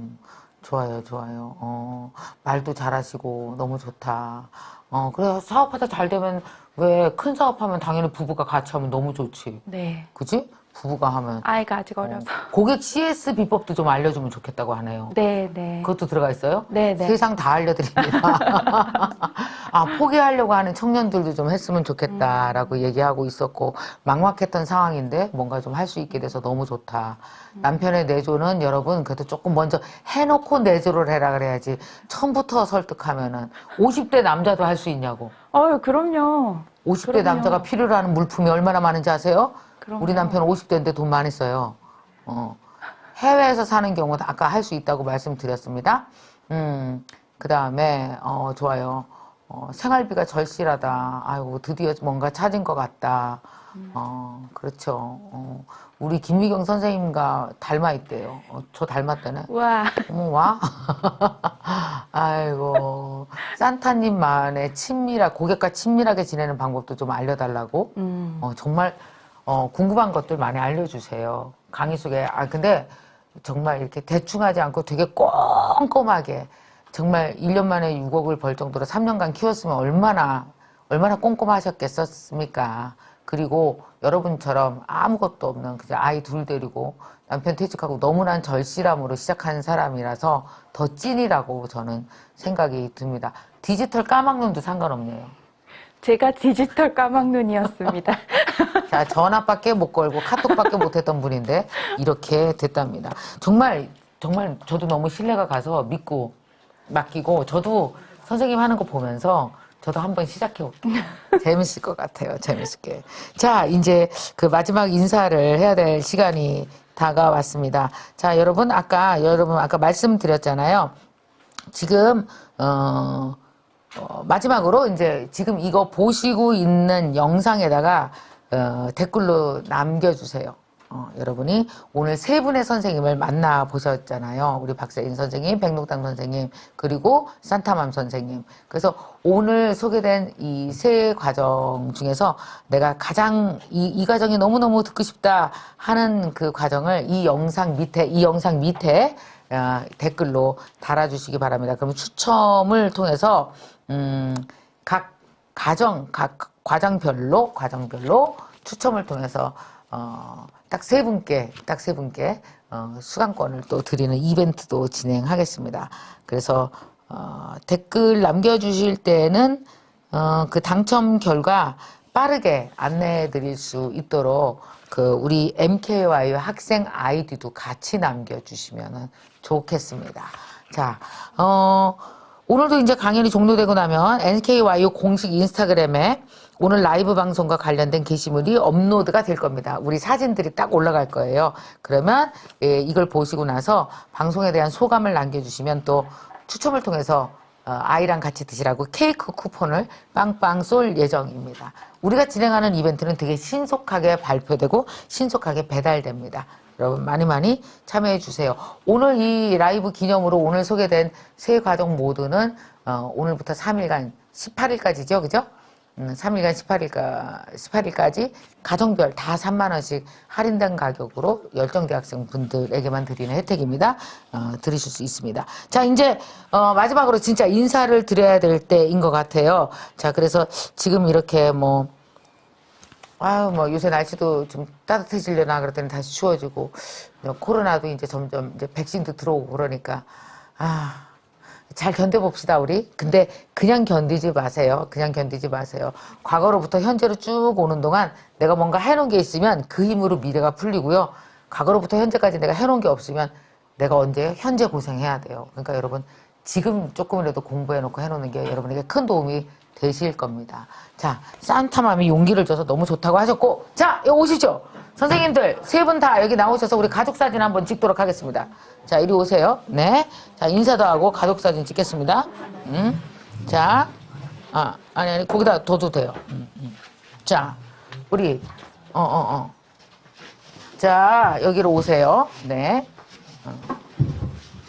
좋아요, 좋아요. 말도 잘하시고 너무 좋다. 그래서 사업하다 잘 되면 왜 큰 사업하면 당연히 부부가 같이 하면 너무 좋지. 네. 그지? 부부가 하면. 아이가 아직 어려서. 고객 CS 비법도 좀 알려주면 좋겠다고 하네요. 네, 네. 그것도 들어가 있어요? 네, 네. 세상 다 알려드립니다. 포기하려고 하는 청년들도 좀 했으면 좋겠다라고 얘기하고 있었고, 막막했던 상황인데 뭔가 좀 할 수 있게 돼서 너무 좋다. 남편의 내조는 여러분, 그래도 조금 먼저 해놓고 내조를 해라 그래야지. 처음부터 설득하면은 50대 남자도 할 수 있냐고. 그럼요. 50대 그럼요. 남자가 필요로 하는 물품이 얼마나 많은지 아세요? 그럼요. 우리 남편은 50대인데 돈 많이 써요. 해외에서 사는 경우도 아까 할 수 있다고 말씀드렸습니다. 그 다음에, 좋아요. 생활비가 절실하다. 아이고, 드디어 뭔가 찾은 것 같다. 그렇죠. 우리 김미경 선생님과 닮아 있대요. 저 닮았다네. 와. 와? 아이고. 산타님만의 고객과 친밀하게 지내는 방법도 좀 알려달라고. 정말, 궁금한 것들 많이 알려주세요. 강의 속에. 근데 정말 이렇게 대충 하지 않고 되게 꼼꼼하게 정말 1년 만에 6억을 벌 정도로 3년간 키웠으면 얼마나 꼼꼼하셨겠었습니까? 그리고 여러분처럼 아무것도 없는 그냥 아이 둘 데리고 남편 퇴직하고 너무난 절실함으로 시작한 사람이라서 더 찐이라고 저는 생각이 듭니다. 디지털 까막눈도 상관없네요. 제가 디지털 까막눈이었습니다. 자, 전화밖에 못 걸고 카톡밖에 못 했던 분인데 이렇게 됐답니다. 정말 저도 너무 신뢰가 가서 믿고 맡기고 저도 선생님 하는 거 보면서 저도 한번 시작해 볼게요. 재밌을 것 같아요. 재밌게. 자, 이제 그 마지막 인사를 해야 될 시간이 다가왔습니다. 자, 여러분 아까 말씀드렸잖아요. 지금 마지막으로 이제 지금 이거 보시고 있는 영상에다가 댓글로 남겨주세요. 여러분이 오늘 세 분의 선생님을 만나보셨잖아요. 우리 박세인 선생님, 백록당 선생님, 그리고 산타맘 선생님. 그래서 오늘 소개된 이 세 과정 중에서 내가 가장 이 과정이 너무너무 듣고 싶다 하는 그 과정을 이 영상 밑에 댓글로 달아주시기 바랍니다. 그럼 추첨을 통해서 각 과정별로 추첨을 통해서 딱 세 분께 수강권을 또 드리는 이벤트도 진행하겠습니다. 그래서 댓글 남겨주실 때는 그 당첨 결과 빠르게 안내해 드릴 수 있도록 그 우리 MKY 학생 아이디도 같이 남겨주시면 좋겠습니다. 자, 오늘도 이제 강연이 종료되고 나면 NKYU 공식 인스타그램에 오늘 라이브 방송과 관련된 게시물이 업로드가 될 겁니다. 우리 사진들이 딱 올라갈 거예요. 그러면 이걸 보시고 나서 방송에 대한 소감을 남겨주시면 또 추첨을 통해서 아이랑 같이 드시라고 케이크 쿠폰을 빵빵 쏠 예정입니다. 우리가 진행하는 이벤트는 되게 신속하게 발표되고 신속하게 배달됩니다. 여러분 많이 참여해 주세요. 오늘 이 라이브 기념으로 오늘 소개된 세 과정 모두는 오늘부터 3일간 18일까지죠. 그죠? 3일간 18일까지 가정별 다 3만 원씩 할인된 가격으로 열정대학생 분들에게만 드리는 혜택입니다. 들으실 수 있습니다. 자, 이제 마지막으로 진짜 인사를 드려야 될 때인 것 같아요. 자, 그래서 지금 이렇게 요새 날씨도 좀 따뜻해지려나 그랬더니 다시 추워지고, 코로나도 이제 점점 이제 백신도 들어오고 그러니까, 잘 견뎌봅시다, 우리. 근데 그냥 견디지 마세요. 과거로부터 현재로 쭉 오는 동안 내가 뭔가 해놓은 게 있으면 그 힘으로 미래가 풀리고요. 과거로부터 현재까지 내가 해놓은 게 없으면 내가 언제 현재 고생해야 돼요. 그러니까 여러분, 지금 조금이라도 공부해놓고 해놓는 게 여러분에게 큰 도움이 되실 겁니다. 자, 산타맘이 용기를 줘서 너무 좋다고 하셨고, 자, 여기 오시죠. 선생님들 세 분 다 여기 나오셔서 우리 가족사진 한번 찍도록 하겠습니다. 자, 이리 오세요. 네. 자, 인사도 하고 가족사진 찍겠습니다. 자, 아니, 거기다 둬도 돼요. 자, 우리, 자, 여기로 오세요. 네.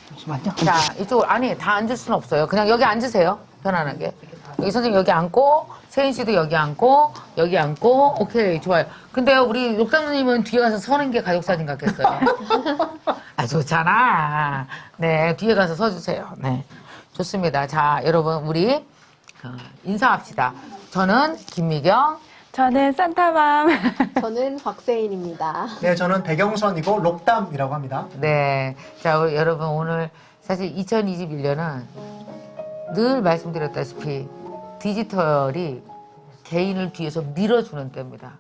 잠시만요. 자, 이쪽, 아니, 다 앉을 수는 없어요. 그냥 여기 앉으세요. 편안하게. 여기 선생님 여기 앉고, 세인 씨도 여기 앉고, 오케이, 좋아요. 근데 우리 욕당님은 뒤에 가서 서는 게 가족사진 같겠어요. 아, 좋잖아. 네, 뒤에 가서 서주세요. 네, 좋습니다. 자, 여러분, 우리 인사합시다. 저는 김미경. 저는 산타맘. 저는 박세인입니다. 네, 저는 백영선이고 록담이라고 합니다. 네, 자, 여러분, 오늘 사실 2021년은 늘 말씀드렸다시피 디지털이 개인을 뒤에서 밀어주는 때입니다.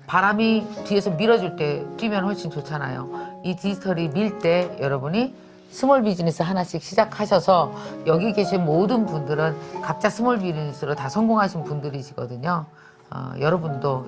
바람이 뒤에서 밀어줄 때 뛰면 훨씬 좋잖아요. 이 디지털이 밀 때 여러분이 스몰 비즈니스 하나씩 시작하셔서 여기 계신 모든 분들은 각자 스몰 비즈니스로 다 성공하신 분들이시거든요. 여러분도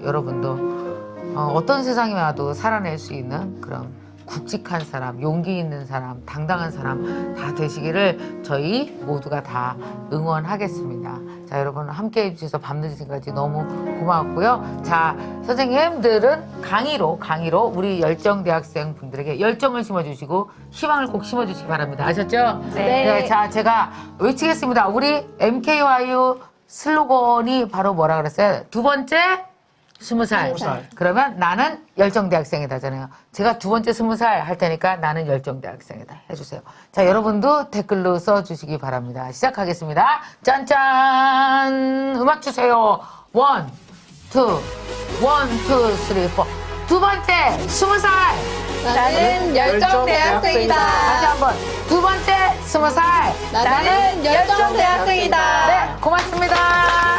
어떤 상황이 와도 살아낼 수 있는 그런 굵직한 사람, 용기 있는 사람, 당당한 사람 다 되시기를 저희 모두가 다 응원하겠습니다. 자, 여러분 함께 해주셔서 밤늦은 시간까지 너무 고마웠고요. 자, 선생님들은 강의로 우리 열정 대학생 분들에게 열정을 심어주시고 희망을 꼭 심어주시기 바랍니다. 아셨죠? 네. 자, 제가 외치겠습니다. 우리 MKYU 슬로건이 바로 뭐라 그랬어요? 두 번째 20살. 20살. 그러면 나는 열정대학생이다잖아요. 제가 두 번째 20살 할 테니까 나는 열정대학생이다 해주세요. 자, 여러분도 댓글로 써주시기 바랍니다. 시작하겠습니다. 짠짠! 음악 주세요. 1, 2, 1, 2, 3, 4. 두 번째 20살. 나는 열정 대학생이다. 다시 한번. 두 번째 20살. 나는 열정 대학생이다. 네, 고맙습니다.